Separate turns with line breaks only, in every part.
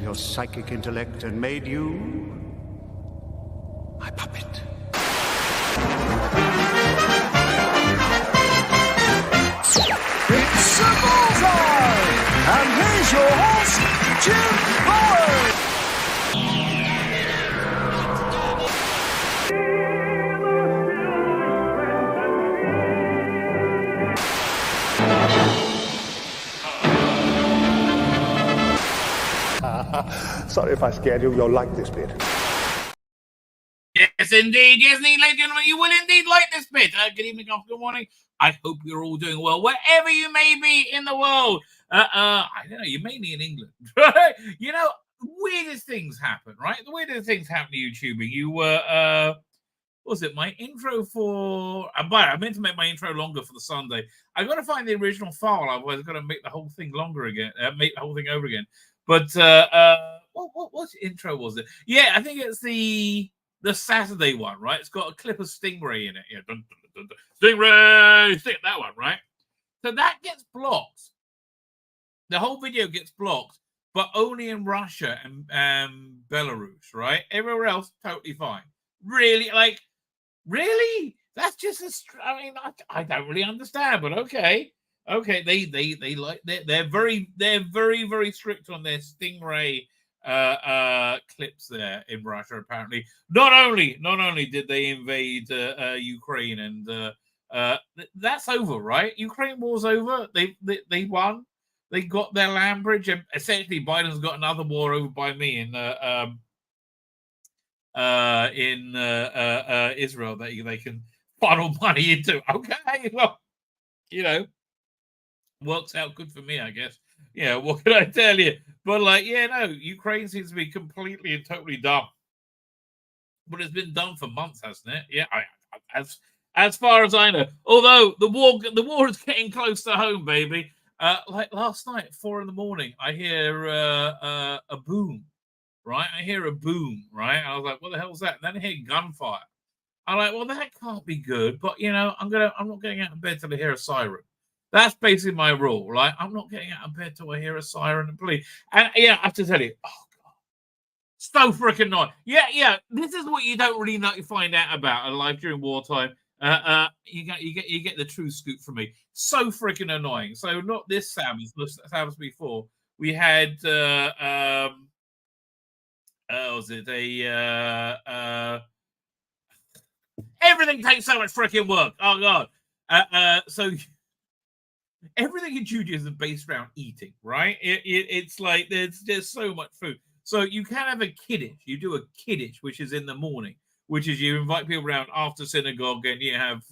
your psychic intellect and made you my puppet.
It's a bullseye! And here's your host, Jim Boyd!
Sorry if I scared you. You'll like this bit.
Yes, indeed. Yes, indeed, ladies and gentlemen. You will indeed like this bit. Good evening, good morning. I hope you're all doing well, wherever you may be in the world. I don't know. You may be in England. You know, weirdest things happen, right? The weirdest things happen to YouTubing. You were, what was it? My intro for... I meant to make my intro longer for the Sunday. I got to find the original file. Otherwise, I've got to make the whole thing longer again. Make the whole thing over again. But what intro was it? Yeah, I think it's the Saturday one, right? It's got a clip of Stingray in it. Yeah, dun, dun, dun, dun. Stingray, that one, right? So that gets blocked. The whole video gets blocked, but only in Russia and Belarus, right? Everywhere else, totally fine. Really, really? That's just I mean, I don't really understand, but okay. Okay, they like they're very very strict on their Stingray clips there in Russia. Apparently, not only did they invade Ukraine, and that's over, right? Ukraine war's over. They won. They got their land bridge, and essentially Biden's got another war over by me in Israel that they can funnel money into. Okay, well, you know. Works out good for me, I guess. Yeah, what can I tell you? But Ukraine seems to be completely and totally dumb. But it's been done for months, hasn't it? Yeah, as far as I know. Although the war is getting close to home, baby. Like last night, 4 a.m, I hear a boom. Right, I hear a boom. Right, I was like, "What the hell's that?" And then I hear gunfire. I'm like, "Well, that can't be good." But I'm not getting out of bed till I hear a siren. That's basically my rule, right? I'm not getting out of bed till I hear a siren and police. And yeah, I have to tell you, oh god, so freaking annoying. Yeah. This is what you don't really know. You find out about a life during wartime. You get the true scoop from me. So freaking annoying. So not this Sabbath, the Sabbath before we had. Was it a? Everything takes so much freaking work. Oh god. So. Everything in Judaism is based around eating, right? It's like there's so much food. So you can have a kiddush. You do a kiddush, which is in the morning, which is you invite people around after synagogue, and you have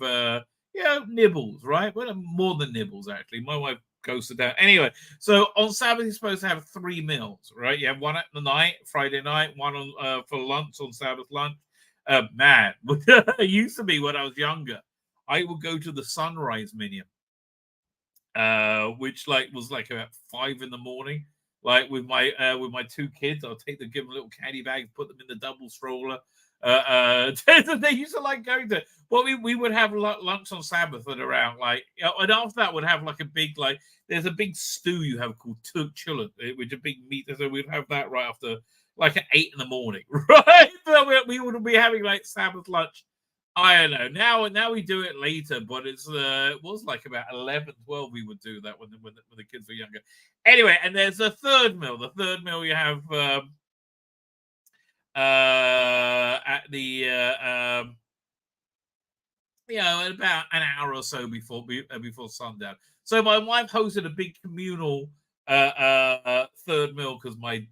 nibbles, right? Well, more than nibbles actually. My wife goes to that anyway. So on Sabbath you're supposed to have 3 meals, right? You have one at the night, Friday night, one on for lunch on Sabbath lunch. Man, it used to be when I was younger, I would go to the sunrise minyan. Which was about 5 a.m. Like with my 2 kids, I'll give them little candy bags, put them in the double stroller. They used to like going to. Well, we would have lunch on Sabbath at around and after that would have a big there's a big stew you have called chulent, which is a big meat. So we'd have that right after at 8 a.m, right? But we would be having Sabbath lunch. I don't know. Now we do it later, but it was about 11, 12 we would do that when the kids were younger. Anyway, and there's a third meal. The third meal you have at the at about an hour or so before sundown. So my wife hosted a big communal third meal because my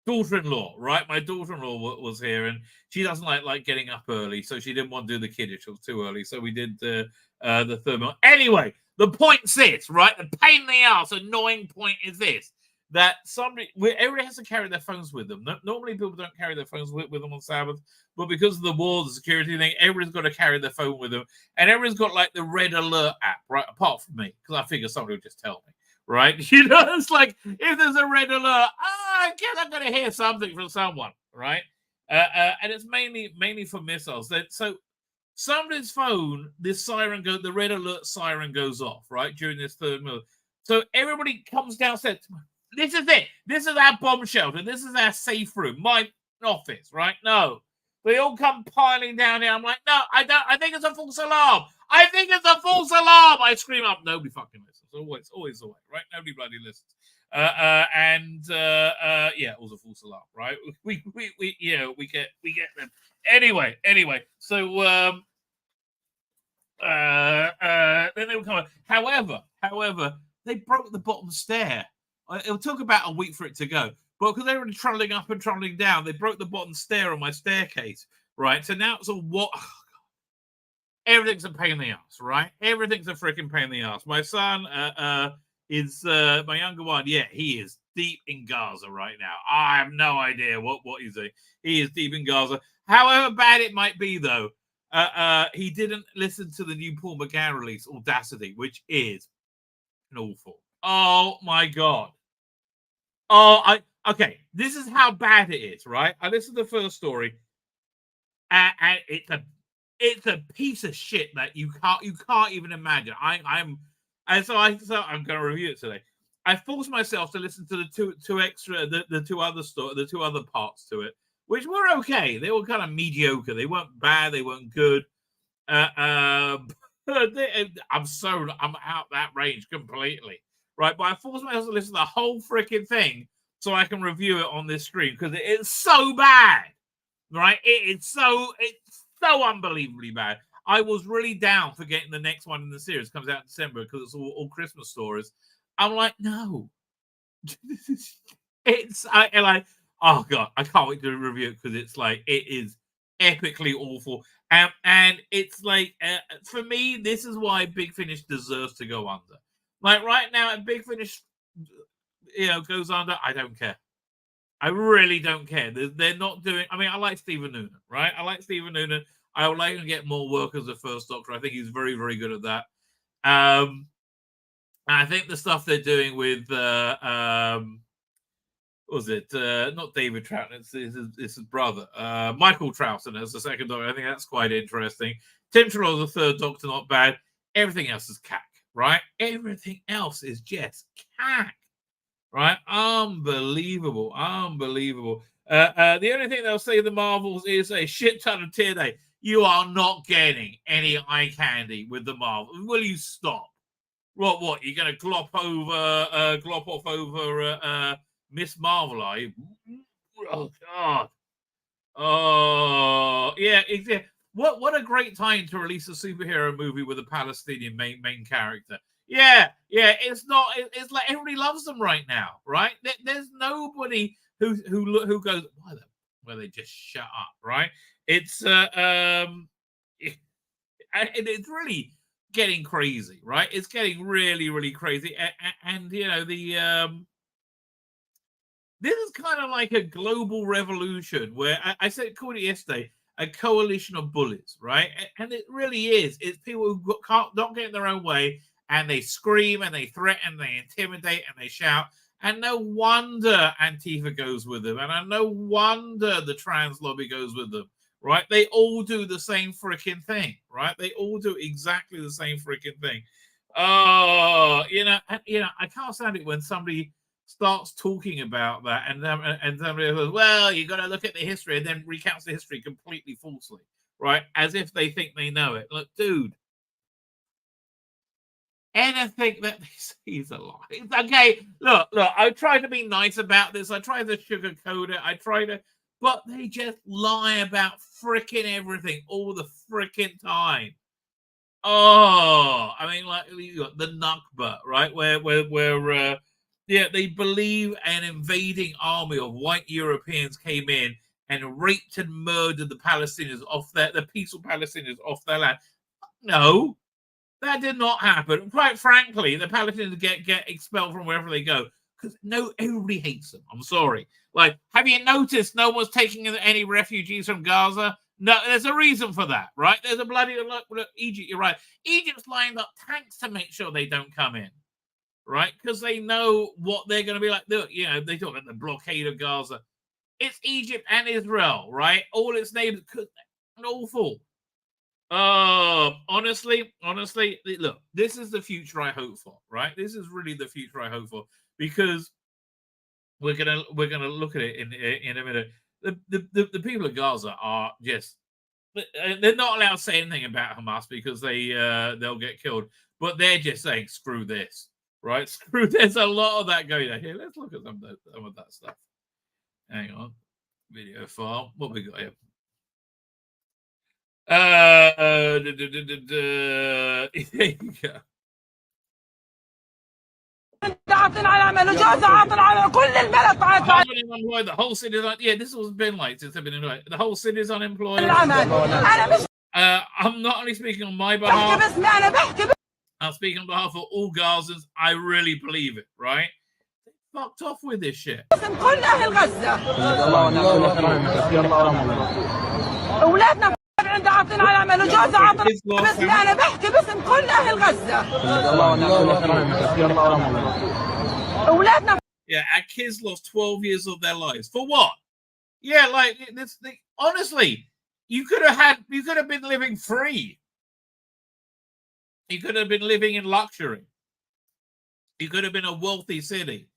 daughter-in-law, right? My daughter-in-law was here, and she doesn't like getting up early, so she didn't want to do the kiddush. It was too early, so we did the third meal. Anyway, the point's this, right? The pain in the ass, annoying point is this: that everybody has to carry their phones with them. Normally, people don't carry their phones with them on Sabbath, but because of the war, the security thing, everybody's got to carry their phone with them, and everybody's got the Red Alert app, right? Apart from me, because I figure somebody will just tell me. Right, it's if there's a red alert, I guess I'm going to hear something from someone, right? And it's mainly for missiles. So somebody's phone, the red alert siren goes off, right, during this third meal. So everybody comes downstairs. This is it. This is our bomb shelter. This is our safe room. My office, right? No. They all come piling down here. I'm like, no, I don't. I think it's a false alarm. I think it's a false alarm. I scream up. Nobody fucking listens. Always the way, right? Nobody bloody listens. Yeah, it was a false alarm, right? We get them. Anyway. So then they will come. However, they broke the bottom stair. It'll took about a week for it to go, but because they were trundling up and trundling down, they broke the bottom stair on my staircase. Right, so now it's all what. Everything's a pain in the ass, right? Everything's a freaking pain in the ass. My son is my younger one. Yeah, he is deep in Gaza right now. I have no idea what he's doing. He is deep in Gaza. However bad it might be, though, he didn't listen to the new Paul McGann release, Audacity, which is awful. Oh my god. Okay. This is how bad it is, right? I listened to the first story, and it's a piece of shit that you can't even imagine. I'm going to review it today. I forced myself to listen to the two other parts to it, which were okay. They were kind of mediocre. They weren't bad. They weren't good. I'm out that range completely, right? But I forced myself to listen to the whole freaking thing so I can review it on this stream because it is so bad, right? It's so unbelievably bad. I was really down for getting the next one in the series. Comes out in December because it's all Christmas stories. I'm like, no, oh god, I can't wait to review it because it's like it is epically awful. And it's like for me, this is why Big Finish deserves to go under. Like right now, if Big Finish, goes under, I don't care. I really don't care. They're not doing. I mean, I like Stephen Noonan, right? I like Stephen Noonan. I would like to get more work as a First Doctor. I think he's very, very good at that. And I think the stuff they're doing with what was it? Not David Troughton. It's his brother, Michael Troughton, as the second Doctor. I think that's quite interesting. Tim Treloar as the third Doctor, not bad. Everything else is cack, right? Everything else is just cack. Right, unbelievable. The only thing they'll say in the Marvels is a shit ton of tear day. You are not getting any eye candy with the Marvels. Will you stop? What? You're going to glop off over Miss Marvel, are you? Oh God. Oh yeah. What a great time to release a superhero movie with a Palestinian main character. Yeah, it's not. It's like everybody loves them right now, right? There's nobody who goes, why they just shut up, right? It's it's really getting crazy, right? It's getting really, really crazy, and this is kind of like a global revolution where I said, called it yesterday, a coalition of bullies, right? And it really is. It's people who don't get in their own way. And they scream and they threaten, they intimidate and they shout. And no wonder Antifa goes with them. And no wonder the trans lobby goes with them, right? They all do the same freaking thing, right? They all do exactly the same freaking thing. Oh, I can't stand it when somebody starts talking about that and somebody goes, well, you got to look at the history and then recounts the history completely falsely, right? As if they think they know it. Look, dude. Anything that they say is a lie. It's okay. Look, I try to be nice about this. I try to sugarcoat it. But they just lie about freaking everything all the freaking time. Oh, I mean, like you got the Nakba, right? Where they believe an invading army of white Europeans came in and raped and murdered the Palestinians the peaceful Palestinians off their land. No. That did not happen. And quite frankly, the Palestinians get expelled from wherever they go because everybody hates them. I'm sorry. Like, have you noticed no one's taking any refugees from Gaza? No, there's a reason for that, right? There's a bloody Egypt. You're right. Egypt's lined up tanks to make sure they don't come in, right? Because they know what they're going to be like. They talk about the blockade of Gaza. It's Egypt and Israel, right? All its neighbors, awful. Honestly, look, this is the future I hope for, right? This is really the future I hope for because we're gonna look at it in a minute. The people of Gaza are just, they're not allowed to say anything about Hamas because they'll get killed. But they're just saying, screw this, right? Screw. There's a lot of that going on here. Let's look at some of that stuff. Hang on, video file. What we got here? There you go. The whole city is like, yeah, this has been like since I've been employed. The whole city is unemployed. I'm not only speaking on my behalf, I'm speaking on behalf of all Gazans. I really believe it, right? They fucked off with this shit. Yeah, our kids lost 12 years of their lives for what? Yeah, like this. Honestly, you could have been living free. You could have been living in luxury. You could have been a wealthy city.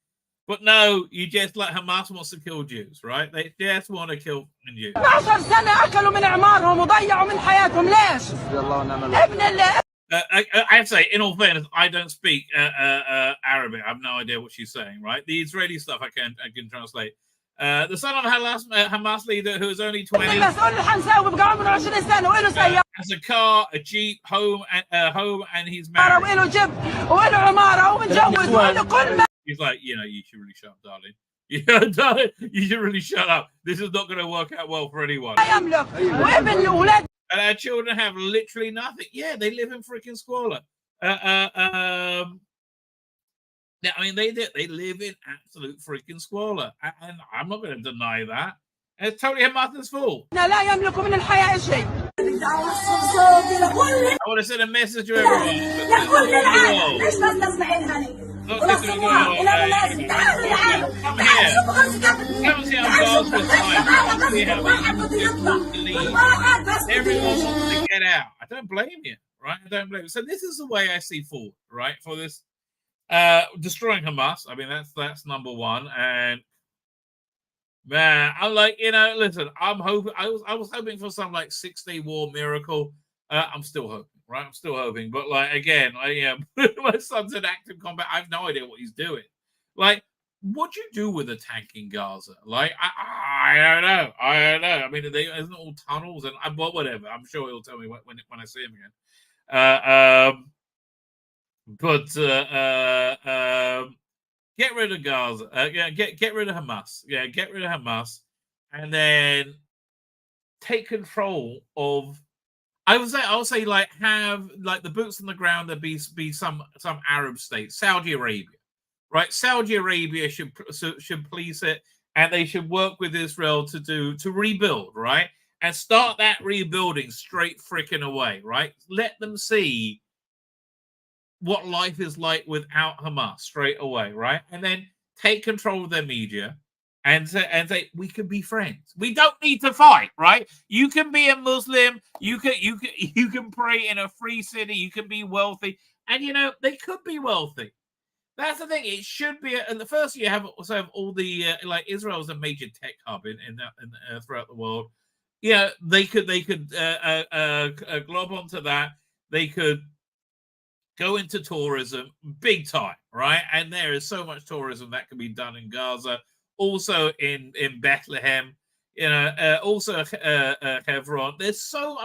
But no, you just like Hamas wants to kill Jews, right? They just want to kill Jews. I'd say, in all fairness, I don't speak Arabic. I have no idea what she's saying, right? The Israeli stuff I can translate. The son of Hamas leader who is only 20 has a car, a Jeep, home, and he's married. He's like, you should really shut up, darling. Darling, you should really shut up. This is not going to work out well for anyone. And our children have literally nothing. Yeah, they live in freaking squalor. I mean, they live in absolute freaking squalor, and I'm not going to deny that. And it's totally Hamas's fault. I want to send a message to everyone. Come here. Come see how God's with time. Everyone wants to get out. I don't blame you, right? I don't blame you. So this is the way I see forward, right? For this destroying Hamas. I mean, that's number one. And man, I'm like, listen, I'm hoping. I was hoping for some like 6-day war miracle. I'm still hoping. Right, I'm still hoping, but like again, my son's in active combat. I have no idea what he's doing. Like, what do you do with a tank in Gaza? Like, I don't know. I mean, isn't all tunnels and but whatever. I'm sure he'll tell me when I see him again. Get rid of Gaza. Get rid of Hamas. Yeah, get rid of Hamas, and then take control of. I would say like have like the boots on the ground. There be some Arab states, Saudi Arabia, right? Saudi Arabia should police it, and they should work with Israel to rebuild, right? And start that rebuilding straight freaking away, right? Let them see what life is like without Hamas straight away, right? And then take control of their media. And say we can be friends. We don't need to fight, right? You can be a Muslim. You can pray in a free city. You can be wealthy, and they could be wealthy. That's the thing. It should be. And the first you have all the like Israel is a major tech hub in throughout the world. They could glob onto that. They could go into tourism big time, right? And there is so much tourism that can be done in Gaza. Also in Bethlehem, also Hebron. There's so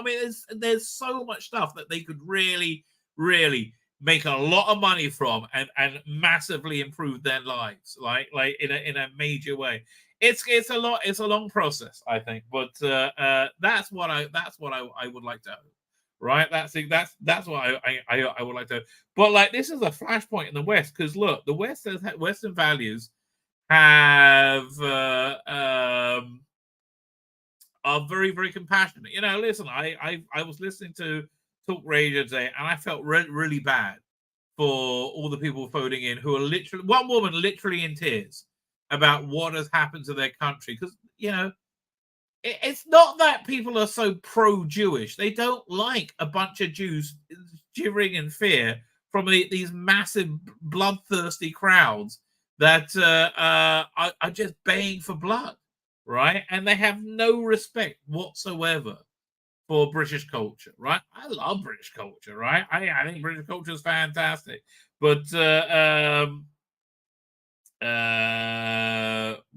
much stuff that they could really, really make a lot of money from and massively improve their lives, like in a major way. It's a long process, I think, but that's what I would like to hope. Right, that's what I would like to. But like, this is a flashpoint in the West because look, the West has Western values. Are very, very compassionate. Listen, I was listening to talk radio today, and I felt really bad for all the people voting in who are one woman literally in tears about what has happened to their country. Because it's not that people are so pro-Jewish; they don't like a bunch of Jews shivering in fear from these massive bloodthirsty crowds that are just baying for blood, right? And they have no respect whatsoever for British culture, right? I love British culture, right? I think British culture is fantastic, but where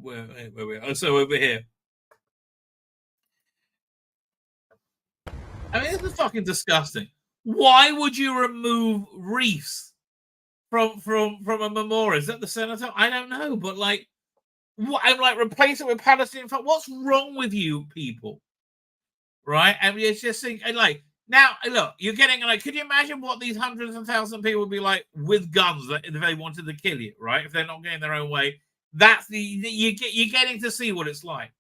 we are? So over here. I mean, this is fucking disgusting. Why would you remove reefs from a memorial? Is that the cenotaph? I don't know, but like, what? I'm like, replace it with Palestinian. What's wrong with you people? Right? I mean, it's just thinking, like, now look, you're getting like, could you imagine what these hundreds of thousands of people would be like with guns if they wanted to kill you, right? If they're not getting their own way, that's you're getting to see what it's like.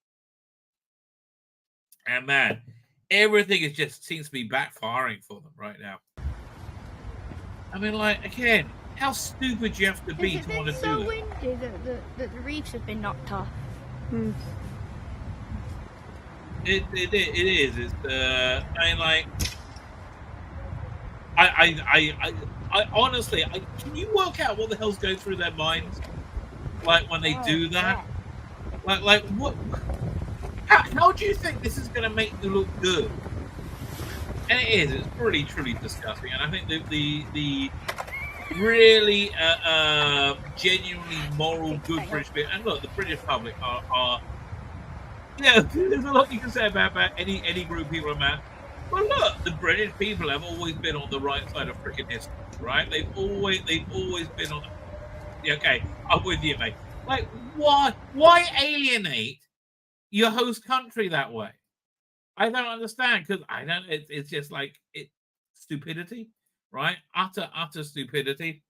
And man, everything is just seems to be backfiring for them right now. I mean, like, again, how stupid you have to be to want to do
so windy that the reefs have been knocked off.
It is. It's I mean, like, I honestly, can you work out what the hell's going through their minds, like when they do that? Yeah. Like what? How do you think this is going to make you look good? And it is. It's really truly disgusting. And I think the really genuinely moral, good British people, and look, the British public are yeah, there's a lot you can say about any group of people, man. But look, the British people have always been on the right side of freaking history, right? They've always been on. Yeah, okay, I'm with you, mate. Like, why alienate your host country that way? I don't understand, because I don't. It's just like stupidity, right? Utter stupidity.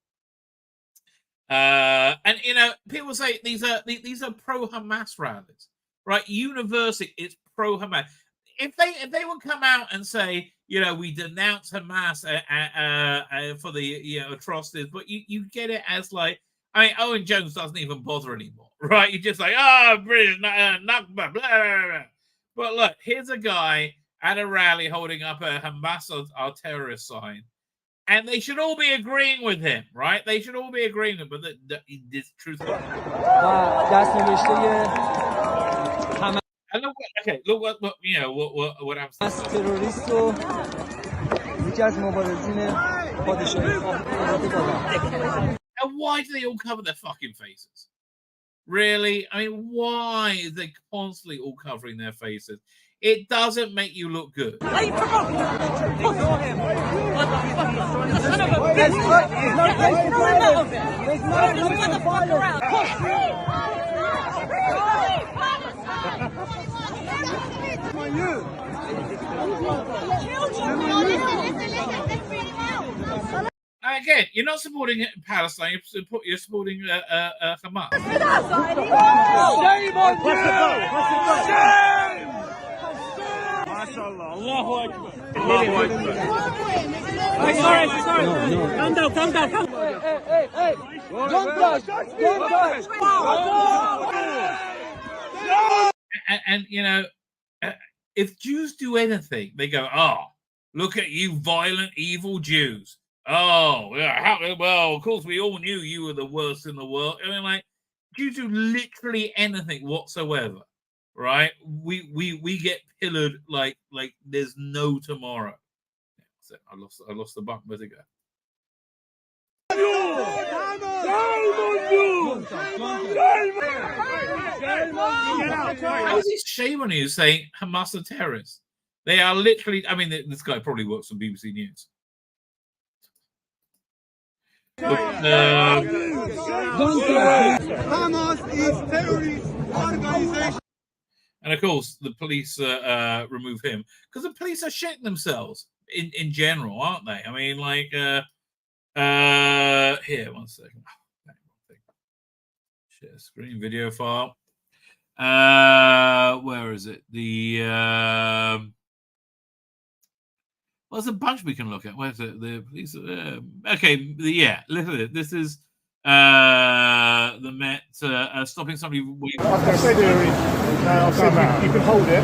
And you know, people say these are pro Hamas rallies, right? Universally, it's pro Hamas. If they would come out and say, you know, we denounce Hamas for the atrocities, but you get it as like, I mean, Owen Jones doesn't even bother anymore, right? You're just like, British, Nakba, blah, blah, blah. But look, here's a guy at a rally holding up a Hamas or terrorist sign, and they should all be agreeing with him, right? They should all be agreeing with him, but this truth. And look, okay, look what you know what I'm saying. And why do they all cover their fucking faces? Really? I mean, why is they constantly all covering their faces? It doesn't make you look good. Again, you're not supporting Palestine. You're supporting Hamas.
Shame on you! Shame! MashaAllah. Allahu Akbar. Allahu Akbar. Sorry. Calm down. Hey. Don't touch.
And you know, if Jews do anything, they go, "Oh, look at you, violent, evil Jews." Oh, yeah. Well, of course, we all knew you were the worst in the world. I mean, like, Jews do literally anything whatsoever, right? We get pillared like there's no tomorrow. So I lost the button. Where's it go? How is he shame on you saying Hamas are terrorists? They are literally. I mean, this guy probably works for BBC News.
Hamas is terrorist organization.
And of course, the police remove him because the police are shitting themselves in general, aren't they? I mean, like, here, 1 second. Share screen video file. Where is it? Well, there's a bunch we can look at. Where's it? The police. Okay, yeah. Look at it. This is the Met stopping somebody.
I was going to say, I said you can hold it,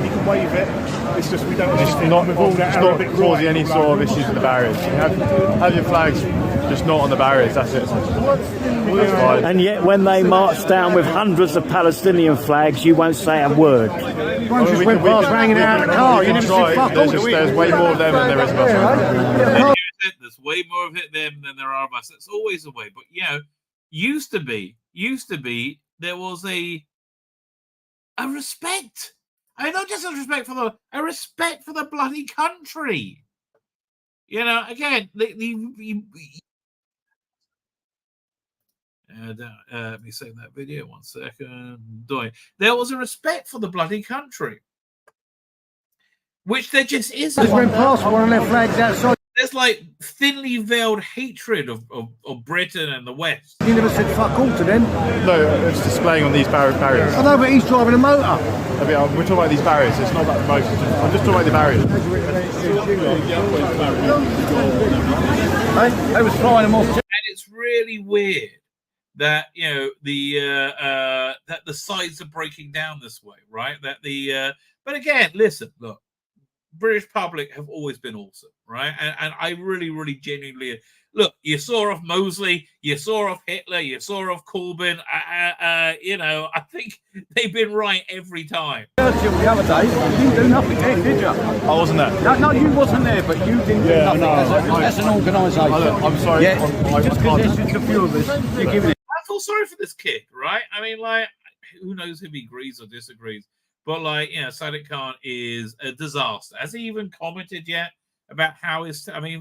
you can wave it. It's just we don't understand.
It's not causing any sort of issues with the barriers. Have your flags just not on the barriers. That's it.
And yet, when they march down with hundreds of Palestinian flags, you won't say a word.
One just went past banging out of the car. You didn't see fuck all. There's way more of them than there is of us.
There's way more of it them than there are of us. It's always the way. But you know, used to be there was a respect. I mean, not just a respect for the bloody country. You know, again, let me save that video 1 second. There was a respect for the bloody country, which there just isn't.
Just went past one of their flags outside.
There's like thinly veiled hatred of Britain and the West.
You never said fuck all to them. No, it's displaying on these barriers. I know, but he's driving a motor. We're talking about these barriers. It's not about the motors. I'm just talking about the barriers. I was flying them off.
And it's really weird that you know that the sides are breaking down this way, right? That but again, listen, look. British public have always been awesome, right? And I really, really genuinely look. You saw off Mosley, you saw off Hitler, you saw off Corbyn. You know, I think they've been right every time.
The other day, you didn't do nothing then, did you?
I wasn't there.
No, you wasn't there, but you didn't do nothing as an organisation.
I'm sorry.
Yeah, just because there's just a few of us, you're giving it.
I feel sorry for this kid, right? I mean, like, who knows if he agrees or disagrees? But like, you know, Sadiq Khan is a disaster. Has he even commented yet about how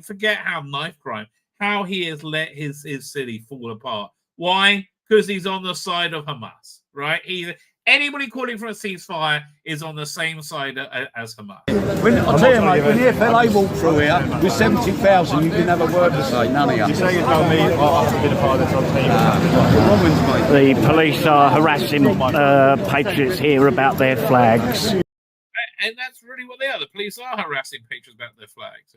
forget how knife crime, how he has let his city fall apart. Why? Because he's on the side of Hamas, right? Anybody calling for a ceasefire is on the same side as Hamas.
I'll tell you, mate, when the FLA walked through here with 70,000, you didn't have a word to say, none of you.
You're saying about me, I've been a part of this on team.
The police are harassing patriots here about their flags.
And that's really what they are. The police are harassing patriots about their flags.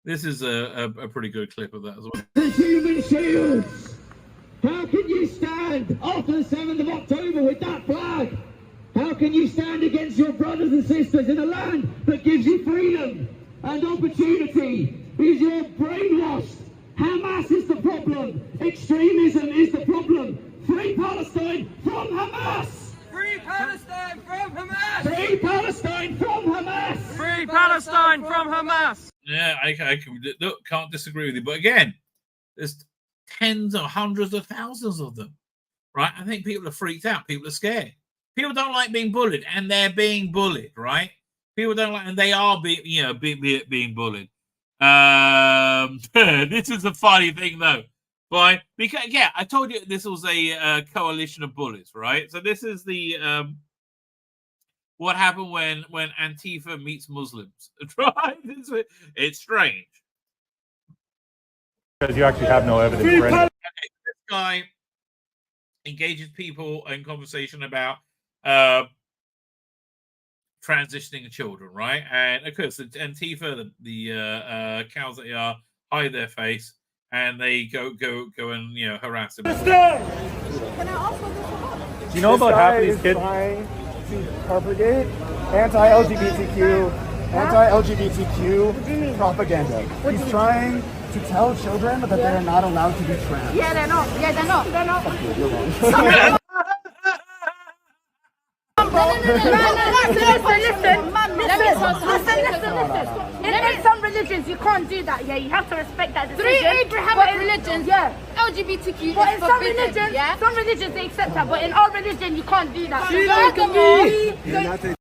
This is a pretty good clip of that as well.
The human shields! How can you stand after the 7th of October with that flag? How can you stand against your brothers and sisters in a land that gives you freedom and opportunity? Because you're brainwashed. Hamas is the problem. Extremism is the problem. Free Palestine from Hamas!
Free Palestine from Hamas!
Free Palestine from Hamas!
Free Palestine from Hamas!
Yeah, I can't disagree with you. But again, there's tens or hundreds of thousands of them, right? I think people are freaked out. People are scared. People don't like being bullied, and they're being bullied, right? People don't like, and they are being bullied. This is a funny thing, though. Because I told you this was a coalition of bullies, right? So this is the what happened when Antifa meets Muslims, right? It's strange.
Because you actually have no evidence for anything.
Okay, this guy engages people in conversation about transitioning children, right? And of course, the Antifa, the cows that they are, hide their face, and they go and harass them.
Do you know about half of these kids? Trying to propagate anti-LGBTQ propaganda. He's trying to tell children that they're not allowed to be trans.
Yeah, they're not.
Okay, you're wrong.
Listen. In some religions, you can't do that. Yeah, you have to respect that decision. 3 Abrahamic religions, yeah, LGBTQ. But in some religions, they accept that. But in our religion, you can't do that.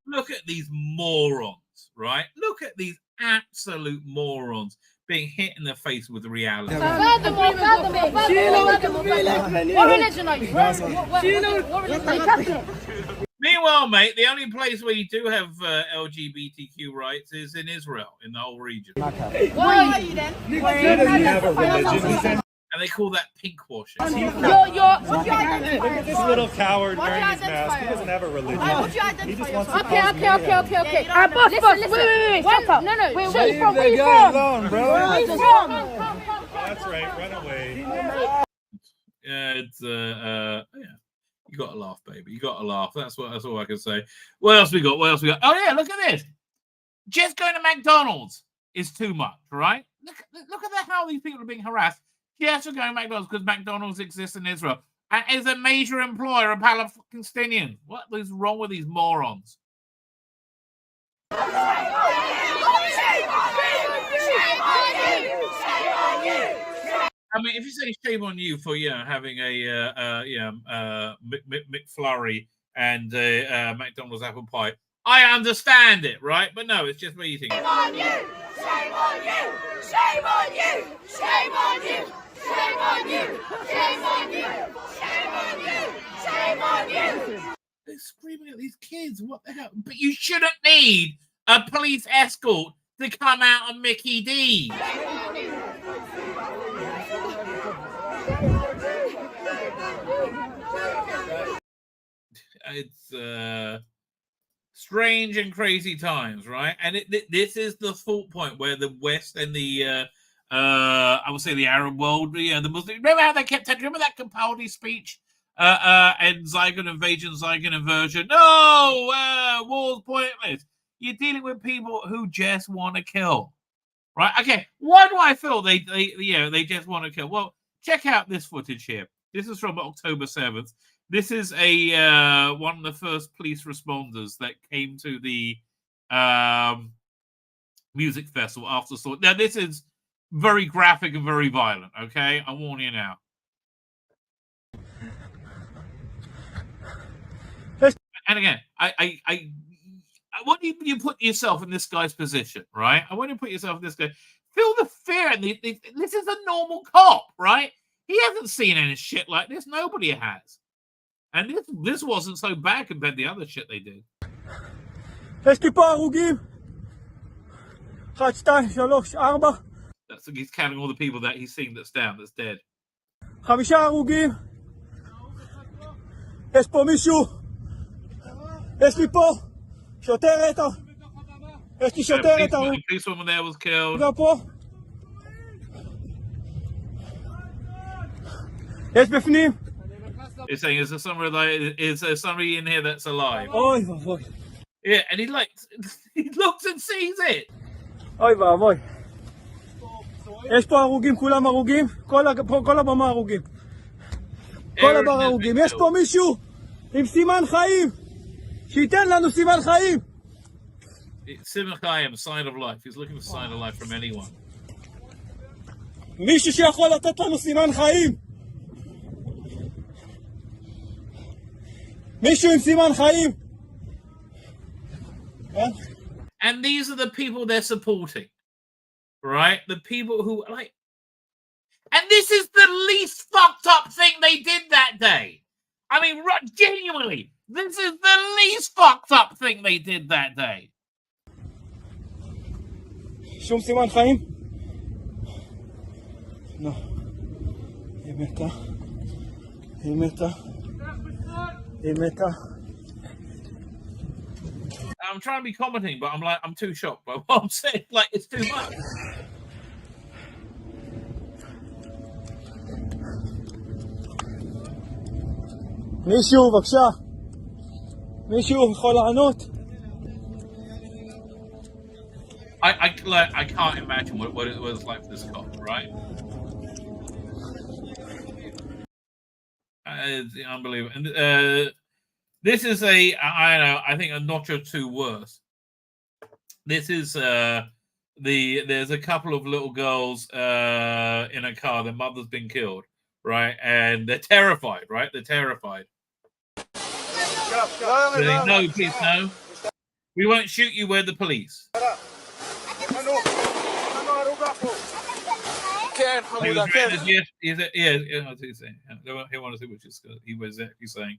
Look at these morons, right? Look at these absolute morons being hit in the face with reality.
What religion are you? What religion are you? Catholic?
Meanwhile, mate, the only place where you do have LGBTQ rights is in Israel, in the whole region.
Why are you then?
And they call that pink washing.
What do you identify?
Look at this little coward wearing his mask. He doesn't have a religion.
What do you identify yourself?
Okay. Boss, wait. Shut up. No. Where are you from?
Alone, bro.
Where are you from?
That's right. Run away. Yeah, it's yeah. You got to laugh, baby. You got to laugh. That's all I can say. What else we got? Oh yeah, look at this. Just going to McDonald's is too much, right? Look at how these people are being harassed. Just for going to McDonald's because McDonald's exists in Israel and is a major employer of Palestinians. What is wrong with these morons? I mean, if you say shame on you for having a McFlurry and McDonald's apple pie, I understand it, right? But no, it's just what you think. Shame on you! Shame on you! Shame on you! Shame on you! Shame on you! Shame on you! Shame on you! Shame on you! They're screaming at these kids. What the hell? But you shouldn't need a police escort to come out on Mickey D. It's strange and crazy times, right? And this is the fault point where the West and the I would say the Arab world, the Muslims. Remember how they kept? Remember that Capaldi speech? And Zygon invasion, Zygon inversion. No, war's pointless. You're dealing with people who just want to kill, right? Okay, why do I feel they just want to kill? Well, check out this footage here. This is from October 7th. This is a one of the first police responders that came to the music festival after Sword. Now, this is very graphic and very violent, okay? I warn you now. And again, I want you put yourself in this guy's position, right? I want you to put yourself in this guy. Feel the fear. This is a normal cop, right? He hasn't seen any shit like this. Nobody has. And this wasn't so bad compared to the other shit they did.
יש לי פה הרוגים. 1, 2, 3, 4.
He's counting all the people that he's seen that's down, that's dead.
5 הרוגים. יש פה מישהו. יש לי פה שוטרת. יש לי שוטרת.
The policewoman there was killed.
פה. יש בפנים.
He's saying, is there somebody in here that's alive?
אוי ואבוי.
Yeah, and he looks and sees it.
אוי ואבוי. יש פה הרוגים, כולם הרוגים. כל הבמה הרוגים. כל הבר הרוגים. יש פה מישהו עם סימן חיים. שייתן לנו סימן חיים.
Siman Chaim, sign of life. He's looking for sign of life from anyone.
מישהו שיכול לתת לנו סימן חיים. מישהו עם סימן חיים.
And these are the people they're supporting, right? The people who like, and this is the least fucked up thing they did that day. I mean, genuinely, this is the least fucked up thing they did that day.
שום סימן חיים? לא. היא מתה. היא מתה. היא מתה.
I'm trying to be commenting, but I'm too shocked by what I'm saying. Like, it's too much.
מישהו, בבקשה. מישהו יכול לענות?
I can't imagine what it was like for this cop, right? It's unbelievable. And this is I think a notch or two worse. This is there's a couple of little girls in a car. Their mother's been killed, right? And they're terrified, right? They're terrified. No, please, no. We won't shoot you. We're the police. He was he wanted to see what he was actually saying.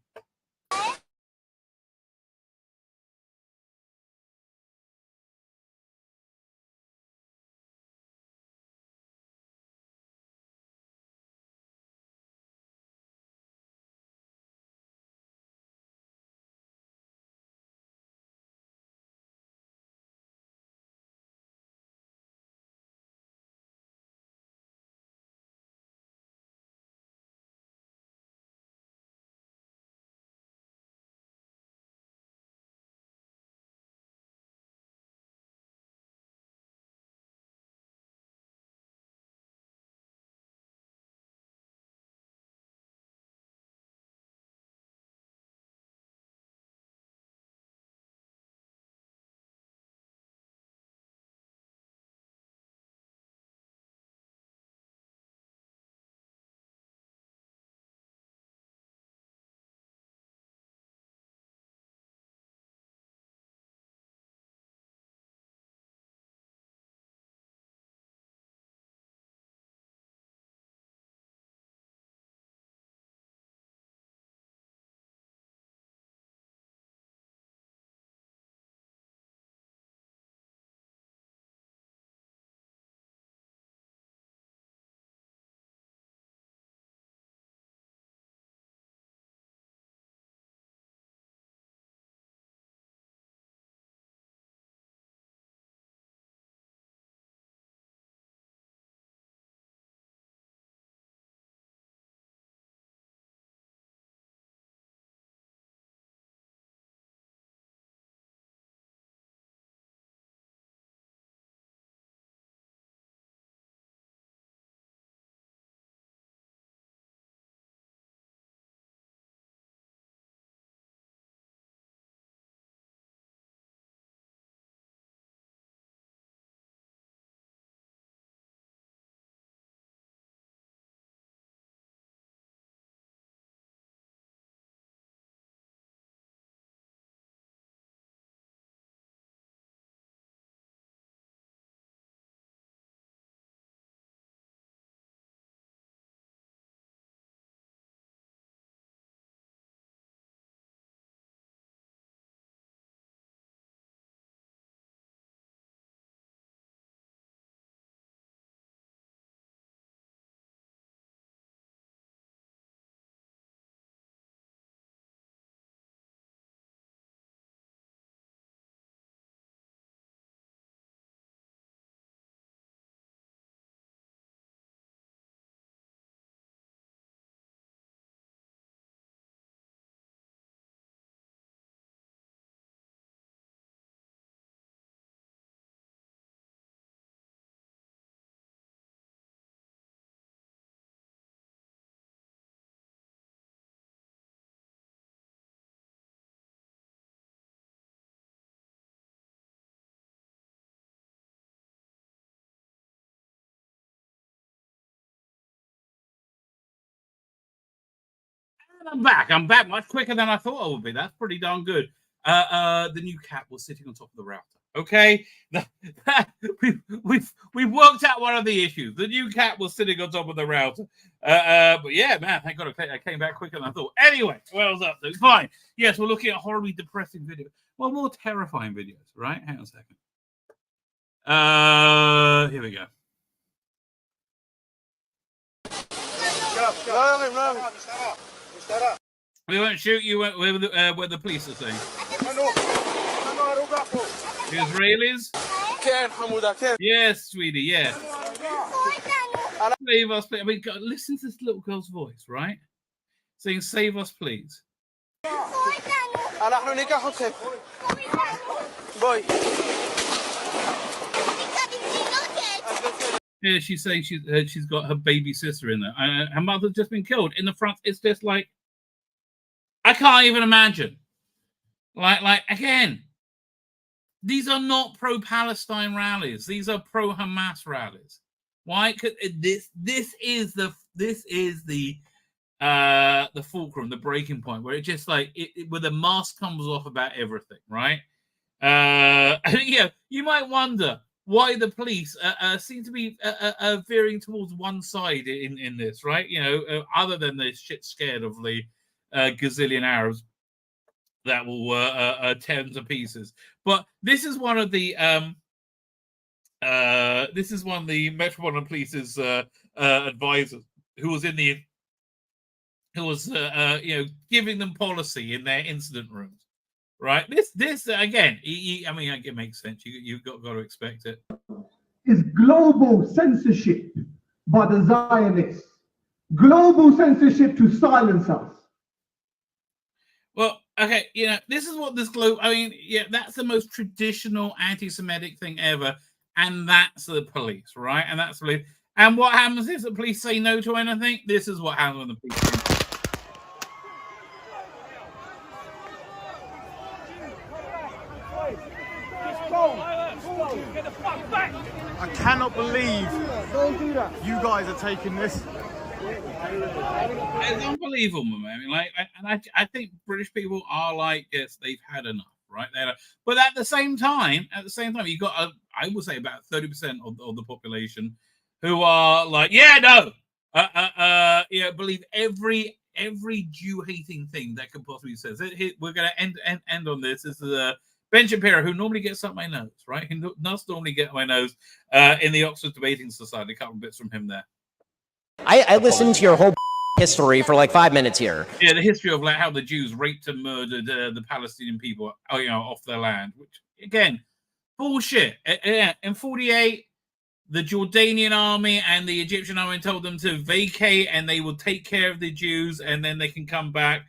I'm back. I'm back much quicker than I thought I would be. That's pretty darn good. The new cat was sitting on top of the router. Okay, we've worked out one of the issues. The new cat was sitting on top of the router. But yeah, man, thank God I came back quicker than I thought. Anyway, what else up? Fine. Yes, we're looking at horribly depressing videos. Well, more terrifying videos, right? Hang on a second. Here we go. We won't shoot you where the police are saying. The Israelis? Yes, sweetie, yes. Save us, please. I mean, listen to this little girl's voice, right? Saying, save us, please. Yeah, she's saying she's got her baby sister in there. Her mother's just been killed. In the front, it's just like, I can't even imagine. Like again, these are not pro-Palestine rallies. These are pro-Hamas rallies. Why? Because this is the fulcrum, the breaking point, where it just like where the mask comes off about everything, right? Yeah, you might wonder why the police seem to be veering towards one side in this, right? You know, other than the shit scared of the gazillion Arabs that will tear them to pieces. But this is one of the Metropolitan Police's advisors who was giving them policy in their incident rooms. Right, this again. I mean, it makes sense. You've got to expect it.
Is global censorship by the Zionists. Global censorship to silence us.
Well, okay, this is what this globe. I mean, yeah, that's the most traditional anti-Semitic thing ever, and that's the police, right? And that's the police. And what happens if the police say no to anything? This is what happens when the police say no.
I cannot believe you guys are taking this.
It's unbelievable, man. I think British people are like, yes, they've had enough, right? But at the same time, you got I would say about 30% of the population who are like, yeah, no, believe every Jew-hating thing that could possibly be said. We're going to end on this. This is Ben Shapiro, who normally gets up my nose, right? He does normally get my nose in the Oxford Debating Society. A couple of bits from him there.
I listened to your whole history for like 5 minutes here.
Yeah, the history of like how the Jews raped and murdered the Palestinian people, off their land. Which again, bullshit. In 48, the Jordanian army and the Egyptian army told them to vacate, and they will take care of the Jews, and then they can come back.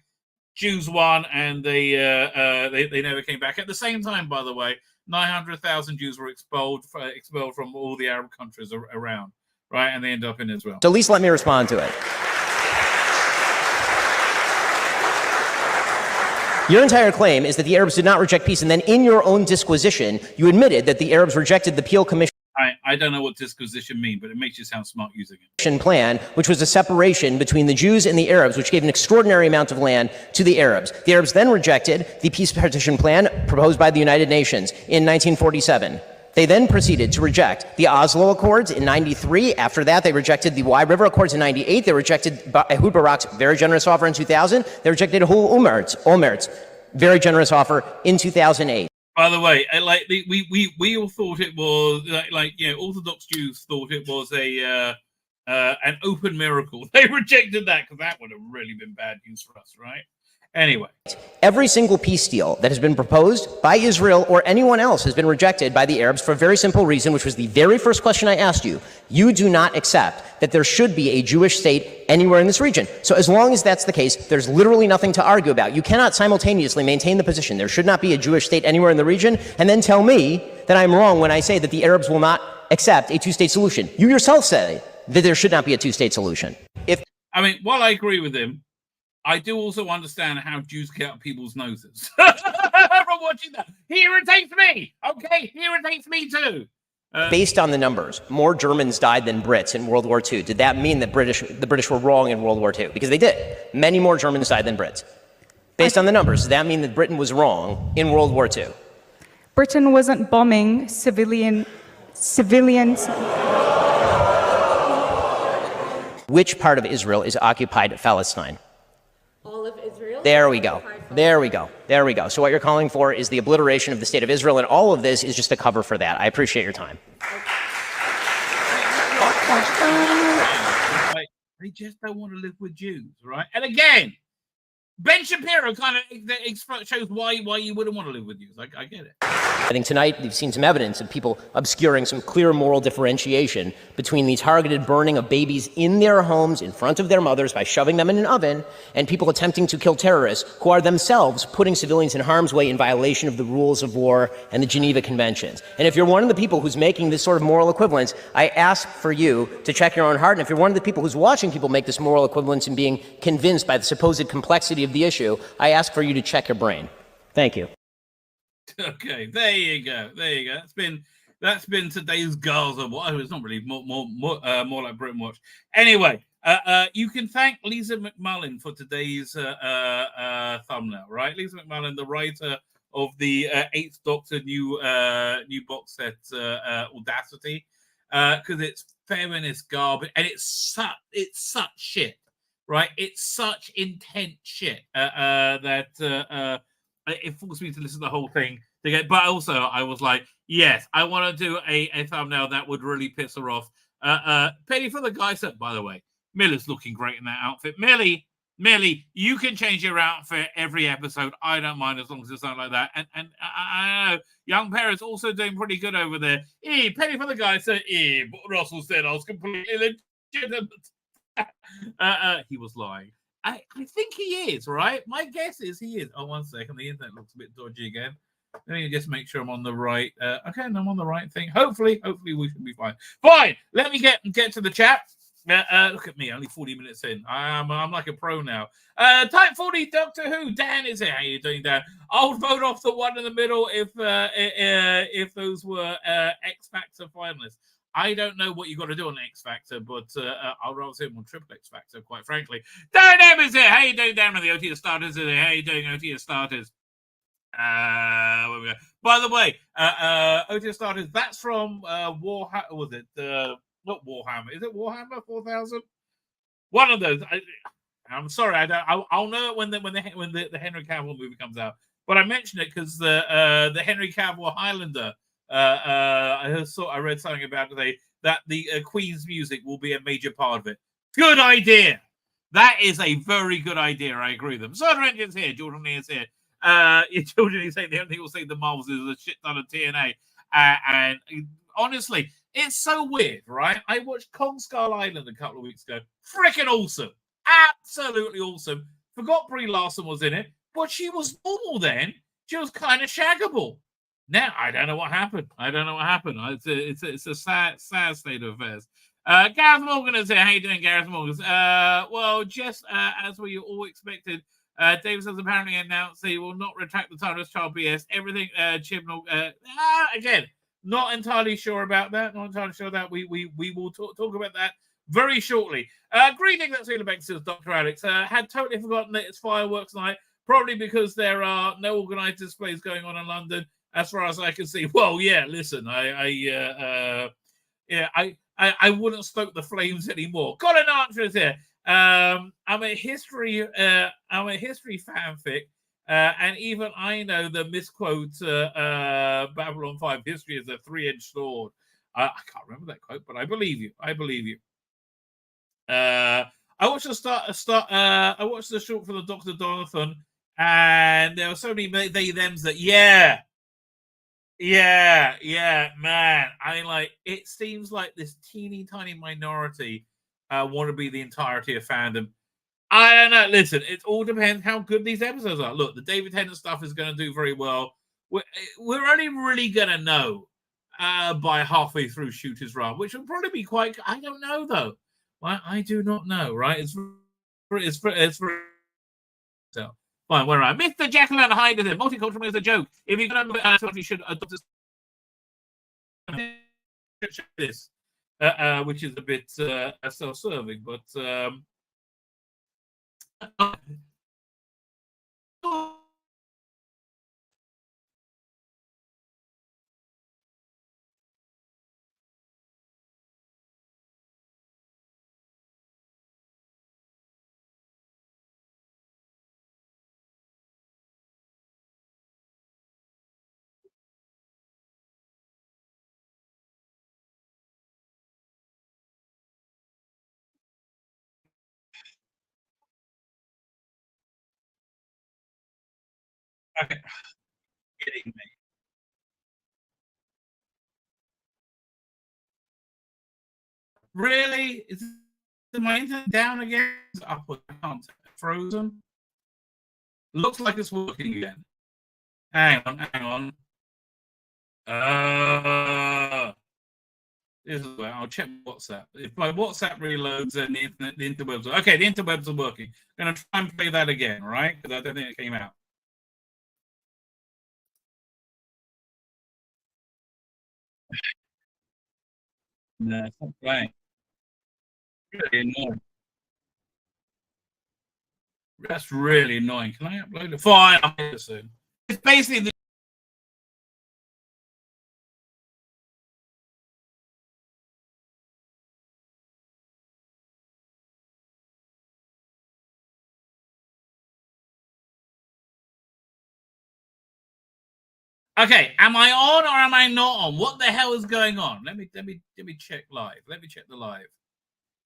Jews won, and they never came back. At the same time, by the way, 900,000 Jews were expelled from all the Arab countries around, right? And they end up in Israel.
So at least let me respond to it. Your entire claim is that the Arabs did not reject peace, and then in your own disquisition, you admitted that the Arabs rejected the Peel Commission.
I don't know what disquisition means, but it makes you sound smart using it.
Plan, which was a separation between the Jews and the Arabs, which gave an extraordinary amount of land to the Arabs. The Arabs then rejected the peace partition plan proposed by the United Nations in 1947. They then proceeded to reject the Oslo Accords in 93. After that, they rejected the Wye River Accords in 98. They rejected Ehud Barak's very generous offer in 2000. They rejected Olmert's very generous offer in 2008.
By the way, we all thought it was Orthodox Jews thought it was an open miracle. They rejected that because that would have really been bad news for us, right? Anyway,
every single peace deal that has been proposed by Israel or anyone else has been rejected by the Arabs for a very simple reason, which was the very first question I asked you. You do not accept that there should be a Jewish state anywhere in this region. So as long as that's the case, there's literally nothing to argue about. You cannot simultaneously maintain the position there should not be a Jewish state anywhere in the region and then tell me that I'm wrong when I say that the Arabs will not accept a two-state solution. You yourself say that there should not be a two-state solution.
While I agree with him, I do also understand how Jews get up people's noses from watching that. He irritates me. Okay, he irritates me too.
Based on the numbers, more Germans died than Brits in World War II. Did that mean that the British were wrong in World War II? Because they did. Many more Germans died than Brits. Based on the numbers, does that mean that Britain was wrong in World War II?
Britain wasn't bombing civilians.
Which part of Israel is occupied Palestine?
All of Israel.
There we go. There we go. There we go. So what you're calling for is the obliteration of the state of Israel, and all of this is just a cover for that. I appreciate your time.
They just don't want to live with Jews, right? And again, Ben Shapiro kind of shows why you wouldn't want to live with Jews. I get it.
I think tonight we've seen some evidence of people obscuring some clear moral differentiation between the targeted burning of babies in their homes in front of their mothers by shoving them in an oven and people attempting to kill terrorists who are themselves putting civilians in harm's way in violation of the rules of war and the Geneva Conventions. And if you're one of the people who's making this sort of moral equivalence, I ask for you to check your own heart. And if you're one of the people who's watching people make this moral equivalence and being convinced by the supposed complexity of the issue, I ask for you to check your brain. Thank you.
Okay, there you go. There you go. That's been today's Gaza Watch. It's not really more like Britain Watch. Anyway, you can thank Lisa McMullen for today's thumbnail, right? Lisa McMullen, the writer of the Eighth Doctor new box set Audacity, because it's feminist garbage and it's such shit, right? It's such intense shit that. It forced me to listen to the whole thing to get, but also I was like, yes, I want to do a thumbnail that would really piss her off. Penny for the guy said, by the way, Miller's looking great in that outfit. Millie, you can change your outfit every episode. I don't mind as long as it's not like that. And I know young parents also doing pretty good over there. Penny for the guy said, but Russell said I was completely legitimate. He was lying. I think he is, right? My guess is he is. Oh, 1 second. The internet looks a bit dodgy again. Let me just make sure I'm on the right. Okay, I'm on the right thing. Hopefully we should be fine. Fine. Let me get to the chat. Look at me, only 40 minutes in. I'm like a pro now. Type 40 Doctor Who. Dan is here. How you doing, Dan? I would vote off the one in the middle if those were X Factor finalists. I don't know what you got to do on X Factor, but I'll rather see him on Triple X Factor, quite frankly. Dan M is here. How you doing, Dan? The OT Starters is here. How you doing, OT Starters? Where we go? By the way, OT Starters, that's from Warhammer. Was it not Warhammer? Is it Warhammer 4000? One of those. I'm sorry, I don't. I'll know it when the Henry Cavill movie comes out. But I mentioned it because the Henry Cavill Highlander. I read something about today that the Queen's music will be a major part of it. Good idea. That is a very good idea. I agree with them. Soda Engine's here. Jordan Lee is here. Jordan is saying the only thing will say the Marvels is a shit ton of TNA. And honestly, it's so weird, right? I watched Kong Skull Island a couple of weeks ago. Freaking awesome. Absolutely awesome. Forgot Brie Larson was in it, but she was normal then. She was kind of shaggable. Now, I don't know what happened. It's a sad state of affairs. Gareth Morgan is here. How you doing, Gareth Morgan? Well, just as we all expected, Davis has apparently announced he will not retract the title as Child BS. Everything, Chibnall, again, not entirely sure about that. Not entirely sure that we will talk about that very shortly. Greeting, that's Tzvi Lebetkin, says Dr. Alex. Had totally forgotten that it's fireworks night, probably because there are no organised displays going on in London. As far as I can see, well, yeah. Listen, I wouldn't stoke the flames anymore. Colin Archer is here. I'm a history fanfic, and even I know the misquote Babylon 5 history is a 3-edged sword. I can't remember that quote, but I believe you. I watched I watched the short for the Dr. Donathon, and there were so many they thems that Yeah, man. I mean, like, it seems like this teeny tiny minority want to be the entirety of fandom. I don't know. Listen, it all depends how good these episodes are. Look, the David Tennant stuff is going to do very well. We're only really going to know by halfway through Shooter's Run, which will probably be quite. I don't know though. I do not know. Right? It's so. Fine, where am I? Mr. Jekyll and Hyde is it. Multicultural is a joke. If you're going to you should adopt this. this, which is a bit self-serving, but okay. Kidding me. Really? Is my internet down again? Is it up or down? Frozen? Looks like it's working again. Hang on. This is where I'll check WhatsApp. If my WhatsApp reloads, then the interwebs are okay. The interwebs are working. I'm gonna try and play that again, right? Because I don't think it came out. No, it's not playing. Really annoying. That's really annoying. Can I upload it? Fine, I'll do it soon. It's basically the okay. Am I on or am I not on? What the hell is going on? Let me check live. Let me check the live.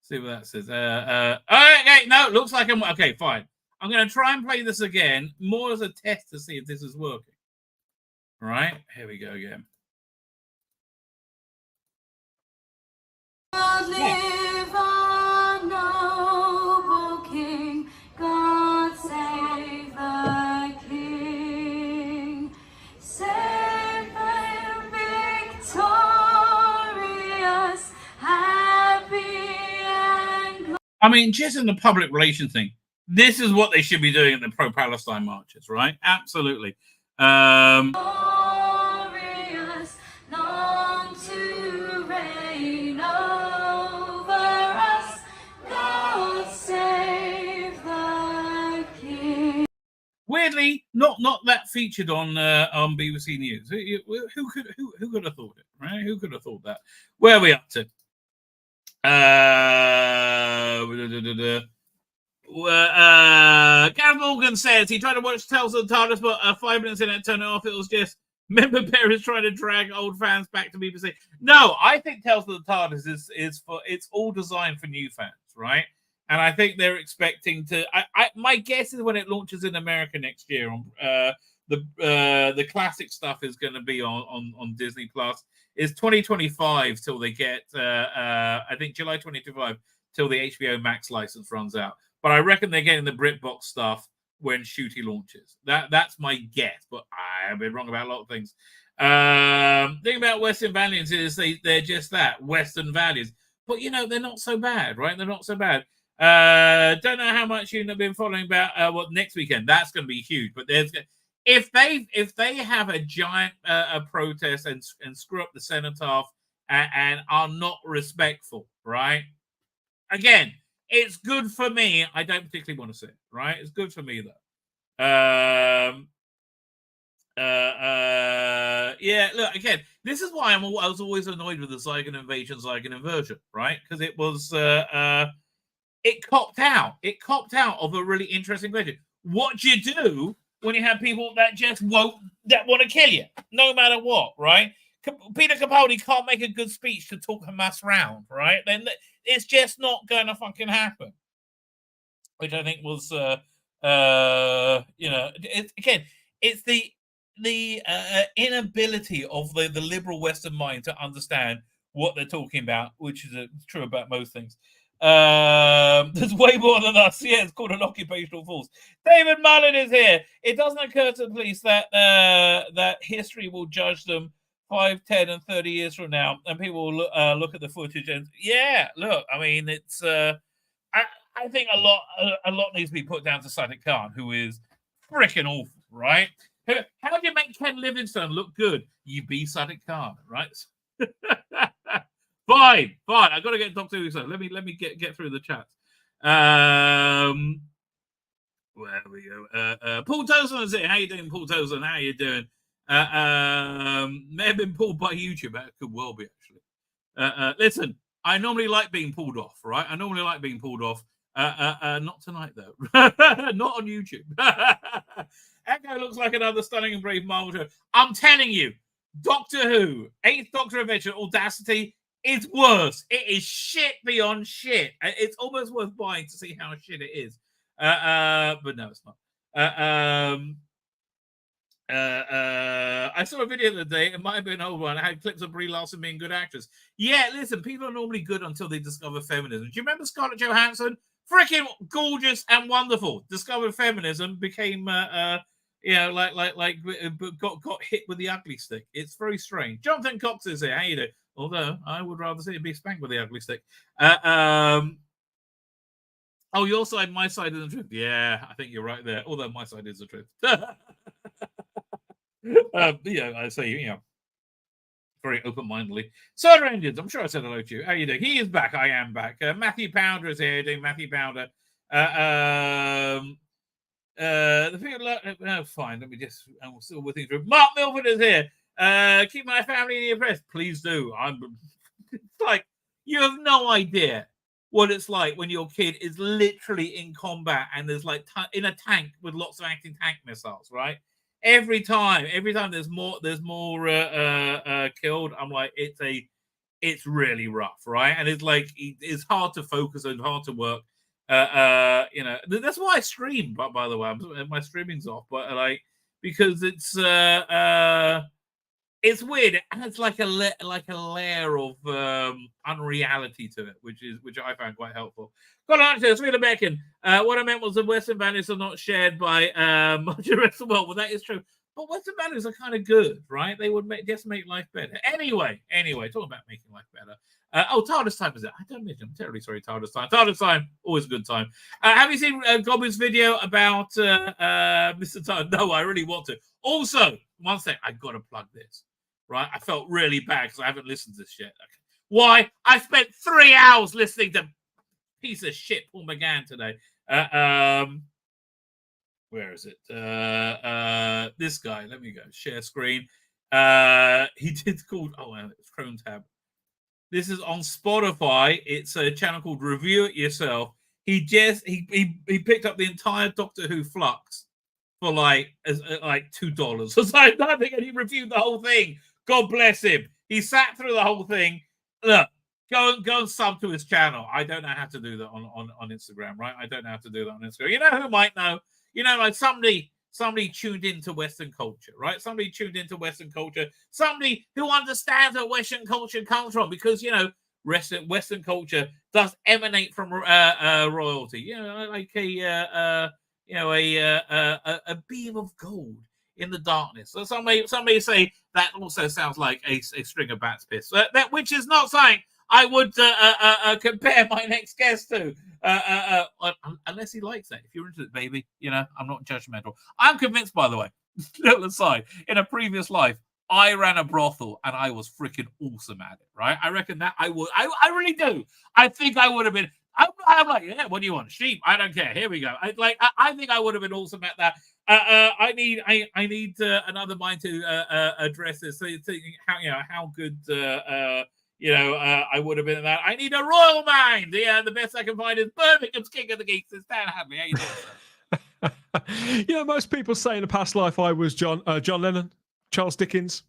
See what that says. Okay, no, looks like I'm okay. Fine. I'm going to try and play this again, more as a test to see if this is working. All right, here we go again.
Live on, noble King, God save the King, safe and victorious, happy and.
I mean, just in the public relations thing, this is what they should be doing at the pro-Palestine marches, right? Absolutely.
Glorious, long to reign over us, God save the King.
Weirdly, not that featured on BBC News. Who could have thought it, right? Who could have thought that? Where are we up to? Gareth Morgan says he tried to watch Tales of the TARDIS, but 5 minutes in it turned it off. It was just member bearers trying to drag old fans back to BBC. No, I think Tales of the TARDIS is for, it's all designed for new fans, right? And I think they're expecting to. My guess is when it launches in America next year, the classic stuff is going to be on Disney Plus. It's 2025 till they get. I think July 2025 till the HBO Max license runs out. But I reckon they're getting the BritBox stuff when Shooty launches. That's my guess, but I've been wrong about a lot of things. Thing about Western values is they're just that, Western values. But they're not so bad, right? They're not so bad. Don't know how much you've been following about what next weekend. That's going to be huge. But if they have a giant protest and screw up the cenotaph and are not respectful, right? Again, it's good for me. I don't particularly want to see it, right? It's good for me though. Yeah. Look, again, this is why I was always annoyed with the Zygon invasion, right? Because it was it copped out. It copped out of a really interesting question. What do you do when you have people that just want to kill you, no matter what, right? Peter Capaldi can't make a good speech to talk Hamas round, right? Then it's just not going to fucking happen. Which I think was, it's the inability of the liberal Western mind to understand what they're talking about, which is true about most things. There's way more than us. Yeah, it's called an occupational force. David Mullen is here. It doesn't occur to the police that that history will judge them 5, 10, and 30 years from now, and people will look at the footage and look. I mean, it's. I think a lot needs to be put down to Sadiq Khan, who is freaking awful, right? How do you make Ken Livingstone look good? You be Sadiq Khan, right? Fine. I got to get Doctor Who. So let me get through the chat. Where we go? Paul Towson is it? How you doing, Paul Towson? How you doing? May have been pulled by YouTube. That could well be actually. Listen, I normally like being pulled off, right? I normally like being pulled off. Not tonight though. Not on YouTube. Echo looks like another stunning and brave Marvel show. I'm telling you, Doctor Who, 8th Doctor Adventure, Audacity is worse. It is shit beyond shit. It's almost worth buying to see how shit it is. But no, it's not. I saw a video the other day. It might have been an old one. I had clips of Brie Larson being a good actress. Yeah, listen, people are normally good until they discover feminism. Do you remember Scarlett Johansson? Freaking gorgeous and wonderful. Discovered feminism, became got hit with the ugly stick. It's very strange. Jonathan Cox is here. How you doing? Although I would rather see it be spanked with the ugly stick. Oh, your side, my side is the truth. Yeah, I think you're right there. Although my side is the truth. I say, very open-mindedly. Soda Engines, I'm sure I said hello to you. How you doing? He is back. I am back. Matthew Pounder is here doing Matthew Pounder. The thing, fine. Let me just. I'm still working through. Mark Milford is here. Keep my family in your press. Please do. It's like you have no idea what it's like when your kid is literally in combat and there's like in a tank with lots of anti-tank missiles, right? Every time there's more killed. I'm like, it's really rough, right? And it's like it's hard to focus and hard to work. That's why I stream. By the way, my streaming's off, but because it's weird. It has like a layer of unreality to it, which I found quite helpful. Got on to Tzvi Lebetkin. What I meant was the Western values are not shared by much of the rest of the world. Well, that is true. But Western values are kind of good, right? They would make life better. Anyway, talking about making life better. TARDIS time is it? I don't know. I'm terribly sorry. TARDIS time. TARDIS time. Always a good time. Have you seen Goblin's video about Mr. TARDIS? No, I really want to. Also, one thing, I got to plug this. Right, I felt really bad because I haven't listened to this yet. Okay. Why? I spent 3 hours listening to piece of shit Paul McGann today. Where is it? This guy. Let me go. Share screen. He did called. It's Chrome tab. This is on Spotify. It's a channel called Review It Yourself. He picked up the entire Doctor Who Flux for like $2. So I don't think he reviewed the whole thing. God bless him. He sat through the whole thing. Look, go and sub to his channel. I don't know how to do that on Instagram, right? I don't know how to do that on Instagram. You know who might know? Like somebody tuned into Western culture, right? Somebody tuned into Western culture. Somebody who understands where Western culture comes from, because Western culture does emanate from royalty. Like a beam of gold in the darkness. So some may say that also sounds like a string of bat's piss. That which is not something I would compare my next guest to, unless he likes it. If you're into it, baby, I'm not judgmental. I'm convinced, by the way, little aside, in a previous life, I ran a brothel and I was freaking awesome at it, right? I reckon that I would. I really do. I think I would have been. I'm like, yeah, what do you want? Sheep? I don't care. Here we go. I think I would have been awesome at that. I need another mind to address this. So how good I would have been at that. I need a royal mind. The best I can find is Birmingham's King of the Geeks. It's Dan Hadley. How you doing?
Most people say in a past life I was John Lennon, Charles Dickens.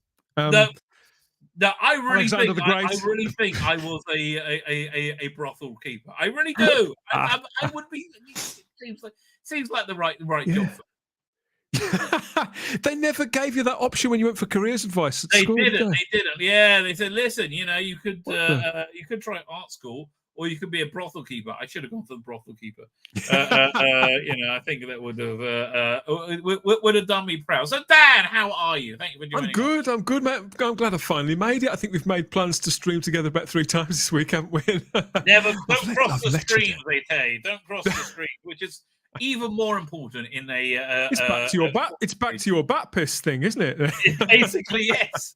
No, I really think I was a brothel keeper. I really do. I would be. Seems like the right job.
They never gave you that option when you went for careers advice at school.
They didn't. Yeah, they said, listen, you could try art school, or you could be a brothel keeper. I should have gone for the brothel keeper. I think that would have done me proud. So, Dan, how are you? Thank you for joining.
I'm good, mate. I'm glad I finally made it. I think we've made plans to stream together about 3 times this week, haven't we?
Never don't cross the streams, they tell you. Don't cross the stream, which is even more important in a.
It's back to your bat. It's back to your bat piss thing, isn't it?
Basically, yes.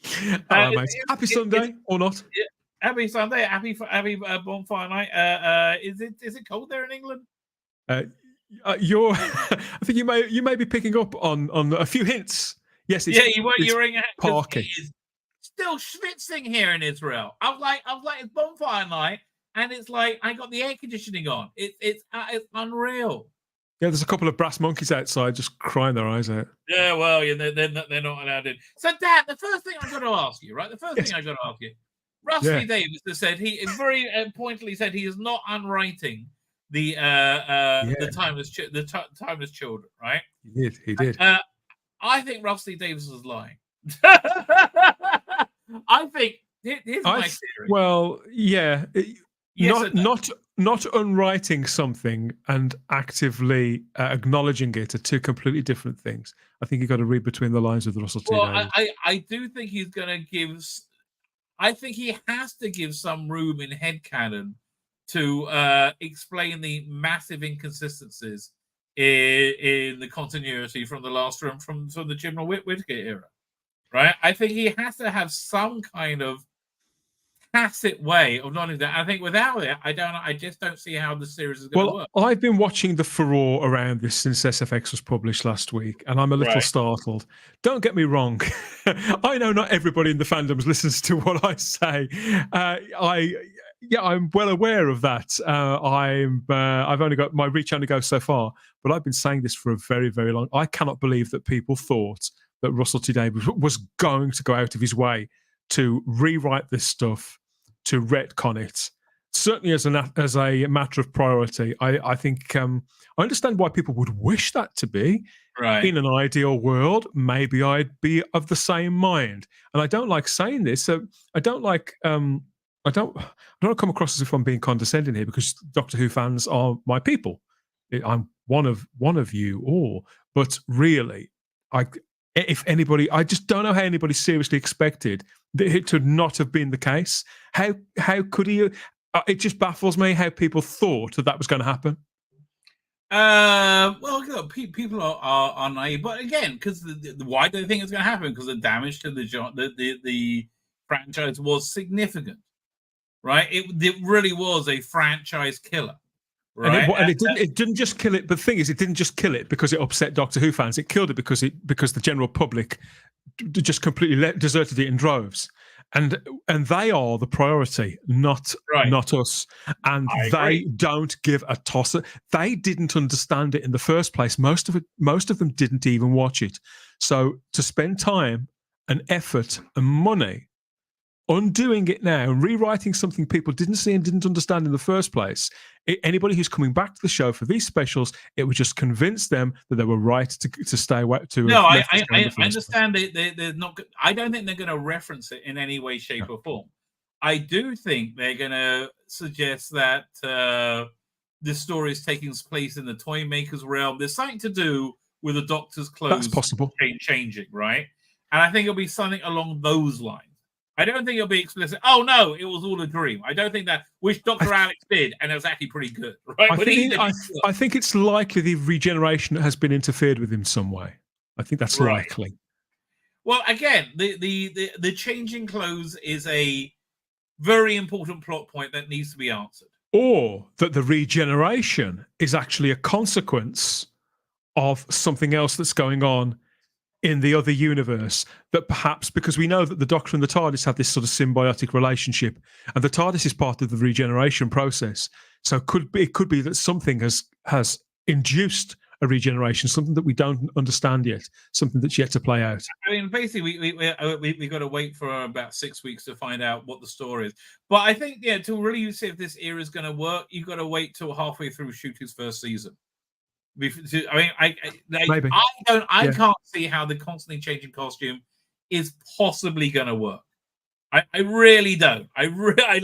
Hello, mate. Happy Sunday or not?
Yeah, happy Sunday. Happy bonfire night. Is it cold there in England?
You're. I think you may be picking up on a few hints. Yes, it's,
you're in
parky.
It's still schwitzing here in Israel. I was like, it's bonfire night, and it's like I got the air conditioning on. It's unreal.
Yeah, there's a couple of brass monkeys outside just crying their eyes out.
Yeah, well, they're not allowed in. So, Dad, the first thing I've got to ask you, right? The first thing I've got to ask you, Rusty Davis has said he very pointedly said he is not unwriting the timeless children, right?
He did.
I think Rusty Davis is lying. I think here's my theory.
Well, yeah,
Yes
not unwriting something and actively acknowledging it are two completely different things. I think you've got to read between the lines of the Russell T.
Well,
Davies.
I do think he's going to give. I think he has to give some room in headcanon to explain the massive inconsistencies in the continuity from the last room from the Chibnall Whittaker era, right? I think he has to have some kind of tacit way of knowing that. I think without it, I just don't see how the series is going to work.
I've been watching the furore around this since SFX was published last week, and I'm a little startled. Don't get me wrong. I know not everybody in the fandoms listens to what I say. I'm well aware of that. I've only got my reach only goes so far, but I've been saying this for a very, very long. I cannot believe that people thought that Russell T. Davies was going to go out of his way to rewrite this stuff, to retcon it. Certainly, as a matter of priority, I think I understand why people would wish that to be.
Right.
In an ideal world, maybe I'd be of the same mind. And I don't like saying this. So I don't like. I don't come across as if I'm being condescending here, because Doctor Who fans are my people. I'm one of you all. But really, if anybody, I just don't know how anybody seriously expected it to not have been the case. How could he? It just baffles me how people thought that was going to happen.
Well, look, people are naive, but again, because why do they think it's going to happen? Because the damage to the franchise was significant, right? It really was a franchise killer. Right?
And it didn't just kill it. But the thing is, it didn't just kill it because it upset Doctor Who fans. It killed it because the general public just completely deserted it in droves. And they are the priority, not us. And they don't give a toss. They didn't understand it in the first place. Most of them didn't even watch it. So to spend time and effort and money undoing it now and rewriting something people didn't see and didn't understand in the first place, anybody who's coming back to the show for these specials, it would just convince them that they were right to stay away.
I understand they're not. I don't think they're going to reference it in any way, shape, or form. I do think they're going to suggest that this story is taking place in the toy maker's realm. There's something to do with the Doctor's clothes.
That's possible.
Changing, right? And I think it'll be something along those lines. I don't think it'll be explicit. Oh no, it was all a dream. I don't think that, which Dr. Alex did, and it was actually pretty good. Right?
I think it's likely the regeneration has been interfered with in some way. I think that's likely.
Well, again, the changing clothes is a very important plot point that needs to be answered.
Or that the regeneration is actually a consequence of something else that's going on in the other universe, that perhaps, because we know that the Doctor and the TARDIS have this sort of symbiotic relationship, and the TARDIS is part of the regeneration process. So it could be that something has induced a regeneration, something that we don't understand yet, something that's yet to play out.
I mean, basically, we got to wait for about 6 weeks to find out what the story is. But I think, to really see if this era is going to work, you've got to wait till halfway through Shooty's first season. I can't see how the constantly changing costume is possibly going to work. I really don't. I really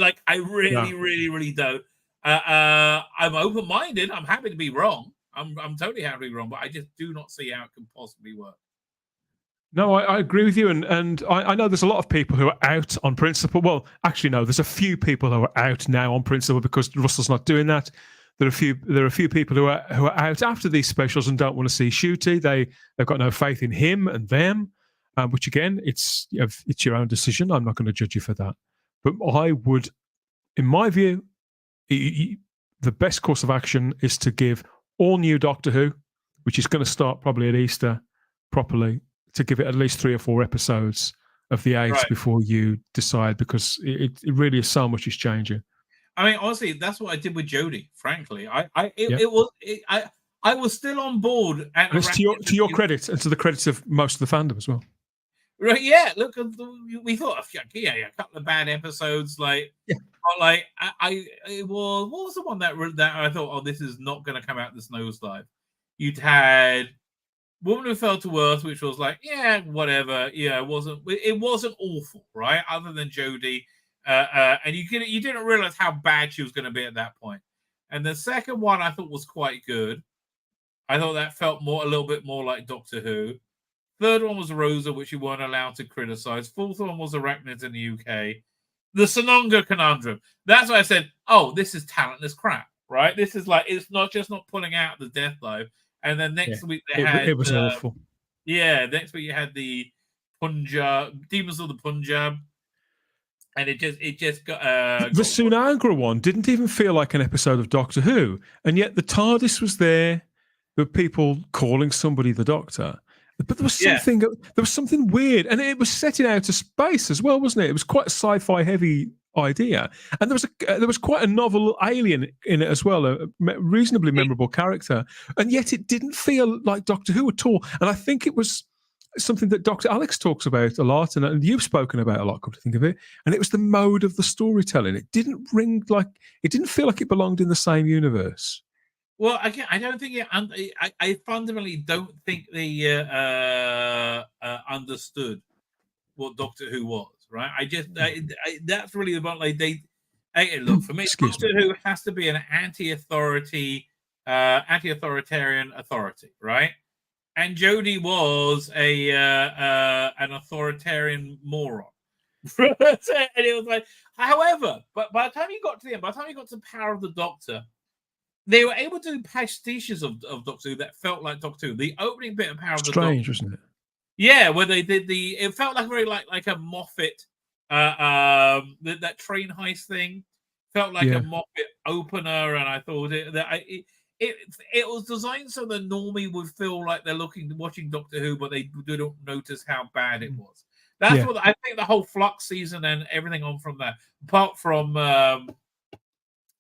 don't. I'm open-minded. I'm happy to be wrong. I'm totally happy to be wrong, but I just do not see how it can possibly work.
No, I agree with you, and I know there's a lot of people who are out on principle. Well, actually, no, there's a few people who are out now on principle because Russell's not doing that. There are a few people who are out after these specials and don't want to see Shooty. They've got no faith in him and them. which again, it's your own decision. I'm not going to judge you for that. But I would, in my view, the best course of action is to give all new Doctor Who, which is going to start probably at Easter properly, to give it at least 3 or 4 episodes of the 8 before you decide, because it really is so much is changing.
I mean, honestly, that's what I did with Jodie. Frankly, I was still on board.
And it's to your credit, and to the credit of most of the fandom as well.
Right? Yeah. Look, we thought, a couple of bad episodes. Like, it was, what was the one that I thought, oh, this is not going to come out this nosedive. You'd had Woman Who Fell to Earth, which was like, yeah, whatever. Yeah, it wasn't awful, right? Other than Jodie. And you didn't realize how bad she was going to be at that point. And the second one I thought was quite good. I thought that felt a little bit more like Doctor Who. Third one was Rosa, which you weren't allowed to criticize. Fourth one was Arachnids in the UK. The Sononga Conundrum. That's why I said, oh, this is talentless crap, right? This is like, it's not pulling out the Death Dive. And then next week
it was awful.
Yeah, next week you had the Punjab, Demons of the Punjab. And it just got
the Sunagra one didn't even feel like an episode of Doctor Who, and yet the TARDIS was there. There were people calling somebody the Doctor, but there was something weird, and it was setting out of space as well, wasn't it? It was quite a sci-fi heavy idea, and there was quite a novel alien in it as well, a reasonably memorable character, and yet it didn't feel like Doctor Who at all. And I think it was something that Dr. Alex talks about a lot, and you've spoken about a lot, come to think of it, and it was the mode of the storytelling. It didn't feel like it belonged in the same universe.
Well, again, I don't think I fundamentally don't think they understood what Doctor Who was, right? That's really about, like, look, for me, Doctor Who has to be an anti-authoritarian authority, right? And Jodie was an authoritarian moron. And it was like, however, but by the time you got to the end, by the time you got to Power of the Doctor, they were able to do pastiches of Doctor Who that felt like Doctor Who. The opening bit of Power of the Doctor.
Strange, wasn't it?
Yeah, where they did it felt like very like a Moffat, that train heist thing. Felt like a Moffat opener, and I thought it was designed so the normie would feel like they're watching Doctor Who, but they don't notice how bad it was. That's what I think the whole Flux season and everything on from there, apart from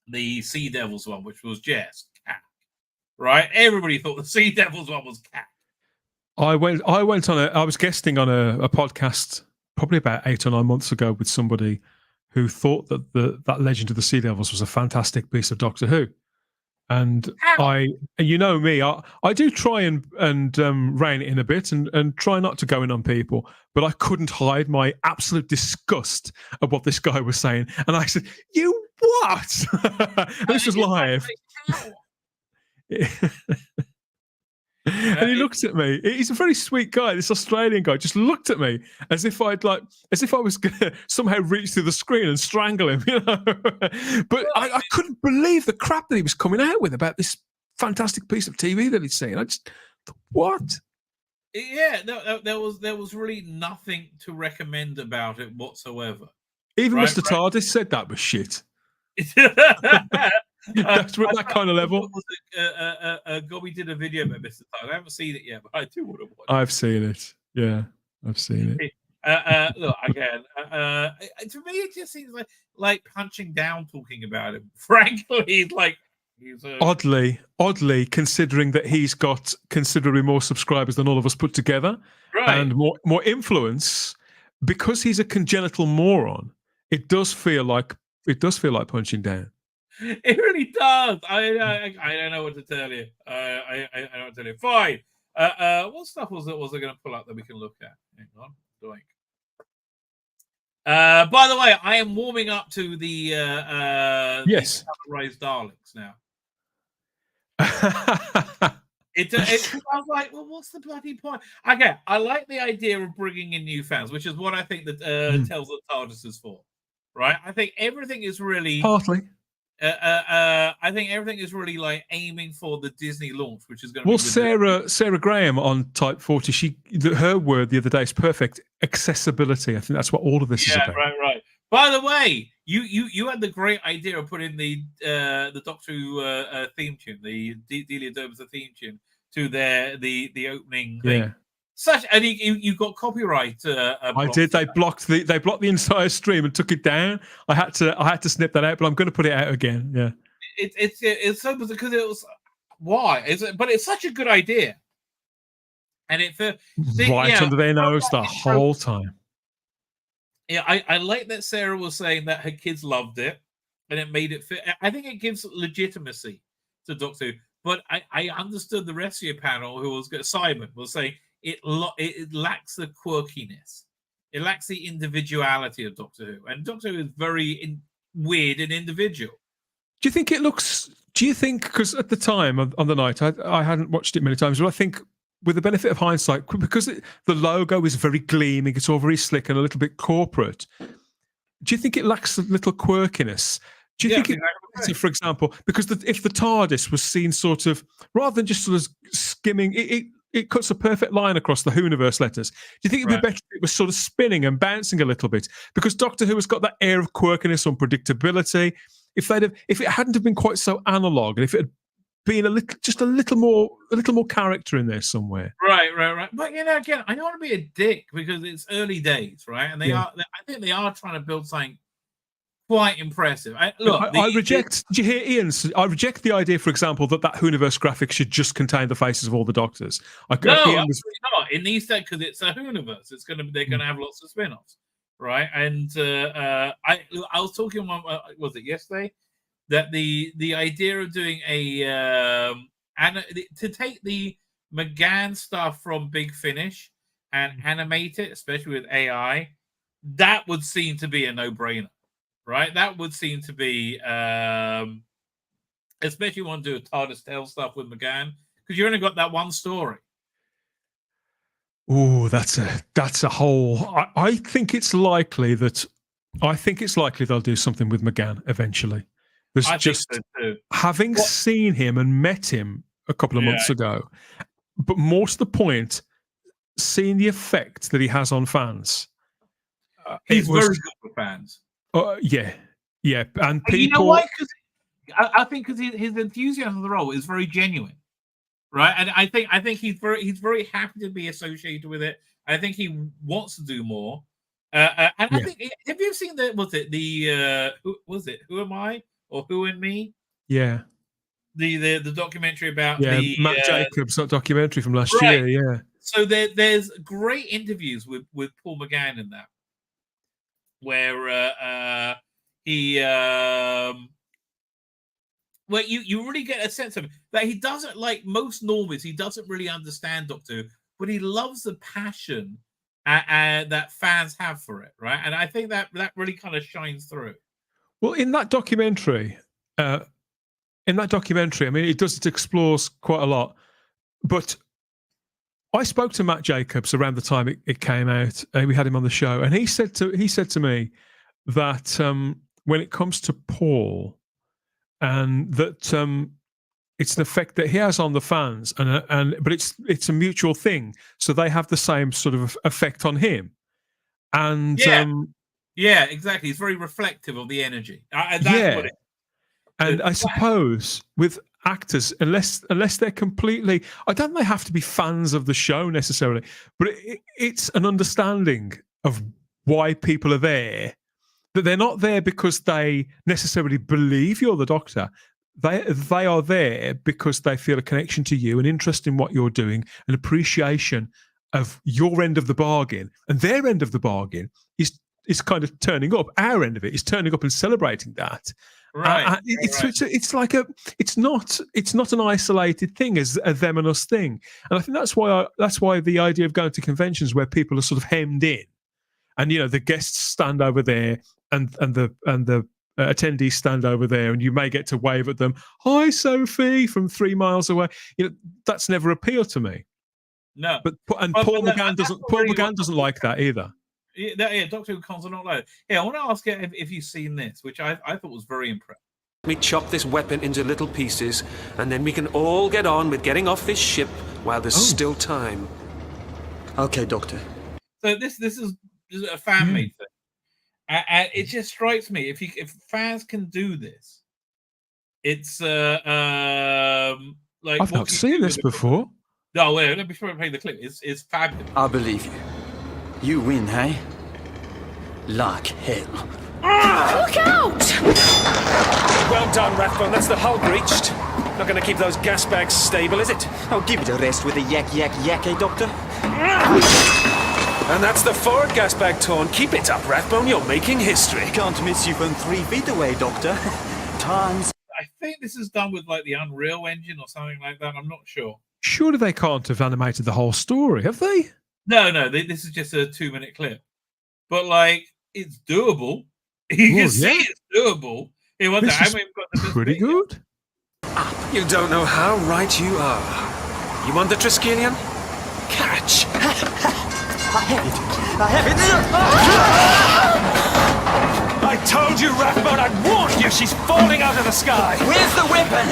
the Sea Devils one, which was just cat, right? Everybody thought the Sea Devils one was cat.
I was guesting on a podcast probably about 8 or 9 months ago with somebody who thought that that Legend of the Sea Devils was a fantastic piece of Doctor Who. And you know me, I do try and rein it in a bit and try not to go in on people, but I couldn't hide my absolute disgust at what this guy was saying. And I said, "You what?" This was live. And he looked at me. He's a very sweet guy. This Australian guy just looked at me as if I was going to somehow reach through the screen and strangle him, you know. But I couldn't believe the crap that he was coming out with about this fantastic piece of TV that he'd seen. I just thought, what?
Yeah, there was really nothing to recommend about it whatsoever.
Even Mr. TARDIS said that was shit. That's that kind of level.
Gobby did a video about Mr. TARDIS. I haven't seen it yet, but I do want to watch it.
I've seen it. Yeah, I've seen it.
Look, again, to me, it just seems like punching down talking about him. Frankly, he's
oddly, considering that he's got considerably more subscribers than all of us put together, and more influence, because he's a congenital moron. It does feel like punching down.
It really does. I don't know what to tell you. I don't know what to tell you. Fine. What stuff was I going to pull up that we can look at? Hang on. By the way, I am warming up to the Raised Daleks now. I was like, well, what's the bloody point? Okay, I like the idea of bringing in new fans, which is what I think that Tales of the TARDIS is for. Right? I think everything is really
partly.
I think everything is really like aiming for the Disney launch, which is going to be.
Well, Sarah Graham on Type 40, her word the other day is perfect accessibility. I think that's what all of this is about.
Right. By the way, you had the great idea of putting the Doctor Who theme tune, the Delia Derbyshire theme tune to the opening thing.
Yeah.
And you got copyright.
I did. They blocked the entire stream and took it down. I had to snip that out, but I'm going to put it out again. Yeah.
It's so bizarre because it was but it's such a good idea, and
under their nose the whole time.
Yeah, I like that Sarah was saying that her kids loved it, and it made it fit. I think it gives legitimacy to Doctor Who. But I understood the rest of your panel, Simon was saying. It lacks the quirkiness. It lacks the individuality of Doctor Who. And Doctor Who is very weird and individual.
Do you think, because at the time on the night, I hadn't watched it many times, but I think with the benefit of hindsight, because the logo is very gleaming, it's all very slick and a little bit corporate, do you think it lacks a little quirkiness? Do you think for example, because if the TARDIS was seen sort of, rather than just sort of skimming, it cuts a perfect line across the Whoniverse letters. Do you think it'd be better if it was sort of spinning and bouncing a little bit? Because Doctor Who has got that air of quirkiness, unpredictability. If it hadn't have been quite so analog, and if it had been a little more character in there somewhere.
Right. But again, I don't want to be a dick because it's early days, right? And I think they are trying to build something quite impressive. I
reject. Did you hear Ian's? I reject the idea, for example, that Whoniverse graphic should just contain the faces of all the Doctors.
Absolutely not. It needs that because it's a Whoniverse. They're going to have lots of spin-offs, right? And I was talking was it yesterday that the idea of doing to take the McGann stuff from Big Finish and animate it, especially with AI, that would seem to be a no-brainer. Right, that would seem to be, especially want to do a TARDIS Tale stuff with McGann because you only got that one story.
Oh, that's a whole. I think it's likely they'll do something with McGann eventually. Having seen him and met him a couple of months ago, but more to the point, seeing the effect that he has on fans.
He's very good for fans.
Yeah, and people.
You know why? Because I think his enthusiasm for the role is very genuine, right? And I think he's very happy to be associated with it. I think he wants to do more. I think, have you seen Who Am I or Who and Me?
Yeah.
The documentary about
Matt Jacobs, that documentary from last year. Yeah.
So there's great interviews with Paul McGann in that, where he you really get a sense of that he doesn't, like most normies, he doesn't really understand Doctor Who, but he loves the passion that fans have for it, right? And I think that really kind of shines through.
Well, in that documentary, I mean, it explores quite a lot, but I spoke to Matt Jacobs around the time it came out. We had him on the show, and he said to me that when it comes to Paul, and that it's an effect that he has on the fans, but it's a mutual thing, so they have the same sort of effect on him. And
exactly. It's very reflective of the energy. What
I suppose with actors, unless they're completely, I don't think they have to be fans of the show necessarily, but it's an understanding of why people are there, that they're not there because they necessarily believe you're the Doctor. They are there because they feel a connection to you, an interest in what you're doing, an appreciation of your end of the bargain, and their end of the bargain is kind of turning up. Our end of it is turning up and celebrating that.
Right.
It's like it's not an isolated thing as a them and us thing, and I think that's why the idea of going to conventions where people are sort of hemmed in, and the guests stand over there and the attendees stand over there, and you may get to wave at them, "Hi, Sophie," from 3 miles away. That's never appealed to me.
No,
Paul McGann doesn't like that either.
Yeah, Doctor Who cons are not like that. Yeah, I want to ask you if you've seen this, which I thought was very impressive.
me chop this weapon into little pieces, and then we can all get on with getting off this ship while there's still time.
Okay, Doctor.
So this is a fan made thing, and it just strikes me if fans can do this, it's like
I've not seen this before.
No, wait, let me play the clip. It's fabulous.
I believe you. You win, hey? Like hell.
Look out!
Well done, Rathbone. That's the hull breached. Not going to keep those gas bags stable, is it?
I'll give it a rest with a yak, eh, Doctor?
And that's the forward gas bag torn. Keep it up, Rathbone. You're making history.
Can't miss you from 3 feet away, Doctor. Times.
I think this is done with like the Unreal Engine or something like that. I'm not sure.
Surely they can't have animated the whole story, have they?
No. This is just a 2-minute clip. But like, it's doable. You can see it's doable. It was
pretty good.
You don't know how right you are. You want the Triskelion? Catch!
I have it!
I told you, Rathbone, I warned you, she's falling out of the sky!
Where's the weapon?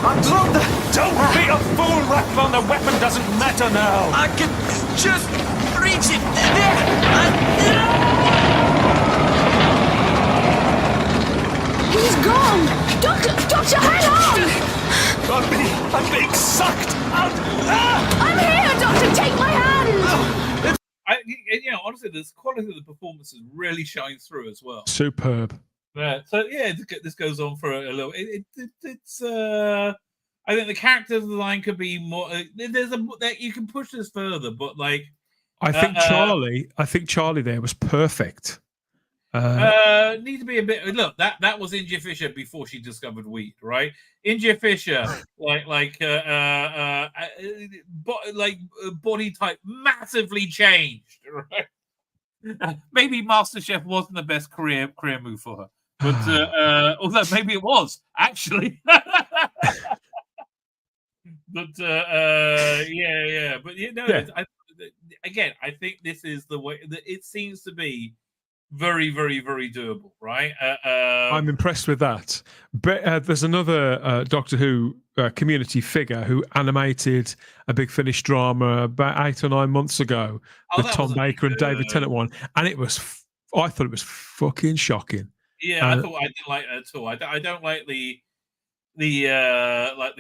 I dropped the...
Don't be a fool, Rathbone, the weapon doesn't matter now!
I can just reach it!
He's gone! Doctor, hang on!
I'm being sucked out!
I'm here, Doctor, take my hand!
Honestly, this quality of the performances really shines through as well.
Superb.
So this goes on for a little. It's I think the character design could be more. You can push this further, but like
I think Charlie there was perfect.
Need to be a bit. Look, that was India Fisher before she discovered weed, right? India Fisher, body type massively changed, right? Maybe MasterChef wasn't the best career move for her, but although maybe it was actually. But again, I think this is the way that it seems to be. Very, very, very doable, right?
I'm impressed with that. But there's another Doctor Who community figure who animated a Big Finish drama about 8 or 9 months ago, the Tom Baker and David Tennant one, and I thought it was fucking shocking.
Yeah, I didn't like it at all. I don't like the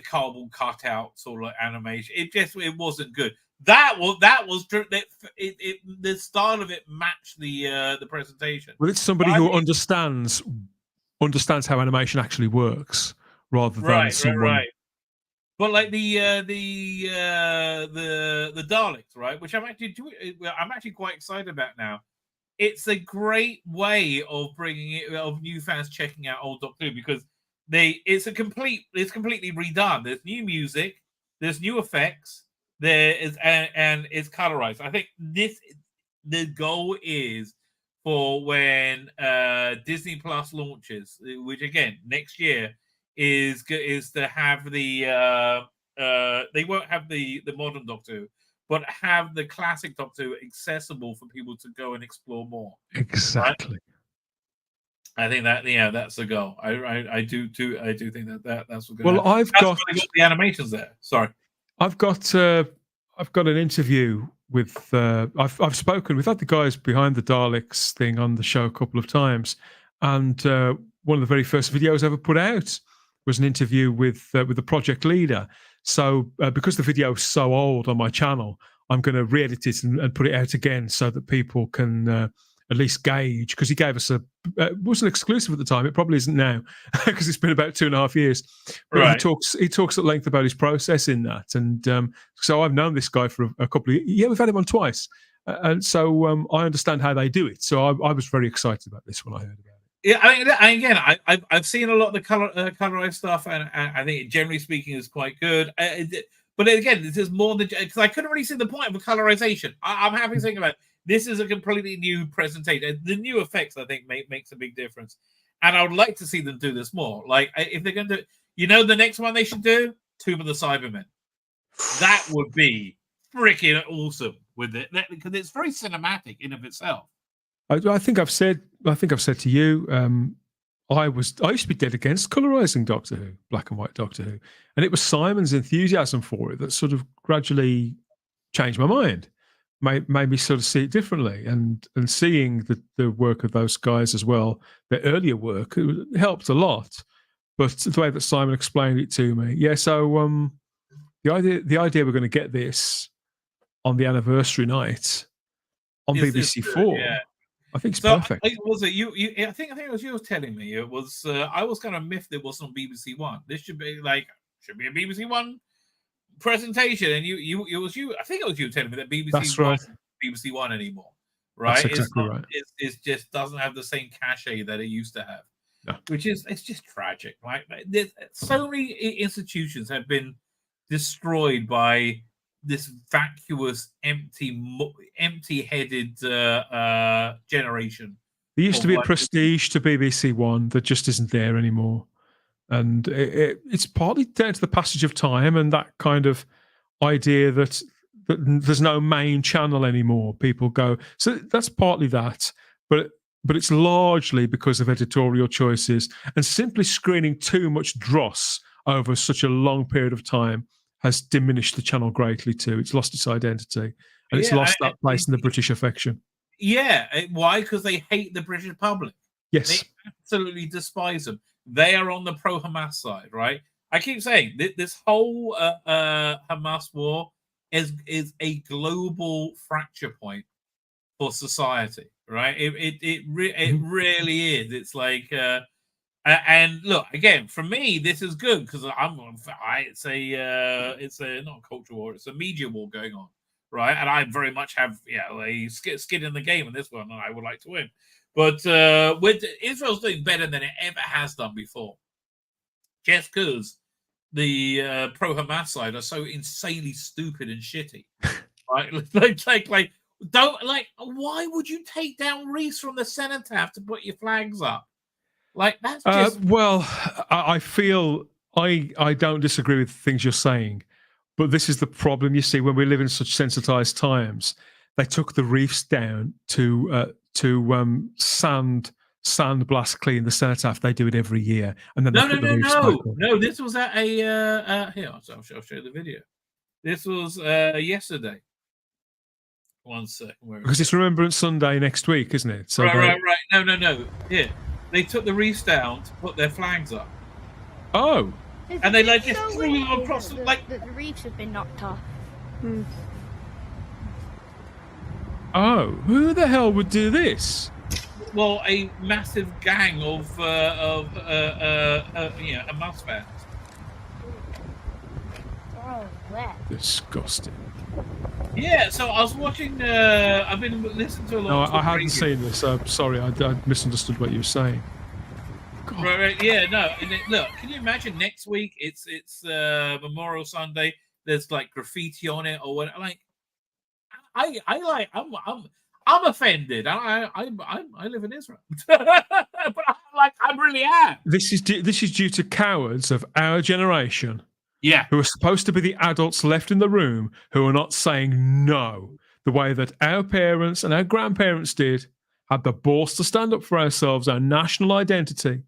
cardboard cutouts or like animation. It wasn't good. The style of it matched the presentation.
Well, it's somebody who understands how animation actually works, rather than someone. Right.
But like the Daleks, right? Which I'm actually quite excited about now. It's a great way of bringing it of new fans checking out old Doctor Who because it's completely redone. There's new music, there's new effects. There is and it's colorized. I think the goal is for when Disney Plus launches, which again next year is to have they won't have the modern Doctor Who, but have the classic Doctor Who accessible for people to go and explore more.
Exactly.
Right? I think that's the goal. I do think that's what.
Well, I've got
the animations there. Sorry.
I've got an interview with. I've spoken. We've had the guys behind the Daleks thing on the show a couple of times, and one of the very first videos I ever put out was an interview with the project leader. So because the video is so old on my channel, I'm going to re-edit it and put it out again so that people can at least gauge. Because he gave us it wasn't exclusive at the time. It probably isn't now because it's been about 2.5 years. But
right.
He talks at length about his process in that. And so I've known this guy for a couple of years. Yeah, we've had him on twice. And so I understand how they do it. So I was very excited about this when I heard about it.
Yeah, I mean, again, I've seen a lot of the colorized stuff, and I think generally speaking is quite good. But again, this is more than because I couldn't really see the point of a colorization. I'm happy to think about it. This is a completely new presentation. The new effects, I think, makes a big difference, and I would like to see them do this more. Like if they're going to, the next one they should do, Tomb of the Cybermen. That would be freaking awesome with it because it's very cinematic in of itself.
I think I've said to you, I used to be dead against colorizing Doctor Who, black and white Doctor Who, and it was Simon's enthusiasm for it that sort of gradually changed my mind, made me sort of see it differently, and seeing the work of those guys as well, their earlier work, it helped a lot. But the way that Simon explained it to me, yeah. So the idea we're going to get this on the anniversary night on BBC Four,
yeah.
I think it's
So
perfect.
was it you? I think it was you telling me. It was. I was kind of miffed it wasn't on BBC One. This should be a BBC One presentation, and it was you. I think it was you telling me that BBC
That's
One
right.
BBC One anymore. Right?
That's exactly right.
It just doesn't have the same cachet that it used to have.
No.
Which is it's just tragic, right? There's so many institutions have been destroyed by this vacuous, empty-headed generation.
There used to be a prestige to BBC One that just isn't there anymore, and it's partly down to the passage of time and that kind of idea that there's no main channel anymore. People go, so that's partly that, but it's largely because of editorial choices and simply screening too much dross over such a long period of time has diminished the channel greatly too. It's lost its identity and it's lost that place in the British affection.
Yeah, why? Because they hate the British public.
Yes,
they absolutely despise them. They are on the pro-Hamas side, right? I keep saying this whole Hamas war is a global fracture point for society, right? It really is. It's like, and look again for me, this is good because it's a not a culture war, it's a media war going on, right? And I very much have a skin in the game in this one, and I would like to win. But with Israel's doing better than it ever has done before, just because the pro-Hamas side are so insanely stupid and shitty, right? like. Why would you take down Reese from the cenotaph to put your flags up? Like, that's just...
Well, I feel I don't disagree with things you're saying, but this is the problem, you see, when we live in such sensitized times. They took the reefs down to sandblast clean the cenotaph. They do it every year. And then
No, this was at a... here, I'll show you the video. This was yesterday. 1 second.
Because it's Remembrance Sunday next week, isn't it? So
right. No. Here, they took the reefs down to put their flags up.
Oh.
And they just threw them across
the reefs have been knocked off.
Oh, who the hell would do this?
Well, a massive gang of Hamas fans.
Oh, wet.
Disgusting.
Yeah, so I was watching. I've been listening to a lot.
No,
of
I hadn't seen this. Sorry, I misunderstood what you were saying.
Right, yeah, no. And look, can you imagine next week? It's Memorial Sunday. There's like graffiti on it or what? Like, I'm offended. I live in Israel, but I really am.
This is due to cowards of our generation.
Yeah.
Who are supposed to be the adults left in the room who are not saying no the way that our parents and our grandparents did, had the balls to stand up for ourselves, our national identity,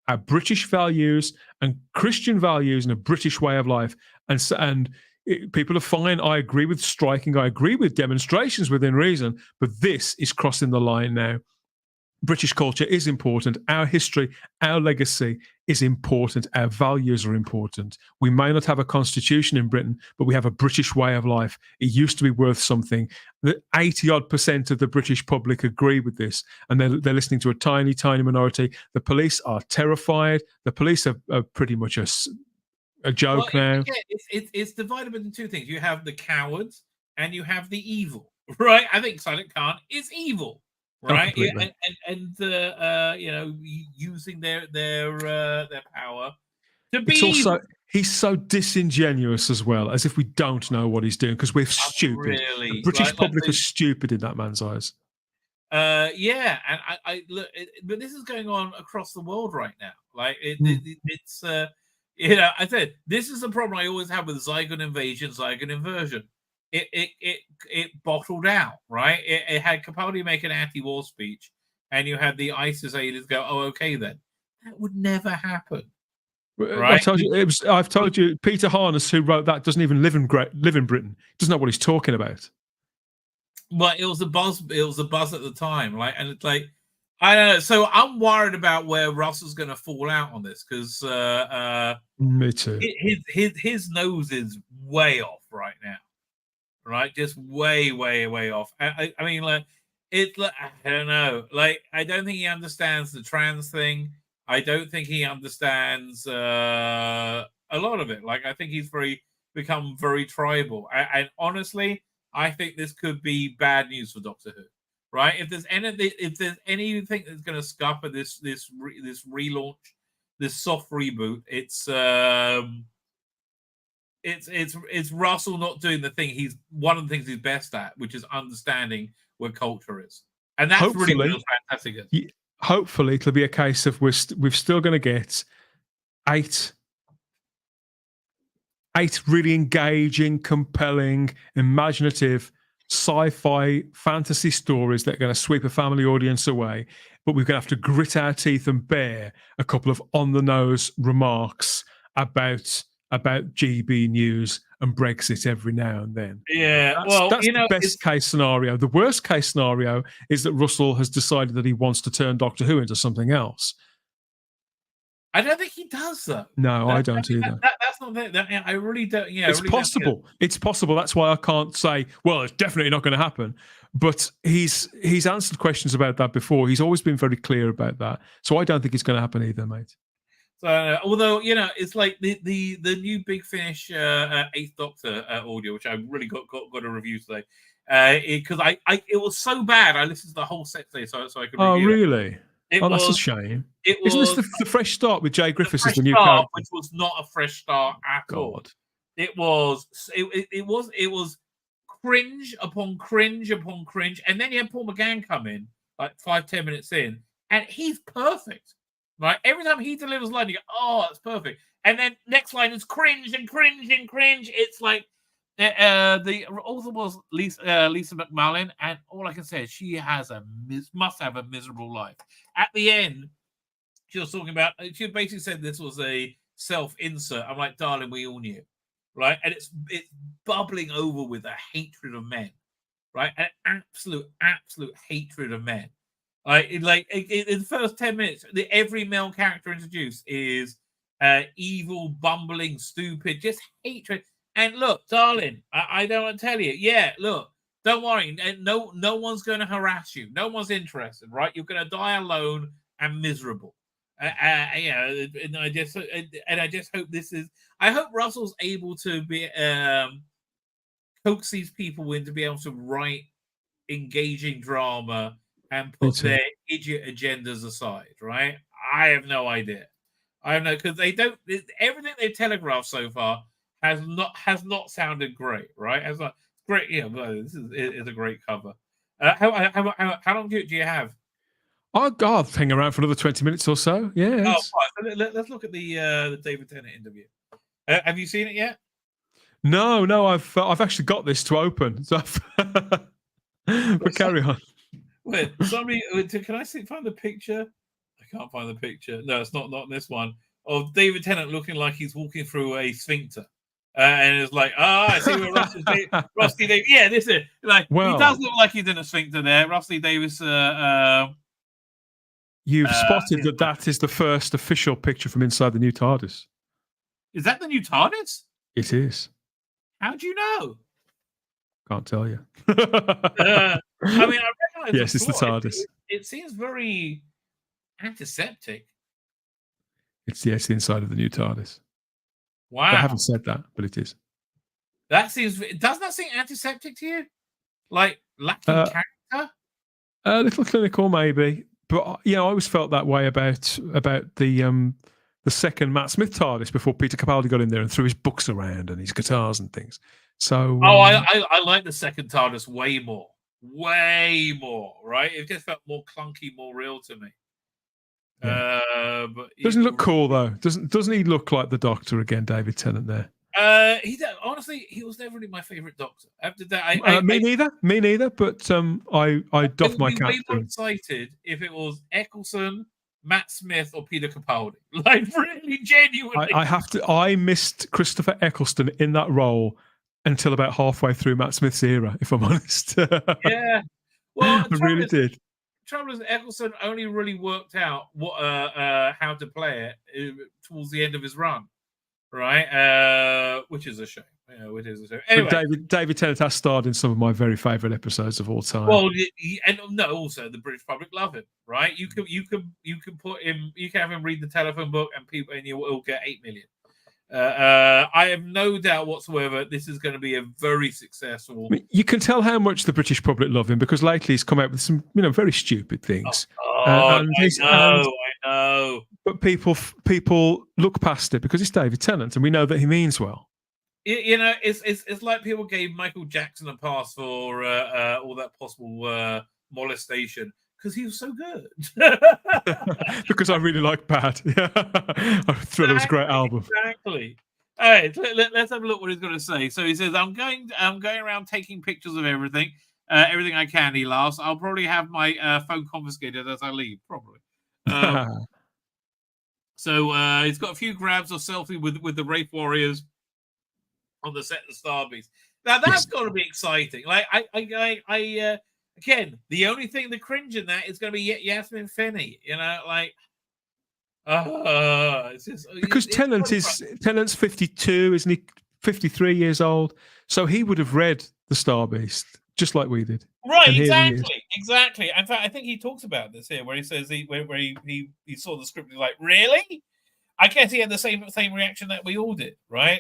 our British values and Christian values and a British way of life. People are fine. I agree with striking. I agree with demonstrations within reason, but this is crossing the line now. British culture is important. Our history, our legacy is important. Our values are important. We may not have a constitution in Britain, but we have a British way of life. It used to be worth something. The 80-odd% of the British public agree with this, and they're listening to a tiny, tiny minority. The police are terrified. The police are pretty much a joke now.
It's divided into two things. You have the cowards and you have the evil, right? I think Silent Khan is evil. Right, using their power to be.
It's also he's so disingenuous as well, as if we don't know what he's doing because we're stupid.
Really,
the British public are stupid in that man's eyes.
Yeah, and I look, but this is going on across the world right now. Like it's I said this is the problem I always have with Zygon invasion, Zygon inversion. It bottled out, right? It had Capaldi make an anti-war speech, and you had the ISIS aiders go, "Oh, okay then." That would never happen.
Right? I've told you, Peter Harness, who wrote that, doesn't even live in Britain. Doesn't know what he's talking about.
Well, it was a buzz. It was a buzz at the time, like, and it's like, I don't know. So I'm worried about where Russell's going to fall out on this because
me too.
His nose is way off right now, right? Just way off. I mean, like, it's like, I don't know. Like, I don't think he understands the trans thing. I don't think he understands a lot of it. Like, I think he's become very tribal. And honestly, I think this could be bad news for Doctor Who, right? If there's anything that's going to scupper this relaunch, this soft reboot, it's Russell not doing the thing. He's one of the things he's best at, which is understanding where culture is, and that's really what fantastic.
Hopefully, it'll be a case of we're still going to get eight really engaging, compelling, imaginative sci-fi fantasy stories that are going to sweep a family audience away, but we're going to have to grit our teeth and bear a couple of on-the-nose remarks about GB news and Brexit every now and then.
Yeah,
that's the best case scenario. The worst case scenario is that Russell has decided that he wants to turn Doctor Who into something else.
I don't think he does, though.
No, I don't either.
That's not that. I really don't. Yeah,
it's possible. It's possible. That's why I can't say, well, it's definitely not going to happen. But he's answered questions about that before. He's always been very clear about that. So I don't think it's going to happen either, mate.
So, although it's like the new Big Finish Eighth Doctor audio, which I really got a review today, because it was so bad. I listened to the whole set today, so I could.
Oh, really? That's a shame. Isn't this the fresh start with Jay Griffiths as the new character?
Which was not a fresh start at all. It was cringe upon cringe upon cringe, and then you had Paul McGann come in like 5-10 minutes in, and he's perfect. Right, every time he delivers a line, you go, "Oh, that's perfect." And then next line is cringe and cringe and cringe. It's like the author was Lisa McMullen, and all I can say is she must have a miserable life. At the end, she was talking about. She basically said this was a self-insert. I'm like, darling, we all knew, right? And it's bubbling over with a hatred of men, right? An absolute hatred of men. In the first 10 minutes, every male character introduced is evil, bumbling, stupid, just hatred. And look, darling, I don't want to tell you. Yeah, look, don't worry. No one's going to harass you. No one's interested, right? You're going to die alone and miserable. And I just hope this is. I hope Russell's able to be coax these people in to be able to write engaging drama and put their idiot agendas aside, right? I have no idea. I don't know, because they don't. Everything they've telegraphed so far has not sounded great, right? It's not great. Yeah, this is a great cover. How long do you have?
Oh God, hang around for another 20 minutes or so. Yeah.
Oh, fine. Let's look at the David Tennant interview. Have you seen it yet?
No. I've actually got this to open. So but carry on.
Wait, somebody, can I find the picture? I can't find the picture. No, it's not this one. Of David Tennant looking like he's walking through a sphincter. And it's like, I see where Rusty Davis. Yeah, this is like, he does look like he's in a sphincter there. Rusty Davis.
You've spotted that is the first official picture from inside the new TARDIS.
Is that the new TARDIS?
It is.
How do you know?
Can't tell you.
I mean, I recognize.
Yes, it's the TARDIS.
It seems very antiseptic.
It's the inside of the new TARDIS.
Wow.
I haven't said that, but it is.
Doesn't that seem antiseptic to you? Like lacking character?
A little clinical, maybe. But I always felt that way about the second Matt Smith TARDIS before Peter Capaldi got in there and threw his books around and his guitars and things. So
I like the second TARDIS way more, right? It just felt more clunky, more real to me.
Yeah. But doesn't look cool though. Doesn't he look like the Doctor again, David Tennant there?
Honestly, he was never really my favorite Doctor. After that,
me neither. But I doff my cap.
Way more excited if it was Eccleston, Matt Smith or Peter Capaldi. Like, really, genuinely.
I missed Christopher Eccleston in that role until about halfway through Matt Smith's era, if I'm honest.
Yeah. Well,
I really did.
Trouble is, Eccleston only really worked out what how to play it towards the end of his run, right? Which is a shame. Yeah, which is a shame. Anyway,
David Tennant has starred in some of my very favourite episodes of all time.
Well, and no, also the British public love him, right? You can put him, you can have him read the telephone book, and you will get 8 million. I have no doubt whatsoever this is going to be a very successful.
I mean, you can tell how much the British public love him because lately he's come out with some, very stupid things.
I know.
But people look past it because it's David Tennant, and we know that he means well.
It's like people gave Michael Jackson a pass for all that possible molestation because he was so good.
Because I really like Bad. Yeah, I thought it was a great album.
Exactly. All right, let's have a look what he's going to say. So he says, "I'm going around taking pictures of everything I can." He laughs. I'll probably have my phone confiscated as I leave. Probably. So he's got a few grabs of selfie with the Wraith Warriors on the set of Star Beast. Now that's got to be exciting. Like I again, the only thing the cringe in that is going to be Yasmin Finney. It's just
because Tennant's 52, isn't he? 53 years old, so he would have read the Star Beast just like we did.
Right, exactly. In fact, I think he talks about this here, where he says he saw the script. He's like, really? I guess he had the same reaction that we all did, right?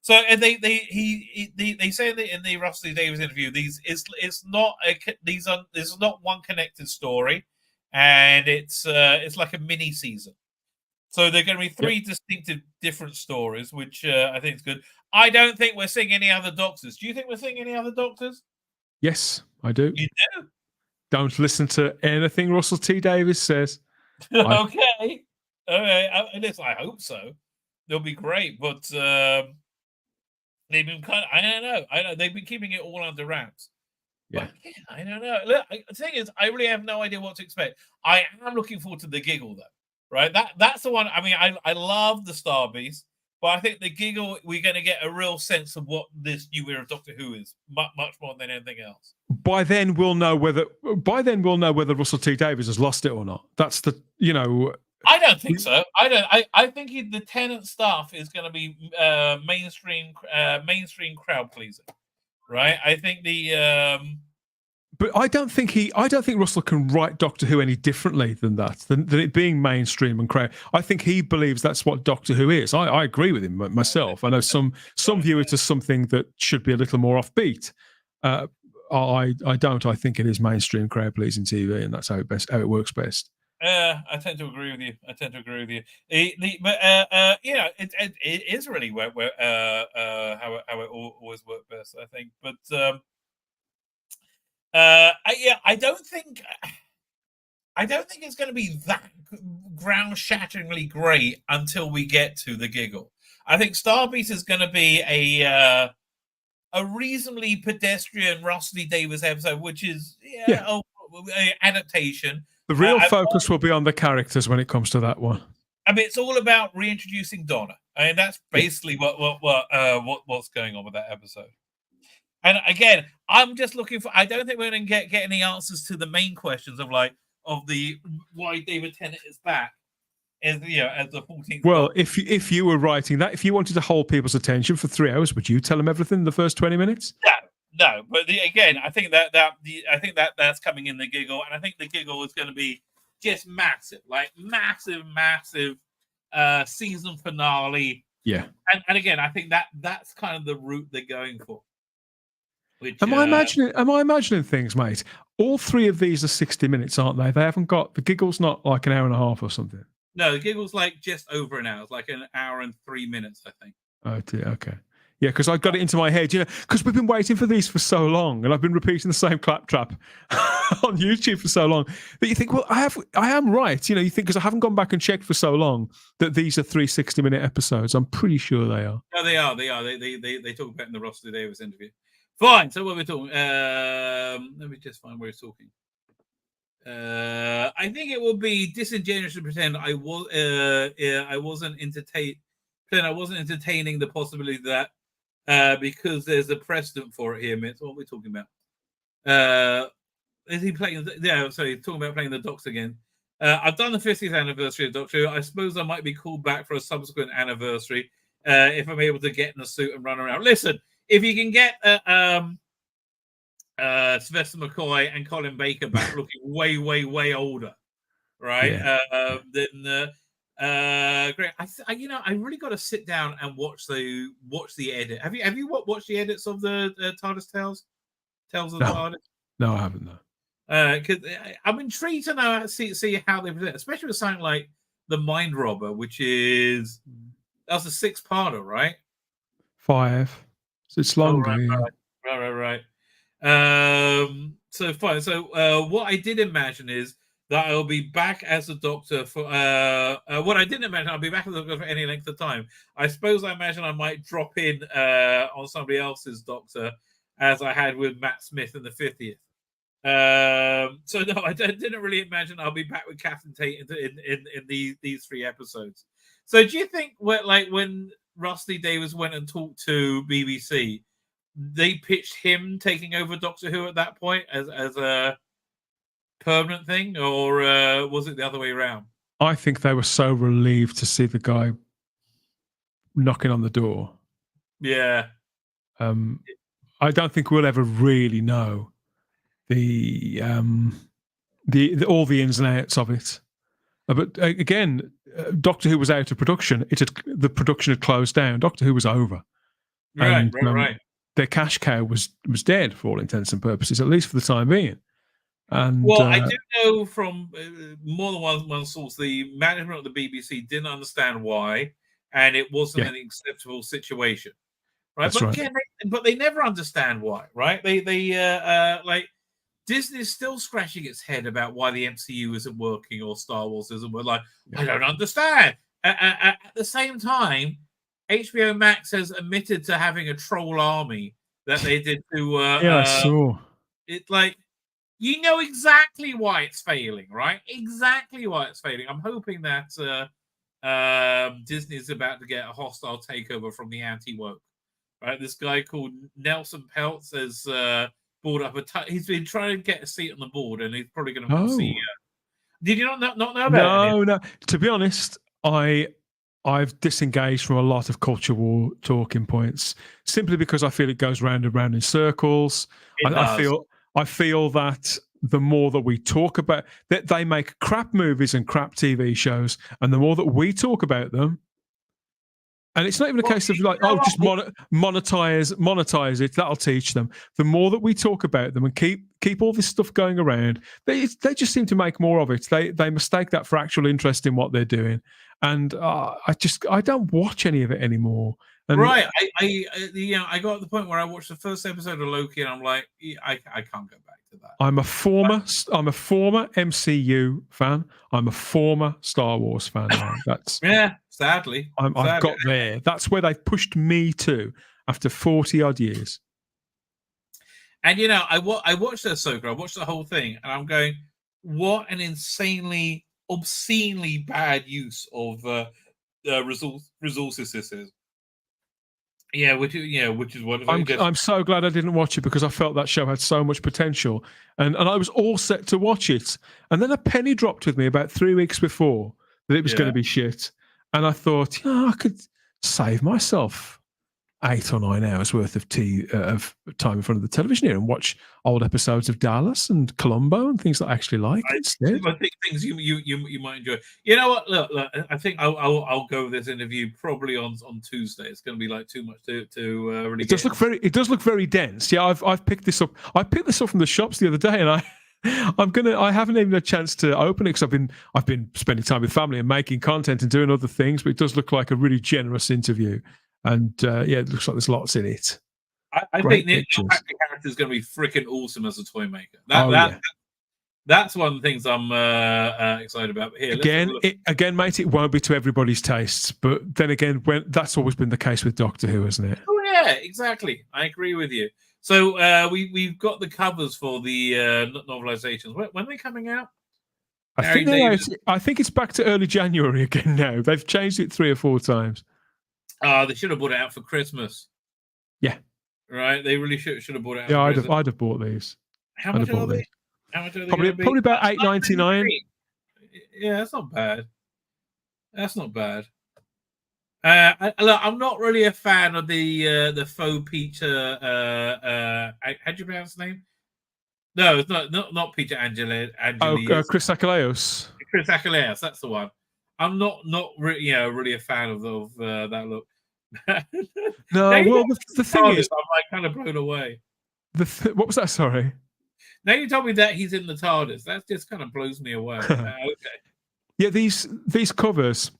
So, and they say in the Rusty Davies interview, this is not one connected story, and it's like a mini season. So they're going to be three distinctive different stories, which I think is good. I don't think we're seeing any other Doctors. Do you think we're seeing any other Doctors?
Yes, I do.
You do?
Don't listen to anything Russell T Davies says.
Okay. Listen, I hope so. They'll be great, but they've been I don't know. They've been keeping it all under wraps.
Yeah.
But, I don't know. Look, the thing is, I really have no idea what to expect. I am looking forward to the giggle, though. Right? That's the one. I mean, I love the Star Beast, but I think the giggle, we're going to get a real sense of what this new era of Doctor Who is, much more than anything else.
By then we'll know whether Russell T Davies has lost it or not. That's the
I don't think so. I think the Tennant stuff is going to be mainstream crowd pleasing, right? I think
but I don't think Russell can write Doctor Who any differently than that, than it being mainstream and crowd. I think he believes that's what Doctor Who is. I agree with him myself. I know some view it as something that should be a little more offbeat. I don't. I think it is mainstream crowd pleasing TV, and that's how it works best.
I tend to agree with you. But it is really how it always worked best, I think. But I don't think it's going to be that ground-shatteringly great until we get to the giggle. I think Star Beast is going to be a reasonably pedestrian Rusty Davies episode, which is adaptation.
The real focus will be on the characters when it comes to that one.
I mean, it's all about reintroducing Donna. I mean, that's basically what's going on with that episode. And again, I'm just looking for. I don't think we're going to get any answers to the main questions of why David Tennant is back as the 14th.
Well, if you were writing that, if you wanted to hold people's attention for 3 hours, would you tell them everything in the first 20 minutes?
No. But again, I think that's coming in the giggle, and I think the giggle is going to be just massive season finale.
Yeah.
And again, I think that's kind of the route they're going for. Which,
am I imagining things, mate? All 3 of these are 60 minutes, aren't they? They haven't got the giggle's not like an hour and a half or something.
No, the giggle's like just over an hour. It's like an hour and 3 minutes, I think.
Oh dear, okay. Yeah, because I got it into my head, because we've been waiting for these for so long, and I've been repeating the same claptrap on YouTube for so long that you think, well, I am right. You think because I haven't gone back and checked for so long that these are 3 60-minute episodes. I'm pretty sure they are.
No, they are. They talk about it in the Rusty Davies interview. Fine. So what we're talking. Let me just find where he's talking. I think it would be disingenuous to pretend I wasn't entertaining the possibility that because there's a precedent for it here. Mitz, what are we talking about? Is he playing? Sorry, talking about playing the Doctor again. I've done the 50th anniversary of Doctor Who. I suppose I might be called back for a subsequent anniversary if I'm able to get in a suit and run around. Listen, if you can get Sylvester McCoy and Colin Baker back looking way, way, way older, right?
Yeah.
Then great. I really got to sit down and watch the edit. Have you watched the edits of the TARDIS Tales of the TARDIS?
No, I haven't. No.
Because I'm intrigued to know see how they present, especially with something like the Mind Robber, which is that's a 6-parter, right?
5. So it's longer.
Right. So fine. So what I did imagine is that I'll be back as a Doctor for what I didn't imagine I'll be back as a Doctor for any length of time. I suppose I imagine I might drop in on somebody else's Doctor as I had with Matt Smith in the 50th. So no, I didn't really imagine I'll be back with Catherine Tate in these 3 episodes. So do you think when Rusty Davies went and talked to BBC, they pitched him taking over Doctor Who at that point as a permanent thing, or was it the other way around?
I think they were so relieved to see the guy knocking on the door.
Yeah.
I don't think we'll ever really know the all the ins and outs of it. But again, Doctor Who was out of production. The production had closed down. Doctor Who was over.
Right.
Their cash cow was dead for all intents and purposes, at least for the time being. And
I do know from more than one source, the management of the BBC didn't understand why, and it wasn't an acceptable situation, right?
That's
but
right.
Again, they never understand why, right? They like Disney's still scratching its head about why the MCU isn't working or Star Wars isn't working. Like, I don't understand. At the same time, HBO Max has admitted to having a troll army that they did to.
I saw.
It's like, you know exactly why it's failing, right? Exactly why it's failing. I'm hoping that Disney is about to get a hostile takeover from the anti-woke. Right, this guy called Nelson Peltz has brought up he's been trying to get a seat on the board, and he's probably going to become CEO. Did you not know about it?
No. To be honest, I've disengaged from a lot of culture war talking points simply because I feel it goes round and round in circles. I feel that the more that we talk about that, they make crap movies and crap TV shows, and the more that we talk about them, and it's not even a case of like, just monetize it. That'll teach them. The more that we talk about them and keep all this stuff going around, they just seem to make more of it. They mistake that for actual interest in what they're doing, and I don't watch any of it anymore. And
right, I got to the point where I watched the first episode of Loki, and I'm like, I can't go back to that.
I'm a former MCU fan. I'm a former Star Wars fan. That's
sadly.
I've got there. That's where they've pushed me to after 40 odd years.
And I watched Ahsoka. I watched the whole thing, and I'm going, what an insanely, obscenely bad use of resources this is. Which is what
I'm so glad I didn't watch it, because I felt that show had so much potential, and I was all set to watch it, and then a penny dropped with me about 3 weeks before that it was going to be shit, and I thought, I could save myself 8 or 9 hours worth of time in front of the television here and watch old episodes of Dallas and Columbo and things that I actually like instead.
I think things you might enjoy. You know what? Look, I think I'll go with this interview probably on Tuesday. It's going to be like too much to really.
It does look very dense. Yeah, I've picked this up. I picked this up from the shops the other day, and I haven't even had a chance to open it because I've been spending time with family and making content and doing other things. But it does look like a really generous interview. And it looks like there's lots in it.
I think Neil Patrick Harris is going to be freaking awesome as a toy maker. That's one of the things I'm excited about. But here,
again, mate, it won't be to everybody's tastes. But then again, that's always been the case with Doctor Who, isn't it?
Oh yeah, exactly. I agree with you. So we've got the covers for the novelizations. When are they coming out?
I think it's back to early January again now. They've changed it 3 or 4 times.
They should have brought it out for Christmas.
Yeah.
Right? They really should have brought it out.
Yeah, I'd have bought these.
How much are they? How much are they?
Probably about $8.99.
Yeah, that's not bad. That's not bad. Look, I'm not really a fan of the faux Peter. How'd you pronounce his name? No, it's not Peter Angeli.
Chris Achilleos.
Chris Achilleos, that's the one. I'm not really a fan of that look.
No, well, the thing is,
I'm like kind of blown away.
What was that? Sorry.
Now you told me that he's in the TARDIS. That just kind of blows me away. Okay.
Yeah, these covers.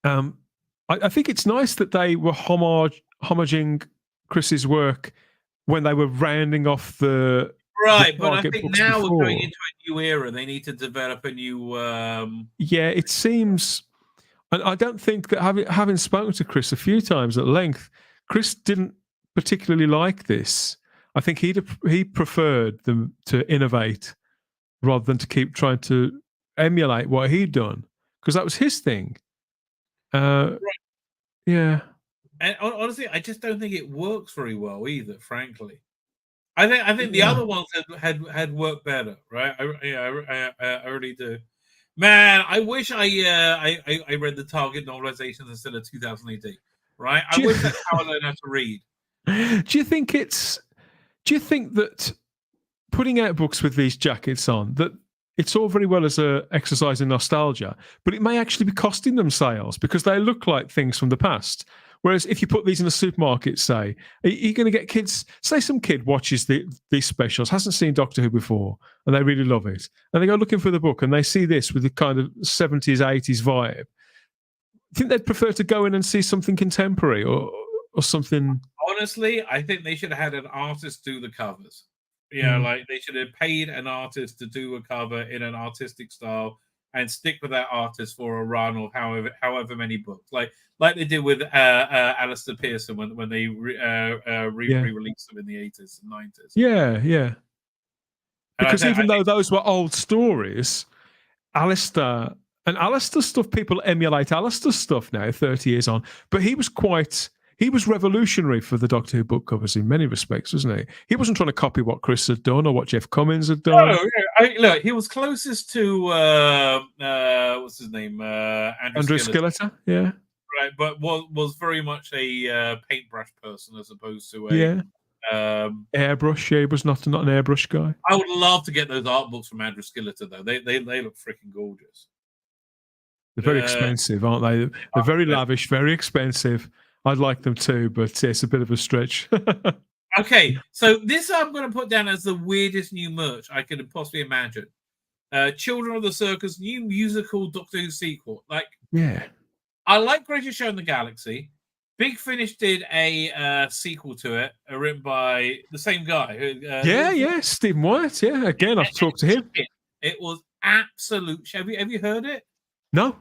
I think it's nice that they were homaging Chris's work when they were rounding off the
right. But I think now we're going into a new era. They need to develop a new.
Yeah, it seems. And I don't think that having spoken to Chris a few times at length, Chris didn't particularly like this. I think he preferred them to innovate rather than to keep trying to emulate what he'd done, because that was his thing. Right. Yeah.
And honestly, I just don't think it works very well either. Frankly, I think the other ones had worked better. Right? I really do. Man, I wish I read the Target novelizations instead of 2000 AD. Right? I wish that's how I learned how to read.
Do you think that putting out books with these jackets on, that it's all very well as a exercise in nostalgia, but it may actually be costing them sales because they look like things from the past? Whereas if you put these in a supermarket, say, are you going to get kids? Say some kid watches these specials, hasn't seen Doctor Who before, and they really love it, and they go looking for the book, and they see this with the kind of 70s, 80s vibe. I think they'd prefer to go in and see something contemporary or something.
Honestly, I think they should have had an artist do the covers. Yeah, like they should have paid an artist to do a cover in an artistic style and stick with that artist for a run of however many books, like they did with Alistair Pearson when they re-released them in the 80s and 90s.
Yeah. Because even though those were old stories, Alistair's stuff, people emulate Alistair's stuff now, 30 years on. But he was revolutionary for the Doctor Who book covers in many respects, wasn't he? He wasn't trying to copy what Chris had done or what Jeff Cummins had done.
No, yeah. Look, he was closest to what's his name, Andrew
Skilleter. Yeah,
right. But was very much a paintbrush person as opposed to a
airbrush. Yeah, he was not an airbrush guy.
I would love to get those art books from Andrew Skilleter though. They look freaking gorgeous.
They're very expensive, aren't they? They're very lavish, very expensive. I'd like them too, but it's a bit of a stretch.
Okay, so this I'm going to put down as the weirdest new merch I could possibly imagine. Children of the Circus, new musical Doctor Who sequel. I like Greatest Show in the Galaxy. Big Finish did a sequel to it, written by the same guy.
Stephen White. Yeah, again, I've talked to him.
It was absolute. Have you heard it?
No.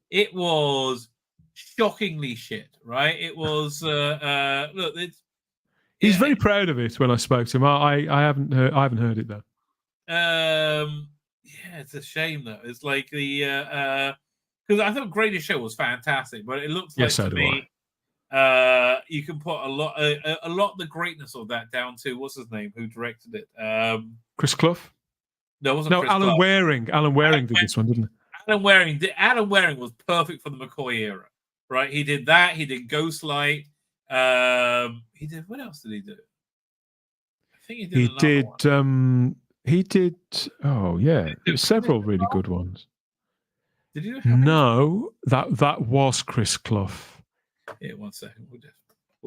It was shockingly shit, right? It was look,
he's very proud of it. When I spoke to him, I haven't heard it though.
It's a shame though. It's like the because I thought Greatest Show was fantastic, but it looks like to me you can put a lot of the greatness of that down to what's his name who directed it,
Chris Clough.
No, it wasn't Chris
Alan
Clough.
Waring. Alan Waring did this one, didn't he?
Alan Waring was perfect for the McCoy era, right? He did that. He did Ghostlight. He did. What else did he do? I think
he did. Oh yeah, several really good ones.
Did he do?
No, that was Chris Clough.
Yeah, 1 second.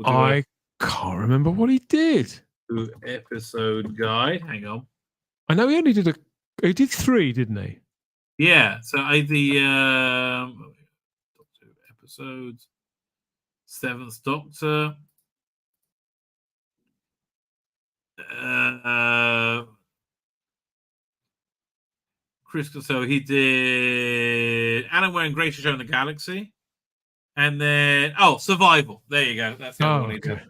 I can't remember what he did.
Episode guide. Hang on.
I know he only did he did 3, didn't he?
Yeah, so Doctor episodes, 7th Doctor, Chris. So he did Alan Waring, Greatest Show in the Galaxy, and then Survival. There you go. That's the one he did.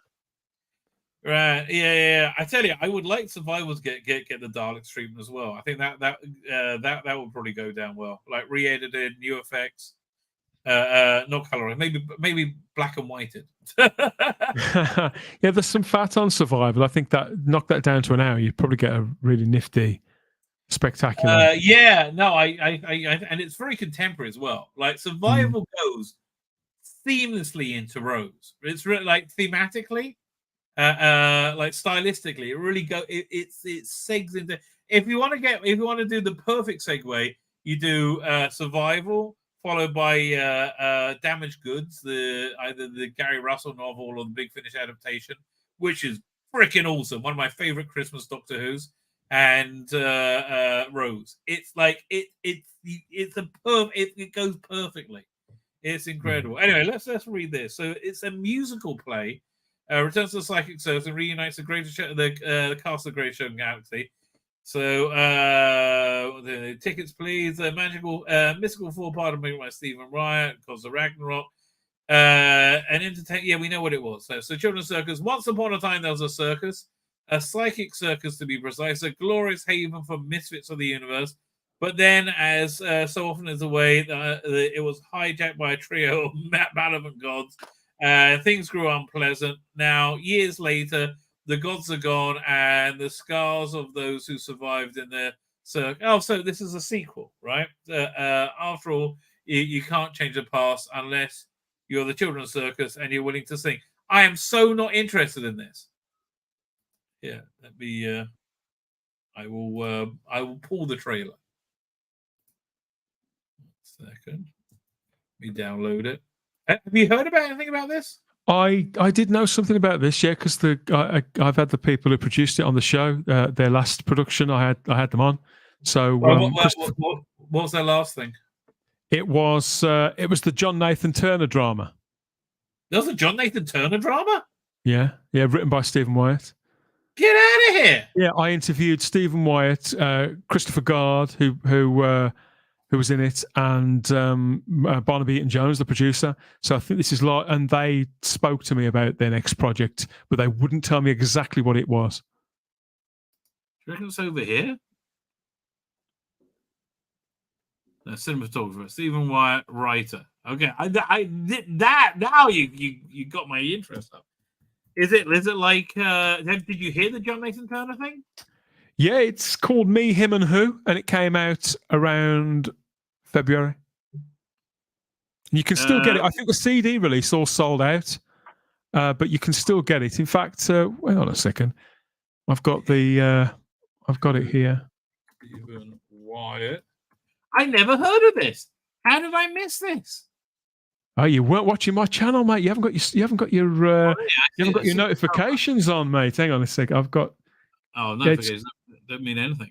Right, yeah. I tell you, I would like Survivors get the Daleks treatment as well. I think that would probably go down well. Like re-edited, new effects, not coloring, maybe black and whited.
Yeah, there's some fat on Survival. I think that knock that down to an hour, you'd probably get a really nifty, spectacular.
Yeah, no, I and it's very contemporary as well. Like Survival goes seamlessly into Rose. It's really like thematically. Like stylistically, it really it segs into. If you want to do the perfect segue, you do Survival followed by Damaged Goods, either the Gary Russell novel or the Big Finish adaptation, which is freaking awesome. One of my favorite Christmas Doctor Who's, and Rose. It's like it goes perfectly. It's incredible. Anyway, let's read this. So it's a musical play. Returns to the Psychic Circus and reunites the greatest the cast of the Greatest Show in Galaxy. So the tickets, please. Mystical four-part made by Stephen Wyatt, because of Ragnarok. An entertain. Yeah, we know what it was. So Children's Circus. Once upon a time, there was a circus, a psychic circus to be precise, a glorious haven for misfits of the universe. But then, as so often is the way, it was hijacked by a trio of malevolent gods. Things grew unpleasant. Now, years later, the gods are gone, and the scars of those who survived in the circus. Oh, so this is a sequel, right? After all, you can't change the past unless you're the Children's Circus and you're willing to sing. I am so not interested in this. Yeah, let me. I will pull the trailer. 1 second. Let me download it. Have you heard about anything about this?
I did know something about this, yeah, because I've had the people who produced it on the show. Their last production, I had them on. So
what was their last thing?
It was the John Nathan Turner drama.
There was a John Nathan Turner drama?
Yeah, written by Stephen Wyatt.
Get out of here!
Yeah, I interviewed Stephen Wyatt, Christopher Guard, who was in it, and Barnaby Eaton-Jones, the producer. So I think this is like, and they spoke to me about their next project, but they wouldn't tell me exactly what it was.
Do you reckon it's over here? No, cinematographer, Stephen Wyatt, writer. Okay, I did that. Now you got my interest up. Is it like? Did you hear the John Nathan Turner thing?
Yeah, it's called Me, Him, and Who, and it came out around February. You can still get it. I think the CD release all sold out, but you can still get it. In fact, wait on a second. I've got it here.
Stephen Wyatt. I never heard of this. How did I miss this?
Oh, you weren't watching my channel, mate. You haven't got your notifications on, mate. Hang on a sec. I've got.
Oh, notifications don't mean anything.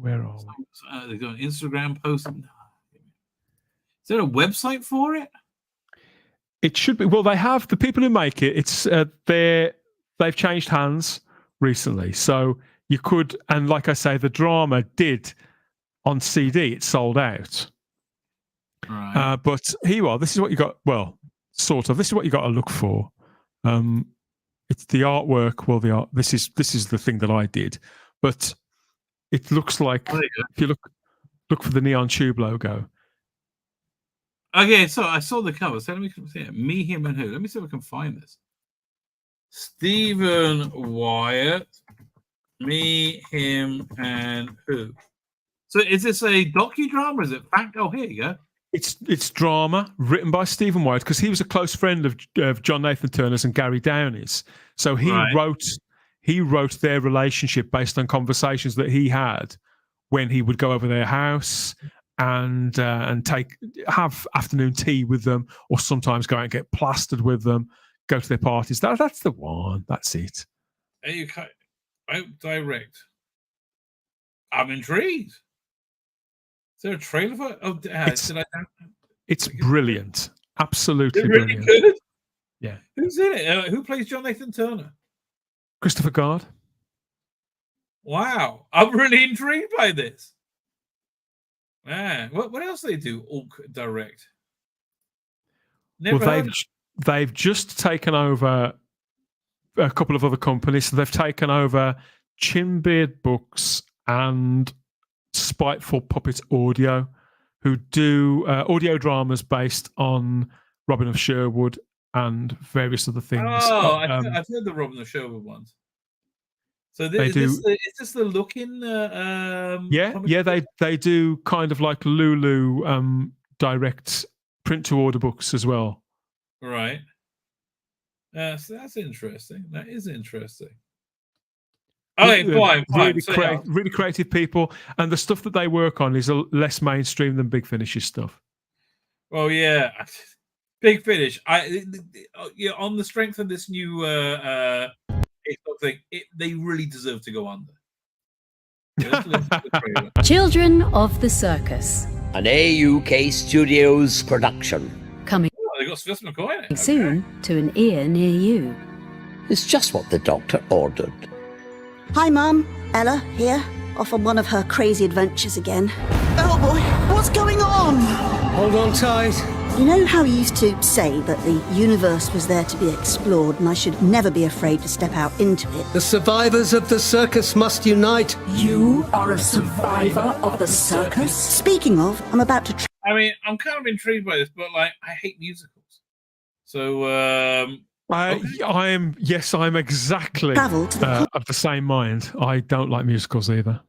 Where are we?
They've got an Instagram post. Is there a website for it?
It should be. Well, they have the people who make it. It's they've changed hands recently, so you could. And like I say, the drama did on CD. It sold out.
Right.
But here you are. This is what you got. Well, sort of. This is what you got to look for. It's the artwork. Well, the art. This is the thing that I did, but it looks like if you look for the neon tube logo.
Okay, so I saw the cover. So let me see it. Me, Him, and Who. Let me see if I can find this. Stephen Wyatt. Me, Him, and Who. So is this a docudrama? Is it fact? Oh, here you go.
It's drama written by Stephen Wyatt because he was a close friend of John Nathan Turner's and Gary Downey's. So he wrote their relationship based on conversations that he had when he would go over their house and have afternoon tea with them, or sometimes go out and get plastered with them, go to their parties. That's the one. That's it.
Direct. I'm intrigued. Is there a trailer for it?
It's brilliant. Absolutely
really
brilliant.
Good?
Yeah.
Who's in it? Who plays John Nathan Turner?
Christopher Guard.
Wow. I'm really intrigued by this. Man, what else do they do? Direct.
They've just taken over a couple of other companies. So they've taken over Chinbeard Books and Spiteful Puppet Audio, who do audio dramas based on Robin of Sherwood and various other things.
Oh, I've heard the Robin of Sherwood ones. So is this the look-in?
They do kind of like Lulu direct print-to-order books as well.
Right. So that's interesting. That is interesting. Okay, fine.
Really creative people, and the stuff that they work on is less mainstream than Big Finish's stuff.
Oh yeah, Big Finish. On the strength of this new thing, they really deserve to go under.
Children of the Circus.
An AUK Studios production.
Coming
they got Swiss McCoy
soon to an ear near you.
It's just what the doctor ordered.
Hi, Mum. Ella here, off on one of her crazy adventures again. Oh boy, what's going on?
Hold on tight.
You know how you used to say that the universe was there to be explored and I should never be afraid to step out into it?
The survivors of the circus must unite.
You are a survivor of the circus? Speaking of, I'm about to...
I mean, I'm kind of intrigued by this, but like, I hate musicals. So,
I'm exactly of the same mind. I don't like musicals either.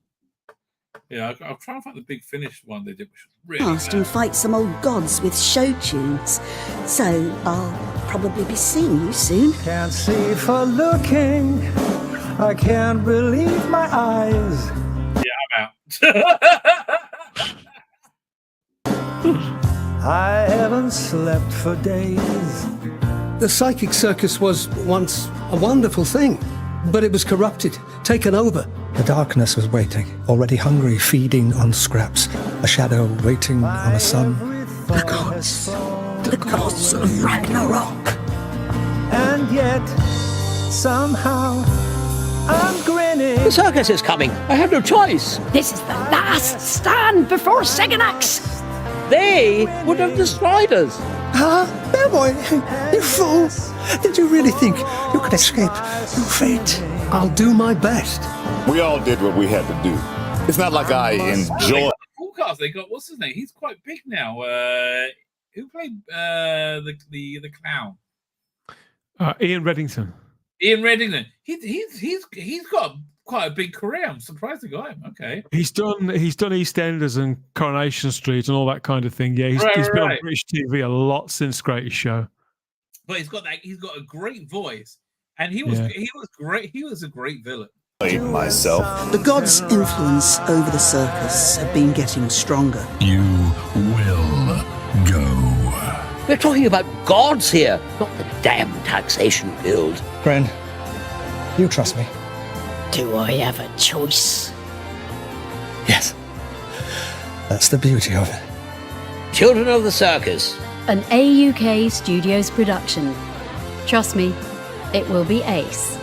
Yeah, I'll try and find the Big Finish one they did, which was really
Past and fight some old gods with show tunes. So I'll probably be seeing you soon.
Can't see for looking. I can't believe my eyes.
Yeah, I'm out.
I haven't slept for days. The psychic circus was once a wonderful thing, but it was corrupted, taken over.
The darkness was waiting, already hungry, feeding on scraps. A shadow waiting on a sun.
The gods of Ragnarok.
And yet, somehow, I'm grinning.
The circus is coming. I have no choice.
This is the last stand before second acts.
They would have destroyed us.
Bellboy, you fool. Did you really think you could escape your fate?
I'll do my best.
We all did what we had to do. It's not like I enjoy.
Forecast. They got what's his name? He's quite big now. Who played the clown?
Ian Reddington.
Ian Reddington. He's got quite a big career. I'm surprised they got him. Okay.
He's done EastEnders and Coronation Street and all that kind of thing. Yeah, he's been on British TV a lot since Greatest Show.
But he's got a great voice, and he was great. He was a great villain.
Myself.
The gods' influence over the circus have been getting stronger.
You will go.
We're talking about gods here, not the damn taxation guild.
Friend, you trust me?
Do I have a choice?
Yes. That's the beauty of it.
Children of the Circus.
An AUK Studios production. Trust me, it will be ace.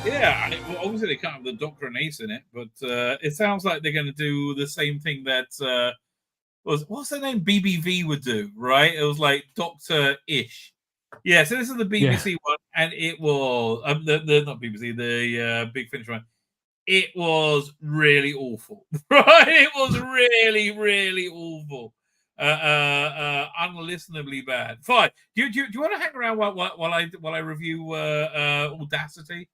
Yeah, well, obviously they can't have the Doctor and Ace in it, but it sounds like they're going to do the same thing that what's their name? BBV would do, right? It was like Doctor-ish. Yeah, so this is the BBC one, and it was the not BBC, the Big Finish one. It was really awful, right? It was really, really awful, unlistenably bad. Fine. Do you want to hang around while I review Audacity?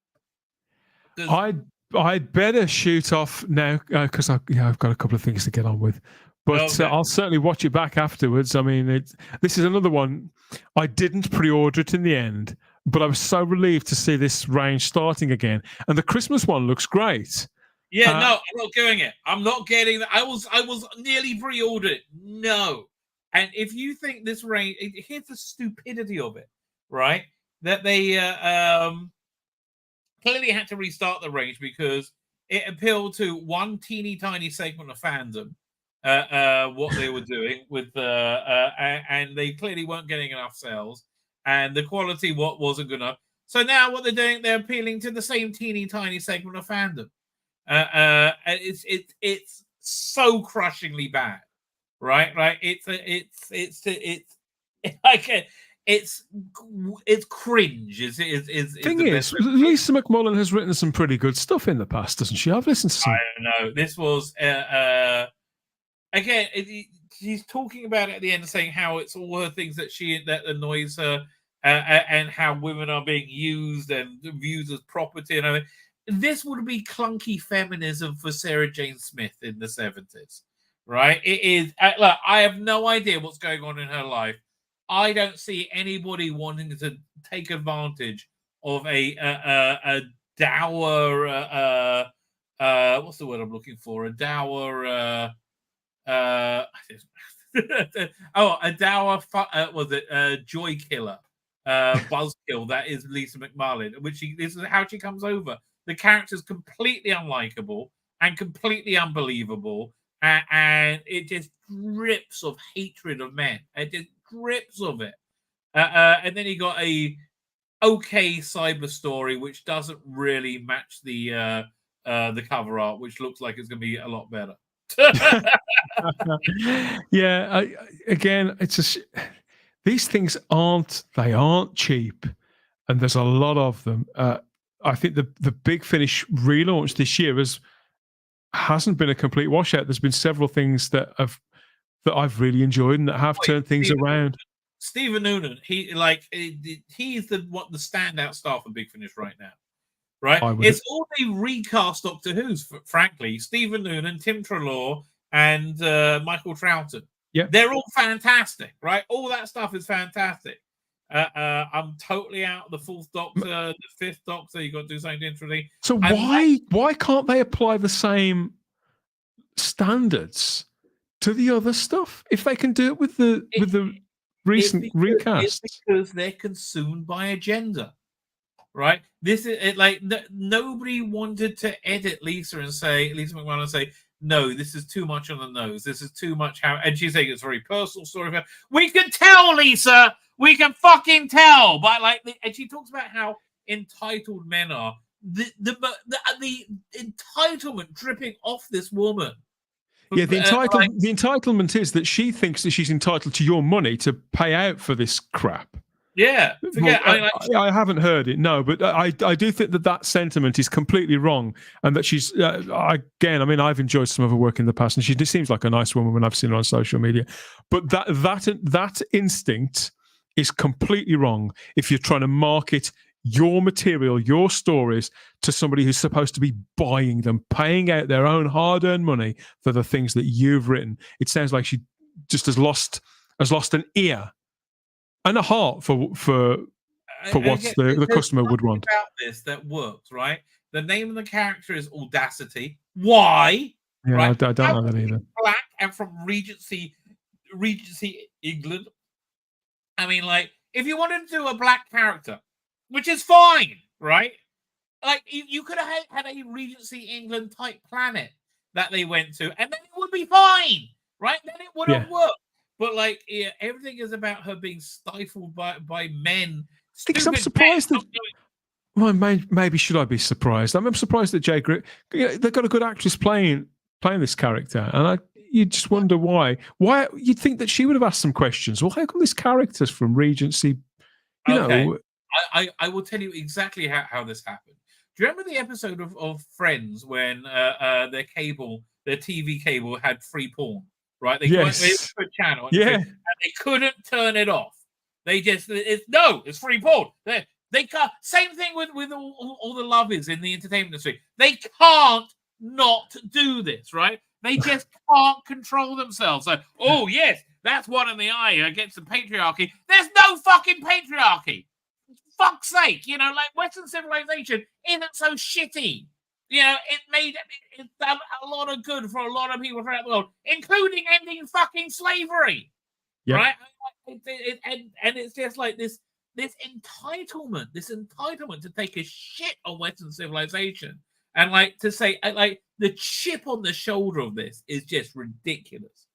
I'd better shoot off now because I've got a couple of things to get on with. But I'll certainly watch it back afterwards. I mean, this is another one. I didn't pre-order it in the end, but I was so relieved to see this range starting again. And the Christmas one looks great.
Yeah, no, I'm not doing it. I'm not getting that. I was nearly pre-ordered. No. And if you think this range, here's the stupidity of it, right? That they clearly had to restart the range because it appealed to one teeny tiny segment of fandom. What they were doing with and they clearly weren't getting enough sales, and the quality wasn't good enough. So now what they're doing, they're appealing to the same teeny tiny segment of fandom, and it's so crushingly bad, right? Like it's like it's cringe.
Thing is, Lisa McMullen has written some pretty good stuff in the past, doesn't she? I've listened to some.
I don't know. This was again. She's talking about it at the end, saying how it's all her things that annoys her, and how women are being used and viewed as property and everything. This would be clunky feminism for Sarah Jane Smith in the 70s, right? It is. Look, I have no idea what's going on in her life. I don't see anybody wanting to take advantage of a dour. What's the word I'm looking for? A dour. A dour. Was it joy killer? Buzzkill. That is Lisa McMullen. This is how she comes over. The character's completely unlikable and completely unbelievable, and it just drips of hatred of men. It just drips of it. And then you got a okay cyber story, which doesn't really match the cover art, which looks like it's going to be a lot better.
Yeah, again, it's these things aren't cheap, and there's a lot of them. I think the Big Finish relaunch this year hasn't been a complete washout. There's been several things that I've really enjoyed and that have turned things around.
Stephen Noonan, he's the standout star for Big Finish right now. Right? It's all the recast Doctor Who's, frankly. Stephen Noonan, Tim Treloar, and Michael Troughton.
Yeah,
they're all fantastic, right? All that stuff is fantastic. I'm totally out of the fourth Doctor, the fifth Doctor. You got to do something interesting.
So why can't they apply the same standards to the other stuff if they can do it with the recent recasts?
It's because they're consumed by agenda, right? This is like nobody wanted to edit Lisa McMullen and say, no, this is too much on the nose. This is too much and she's saying it's a very personal story. We can tell, Lisa. We can fucking tell. But and she talks about how entitled men are. The entitlement dripping off this woman.
Yeah, the entitlement is that she thinks that she's entitled to your money to pay out for this crap.
Yeah,
I haven't heard it, no, but I do think that sentiment is completely wrong, and that she's I've enjoyed some of her work in the past, and she seems like a nice woman when I've seen her on social media, but that instinct is completely wrong if you're trying to market your material, your stories to somebody who's supposed to be buying them, paying out their own hard-earned money for the things that you've written. It sounds like she just has lost an ear and a heart for what the customer would want.
About this that works, right? The name of the character is Audacity. Why?
Yeah,
right?
I don't know that either.
Black and from Regency England. I mean, if you wanted to do a black character, which is fine, right? You could have had a Regency England type planet that they went to, and then it would be fine, right? Then it would have worked. But everything is about her being stifled by men.
Because I'm surprised that. Well, maybe should I be surprised? I'm surprised that Jay Griffin. They've got a good actress playing this character, and you just wonder why. Why you'd think that she would have asked some questions. Well, how come this character's from Regency? You know,
I will tell you exactly how this happened. Do you remember the episode of Friends when their TV cable had free porn? Right? They went to a channel and they couldn't turn it off. They just it's free porn. They can't. Same thing with all the lovers in the entertainment industry. They can't not do this, right? They just can't control themselves. So, oh yes, that's one in the eye against the patriarchy. There's no fucking patriarchy. Fuck's sake, Western civilization isn't so shitty. It made it done a lot of good for a lot of people throughout the world, including ending fucking slavery. Yep. Right? And it's just like this entitlement to take a shit on Western civilization, and to say the chip on the shoulder of this is just ridiculous.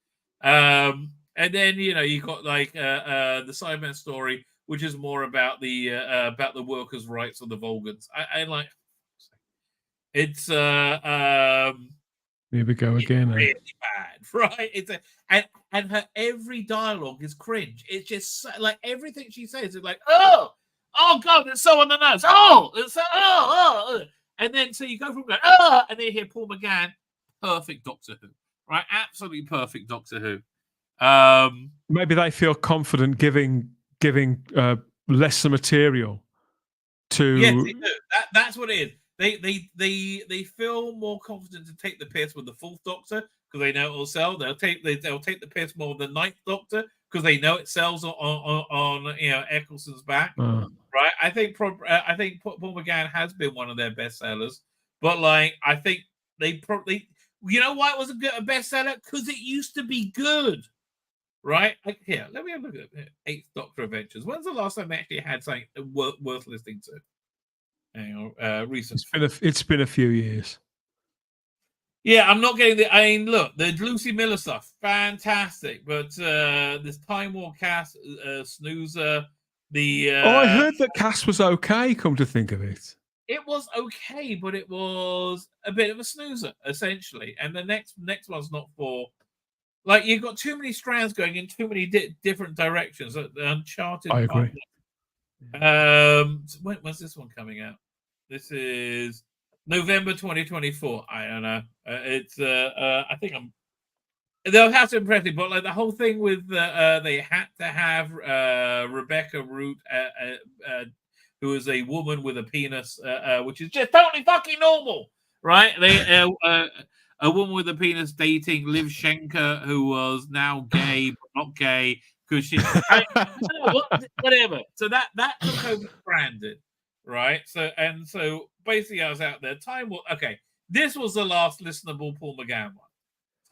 And then you got the Cyberman story, which is more about the workers' rights of the Vulgans. It's
Here we go again.
Really bad, right? And her every dialogue is cringe. It's just like everything she says is like, oh God, it's so on the nose. It's so, and then so you go from going, and then you hear Paul McGann, perfect Doctor Who, right? Absolutely perfect Doctor Who.
Maybe they feel confident giving lesser material to.
Yes, they do. That's what it is. They feel more confident to take the piss with the Fourth Doctor because they know it will sell. They'll take the piss more with the Ninth Doctor because they know it sells on Eccleston's back. Right? I think Paul McGann has been one of their best sellers, but like I think they probably, you know why it was a bestseller? Because it used to be good. Right? Here, let me have a look at Eighth Doctor Adventures. When's the last time I actually had something worth listening to? Hang on, recent.
It's been a few years.
Yeah, I'm not getting I mean, look, the Lucy Miller stuff, fantastic, but this Time War cast, snoozer.
I heard that cast was okay. Come to think of it,
it was okay, but it was a bit of a snoozer essentially. And the next one's not for. Like, you've got too many strands going in too many different directions. Uncharted.
I agree.
When's this one coming out? This is November 2024. I don't know. It's. I think they'll have to impress me, but like the whole thing with they had to have Rebecca Root, who is a woman with a penis, which is just totally fucking normal, right? They. A woman with a penis dating Liv Schenker, who was now gay, but not gay, because she whatever. So that took over branded, right? So basically I was out there. Time War. Okay, this was the last listenable Paul McGann one.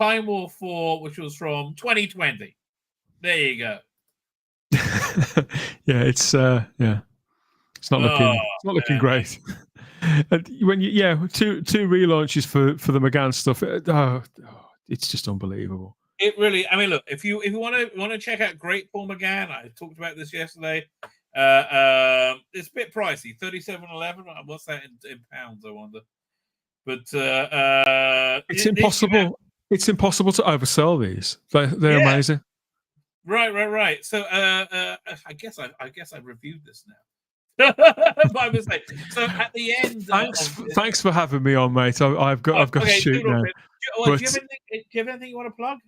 Time War 4, which was from 2020. There you go.
Yeah, it's not looking great. When two relaunches for the McGann stuff, it's just unbelievable.
It really, I mean, look, if you want to check out Great Paul McGann, I talked about this yesterday. It's a bit pricey, $37.11. What's that in pounds? I wonder. But
it's impossible. It's impossible to oversell these. They're amazing.
Right. So I guess I reviewed this now. By mistake. So at the end,
thanks for having me on, mate. I've got to shoot now.
Do you have anything you want to plug?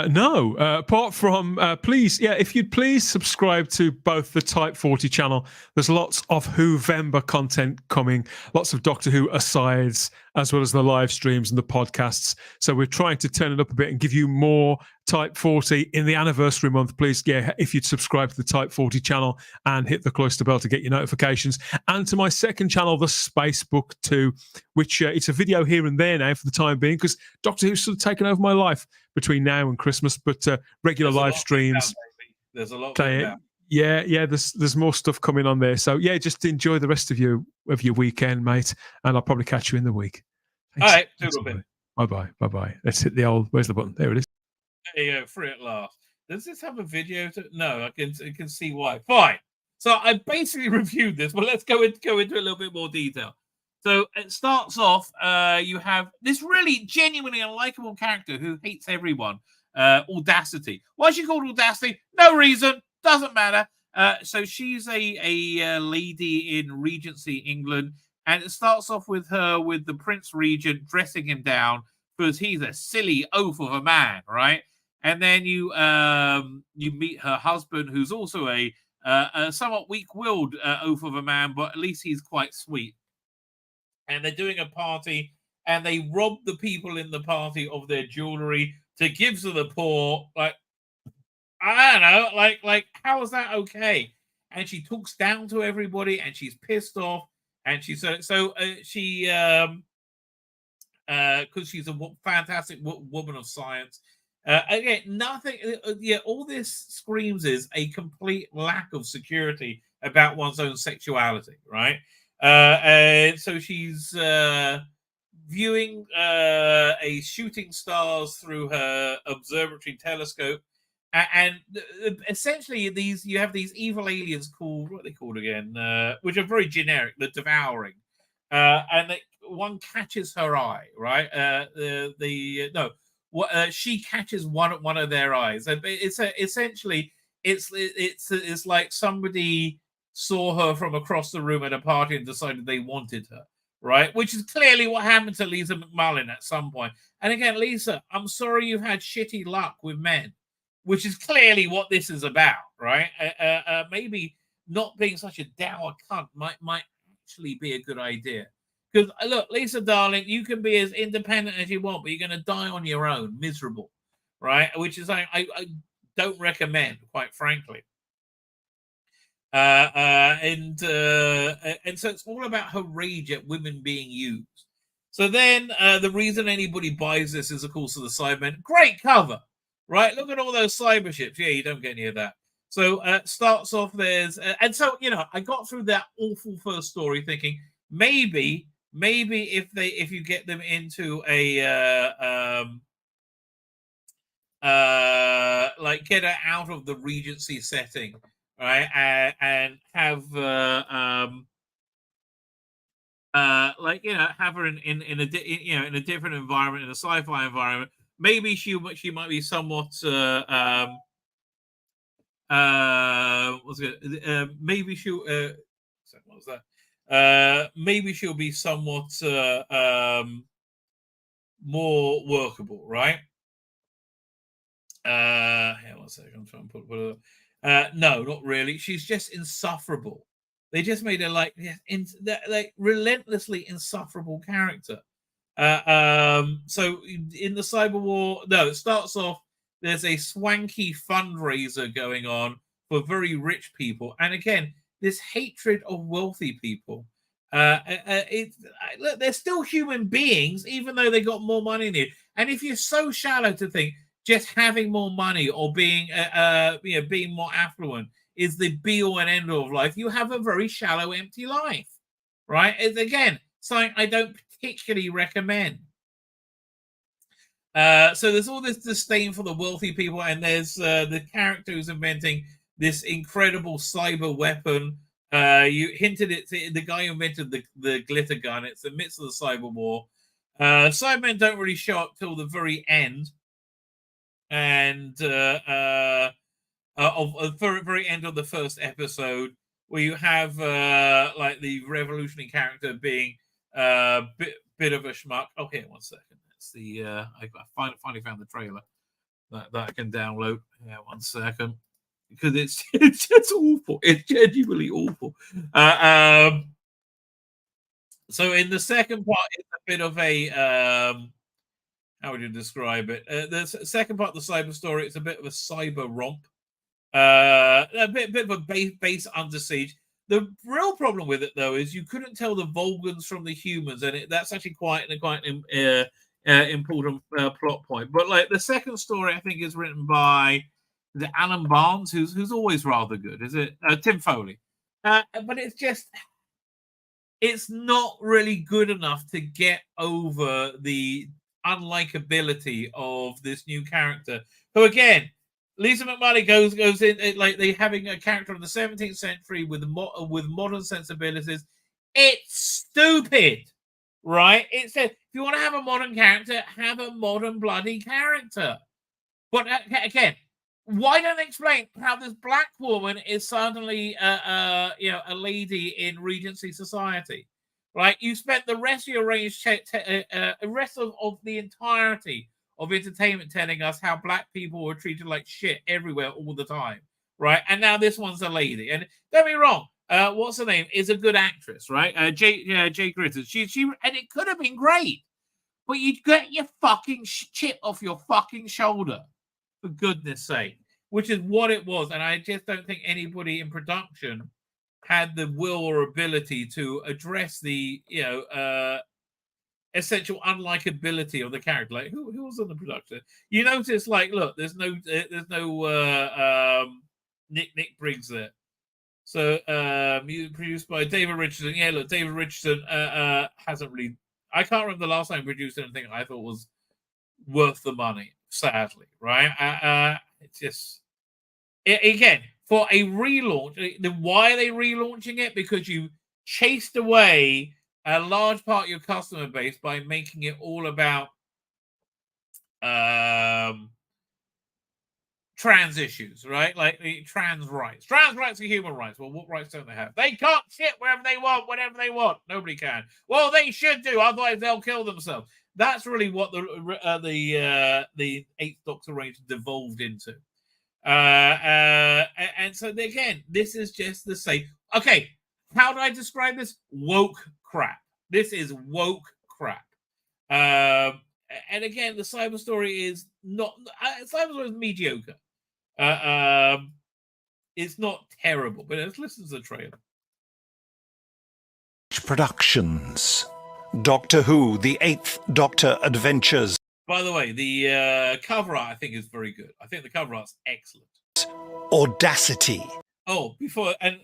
No, apart from if you'd please subscribe to both the Type 40 channel. There's lots of Whovember content coming, lots of Doctor Who asides, as well as the live streams and the podcasts. So we're trying to turn it up a bit and give you more Type 40 in the anniversary month. Please, if you'd subscribe to the Type 40 channel and hit the cloister bell to get your notifications. And to my second channel, the Space Book 2, which it's a video here and there now for the time being, because Doctor Who's sort of taken over my life between now and Christmas, but regular live streams.
There's a lot.
There's more stuff coming on there. So just enjoy the rest of your weekend, mate, and I'll probably catch you in the week. Thanks.
All right,
bye. Let's hit the old. Where's the button? There it is.
There you go, free at last. Does this have a video? No, I can see why. Fine. So I basically reviewed this, but let's go into a little bit more detail. So it starts off, you have this really genuinely unlikable character who hates everyone, Audacity. Why is she called Audacity? No reason, doesn't matter. So she's a lady in Regency, England, and it starts off with her with the Prince Regent dressing him down because he's a silly oaf of a man, right? And then you meet her husband, who's also a somewhat weak-willed oaf of a man, but at least he's quite sweet. And they're doing a party, and they rob the people in the party of their jewelry to give to the poor. Like, I don't know, like how is that okay? And she talks down to everybody, and she's pissed off, and she because she's a fantastic woman of science. Again, nothing. All this screams is a complete lack of security about one's own sexuality, right? And so she's viewing a shooting stars through her observatory telescope, and essentially you have these evil aliens called, what are they called again? Which are very generic, the Devouring, and one catches her eye, right? She catches one of their eyes, and essentially it's like somebody saw her from across the room at a party and decided they wanted her, right? Which is clearly what happened to Lisa McMullen at some point. And again, Lisa, I'm sorry you've had shitty luck with men, which is clearly what this is about, right? Maybe not being such a dour cunt might actually be a good idea. Because look, Lisa, darling, you can be as independent as you want, but you're going to die on your own, miserable, right? Which is I don't recommend, quite frankly. And so it's all about her rage at women being used. So then the reason anybody buys this is, of course, the Cybermen. Great cover, right? Look at all those cyber ships. Yeah, you don't get any of that. So starts off there's and so I got through that awful first story thinking maybe if you get them into a like get her out of the Regency setting, right, and have have her in a different environment, in a sci-fi environment. Maybe she might be somewhat maybe she'll what was that? Maybe she'll be somewhat more workable, right? Hang on 1 second. I'm trying to put no, not really. She's just insufferable. They just made her like relentlessly insufferable character. So in the cyber war, no, it starts off. There's a swanky fundraiser going on for very rich people, and again, this hatred of wealthy people. Look, they're still human beings, even though they got more money than you. And if you're so shallow to think just having more money or being being more affluent is the be all and end all of life, you have a very shallow, empty life, right? It's again something I don't particularly recommend. So there's all this disdain for the wealthy people, and there's the character who's inventing this incredible cyber weapon. You hinted it to the guy who invented the glitter gun. It's the midst of the cyber war. Cybermen don't really show up till the very end, and of very end of the first episode, where you have like the revolutionary character being a bit of a schmuck. Oh, here, 1 second. That's the I finally found the trailer that I can download. Yeah, 1 second. Because it's just awful. It's genuinely awful. So in the second part, it's a bit of a how would you describe it? The second part of the cyber story, it's a bit of a cyber romp. A bit of a base under siege. The real problem with it, though, is you couldn't tell the Vulgans from the humans, and that's actually quite an important plot point. But like the second story, I think is written by the Alan Barnes, who's always rather good, is it? Tim Foley. But it's not really good enough to get over the unlikability of this new character. So again, Lisa McMullen goes in like they having a character of the 17th century with modern sensibilities. It's stupid, right? It says if you want to have a modern character, have a modern bloody character. But again, why don't they explain how this black woman is suddenly a lady in Regency society, right? You spent the rest of your range, rest of the entirety of entertainment telling us how black people were treated like shit everywhere all the time, right? And now this one's a lady. And don't be wrong, what's her name? Is a good actress, right? Jay Gritters. She and it could have been great, but you'd get your fucking chip off your fucking shoulder, for goodness sake. Which is what it was, and I just don't think anybody in production had the will or ability to address the essential unlikability of the character. Like who was on the production? You notice, like, look, there's no Nick Briggs there. So produced by David Richardson. Yeah, look, David Richardson hasn't really. I can't remember the last time he produced anything I thought was worth the money. Sadly, right? It's just. Again, for a relaunch, why are they relaunching it? Because you chased away a large part of your customer base by making it all about trans issues, right? Like the trans rights. Trans rights are human rights. Well, what rights don't they have? They can't shit wherever they want, whenever they want. Nobody can. Well, they should do, otherwise they'll kill themselves. That's really what the Eighth Doctor range devolved into. And so again, this is just the same. Okay, how do I describe this? Woke crap. This is woke crap. And again, the cyber story is not. Cyber story is mediocre. It's not terrible, but let's listen to the trailer.
Productions. Doctor Who: The Eighth Doctor Adventures.
By the way, the cover art I think is very good. I think the cover art's excellent.
Audacity.
Oh, before and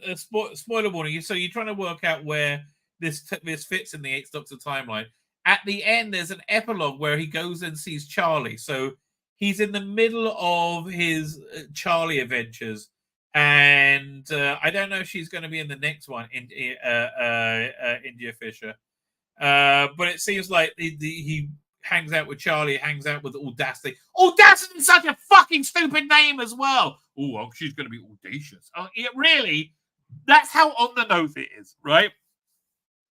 spoiler warning. So you're trying to work out where this fits in the Eighth Doctor timeline. At the end, there's an epilogue where he goes and sees Charlie. So he's in the middle of his Charlie adventures, and I don't know if she's going to be in the next one, India Fisher. But it seems like he hangs out with Charlie, hangs out with Audacity. Audacity is such a fucking stupid name as well. Oh, she's going to be audacious. It really, that's how on the nose it is, right?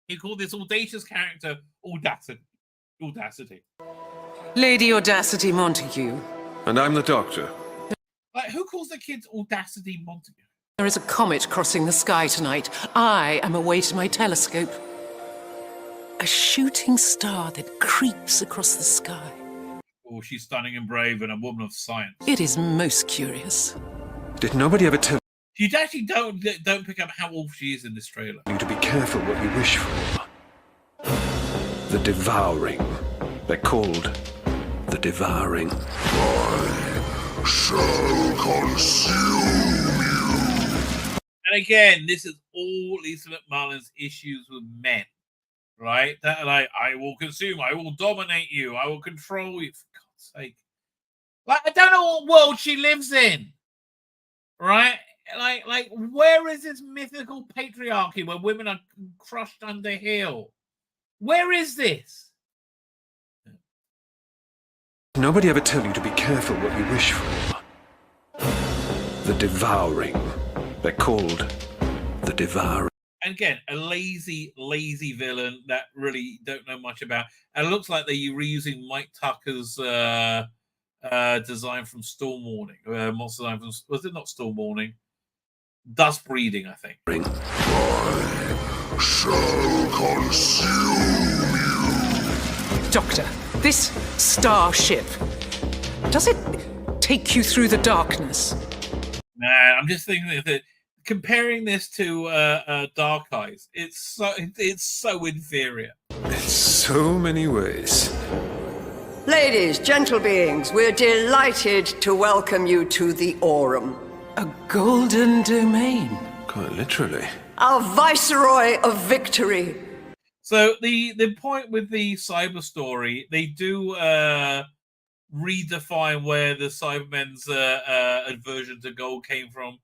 He called this audacious character Audacity.
Lady Audacity Montague.
And I'm the Doctor.
Like, who calls the kids Audacity Montague?
There is a comet crossing the sky tonight. I am away to my telescope. A shooting star that creeps across the sky.
Oh, she's stunning and brave and a woman of science.
It is most curious.
Did nobody ever tell
you actually don't pick up how awful she is in this trailer?
you to be careful what you wish for? The Devouring. They're called the Devouring.
I shall consume you.
And again, this is all Lisa McMullen's issues with men, right? That like, I will consume, I will dominate you, I will control you. For God's sake, like I don't know what world she lives in, right? Like where is this mythical patriarchy where women are crushed under heel? Where is this?
Nobody ever tell you to be careful what you wish for? The Devouring. They're called the Devouring.
And again, a lazy villain that really don't know much about. And it looks like they're reusing Mike Tucker's design from Storm Warning. Monster design from, was it not Storm Warning? Dust Breeding, I think.
I shall consume you.
Doctor, this starship, does it take you through the darkness?
Nah, I'm just thinking that comparing this to Dark Eyes, it's so inferior.
In so many ways.
Ladies, gentle beings, we're delighted to welcome you to the Aurum.
A golden domain.
Quite literally.
Our viceroy of victory.
So the point with the cyber story, they do redefine where the Cybermen's aversion to gold came from,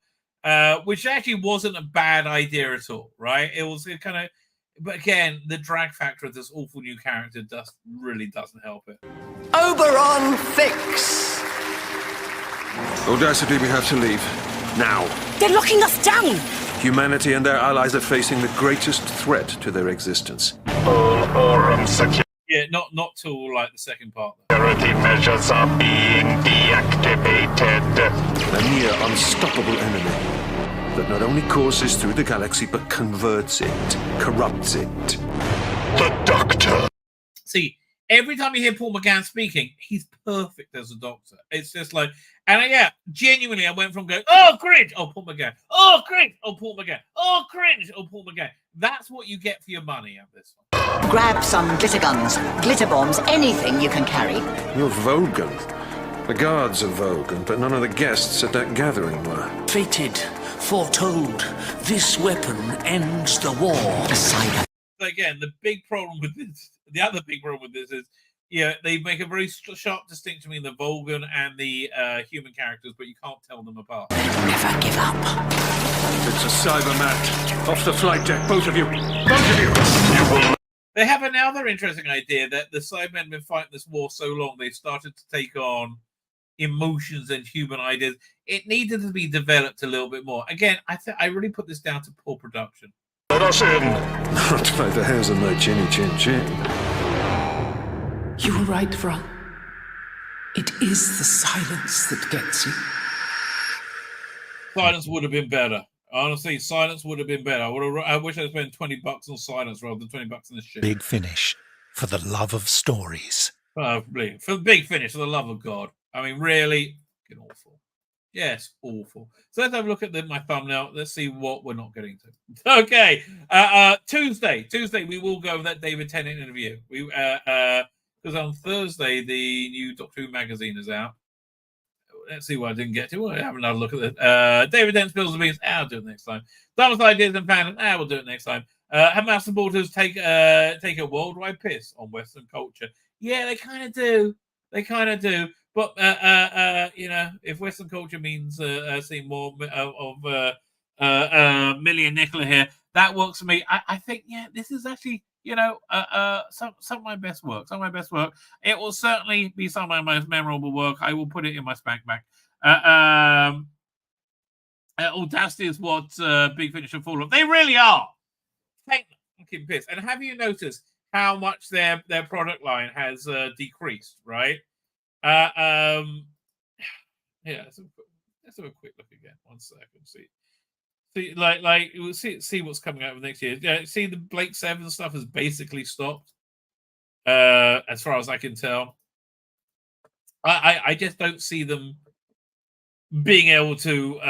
which actually wasn't a bad idea at all, right? It was kind of, but again, the drag factor of this awful new character really doesn't help it.
Oberon Fix.
Audacity, we have to leave. Now.
They're locking us down!
Humanity and their allies are facing the greatest threat to their existence.
All Aurum security
Yeah, not till like the second part.
measures are being deactivated.
A near unstoppable enemy that not only courses through the galaxy but converts it, corrupts it.
The Doctor.
See, every time you hear Paul McGann speaking, he's perfect as a Doctor. It's just like, and yeah, genuinely, I went from going, oh, cringe, oh, Paul McGann, oh, cringe, oh, Paul McGann, oh, cringe, oh, Paul McGann. That's what you get for your money on this one.
Grab some glitter guns, glitter bombs, anything you can carry.
You're Vogan. The guards are Vogan, but none of the guests at that gathering were.
Fated, foretold, this weapon ends the war.
Again, the big problem with this, the other big problem with this is, yeah, they make a very sharp distinction between the Volgan and the human characters, but you can't tell them apart.
Never give up.
It's a cyber match. Off the flight deck, both of you. Both of you! You will
They have another interesting idea that the Cybermen have been fighting this war so long, they've started to take on emotions and human ideas. It needed to be developed a little bit more. Again, I really put this down to poor production.
Let us in.
Not by the hairs on my chinny chin chin.
You were right, Vril. It is the silence that gets you.
Silence would have been better. Honestly, silence would have been better. I wish I'd spent $20 on silence rather than $20 on this shit.
Big Finish, for the love of stories.
For the Big Finish, for the love of God. I mean, really, fucking awful. Yes, awful. So let's have a look at my thumbnail. Let's see what we're not getting to. Okay, Tuesday, we will go with that David Tennant interview. Because on Thursday the new Doctor Who magazine is out. Let's see what I didn't get to. We'll have another look at it. David Dent spills the beans. I'll do it next time. Dumbest ideas and fans. We'll do it next time. Hamas supporters take a worldwide piss on Western culture. Yeah, they kind of do. But if Western culture means seeing more of Millie Nicola here, that works for me. I think this is actually some of my best work. It will certainly be some of my most memorable work. I will put it in my spank back. Audacity is what Big Finish are full of. They really are. Take fucking piss. And have you noticed how much their product line has decreased? Right. Let's have a quick look again. 1 second. We'll see what's coming out of next year. Yeah, see the Blake 7 stuff has basically stopped. As far as I can tell. I just don't see them being able to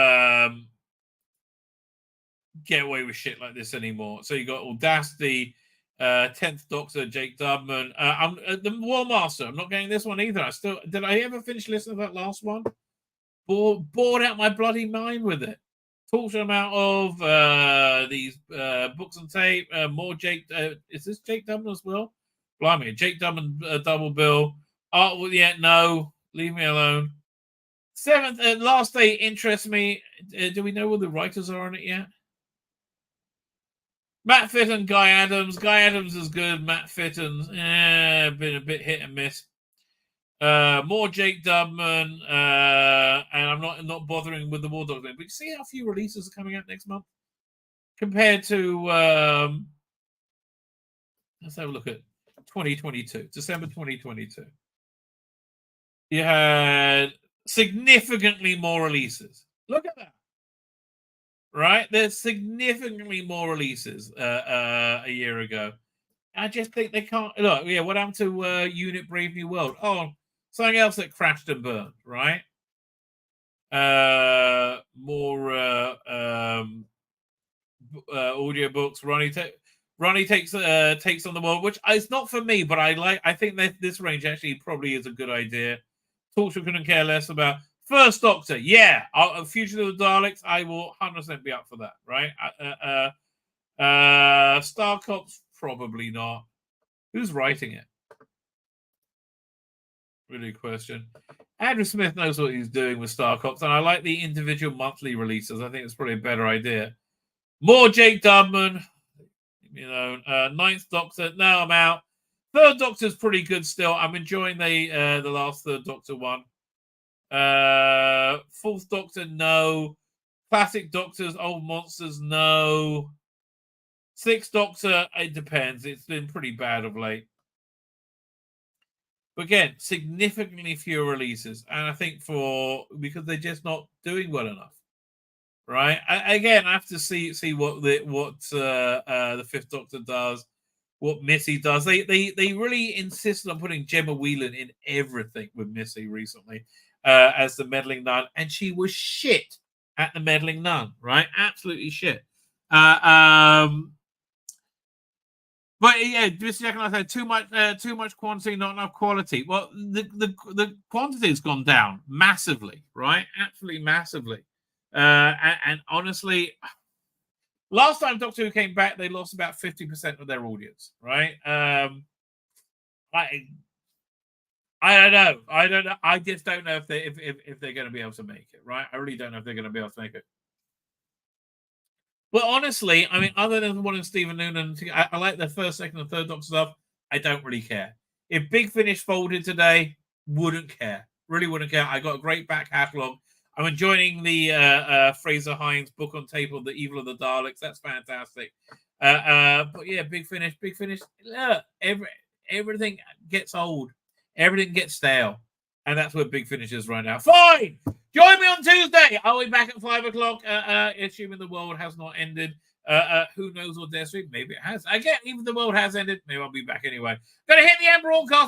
get away with shit like this anymore. So you got Audacity, 10th Doctor, Jake Dubman. I'm the War Master. I'm not getting this one either. Did I ever finish listening to that last one? Bored out my bloody mind with it. Talks amount of these books and tape. More Jake. Is this Jake Dubman as well? Blimey, Jake Dubman double bill. Oh, yeah, no. Leave me alone. 7th, Last Day interests me. Do we know what the writers are on it yet? Matt Fitton, Guy Adams. Guy Adams is good. Matt Fitton's been a bit hit and miss. More Jake Dubman, and I'm not bothering with the War Dog thing. But you see how few releases are coming out next month compared to. Let's have a look at 2022, December 2022. You had significantly more releases. Look at that. Right, there's significantly more releases a year ago. I just think they can't look. Yeah, what happened to Unit Brave New World? Oh, something else that crashed and burned. Right. More audiobooks. Ronnie takes on the world, which is not for me, but I think that this range actually probably is a good idea. Torture couldn't care less about. First Doctor, yeah. Future of the Daleks, I will 100% be up for that, right? Star Cops, probably not. Who's writing it? Really good question. Andrew Smith knows what he's doing with Star Cops, and I like the individual monthly releases. I think it's probably a better idea. More Jake Dubman. Ninth Doctor. Now I'm out. Third Doctor's pretty good still. I'm enjoying the last Third Doctor one. Fourth Doctor, no. Classic Doctors, Old Monsters, no. Sixth Doctor, it depends. It's been pretty bad of late. But again, significantly fewer releases, and I think because they're just not doing well enough, right? I have to see what the Fifth Doctor does, what Missy does. They really insisted on putting Gemma Whelan in everything with Missy recently. As the meddling nun, and she was shit at the meddling nun, right? Absolutely shit. But yeah, just like I said, too much quantity, not enough quality. Well, the quantity has gone down massively, right? Absolutely massively. And honestly, last time Doctor Who came back, they lost about 50% of their audience, right? I don't know. I just don't know if they're going to be able to make it, right? I really don't know if they're going to be able to make it. But honestly, I mean, other than one of Stephen Noonan, I like the first, second, and third Doctor stuff. I don't really care. If Big Finish folded today, wouldn't care. Really wouldn't care. I got a great back catalogue. I'm enjoying the Fraser Hines book on tape of The Evil of the Daleks. That's fantastic. But yeah, Big Finish. Look, everything gets old. Everything gets stale. And that's where Big Finish is right now. Fine! Join me on Tuesday. I'll be back at 5 o'clock, assuming the world has not ended. Who knows what their stream? Maybe it has. Again, even the world has ended. Maybe I'll be back anyway. Gonna hit the end broadcast.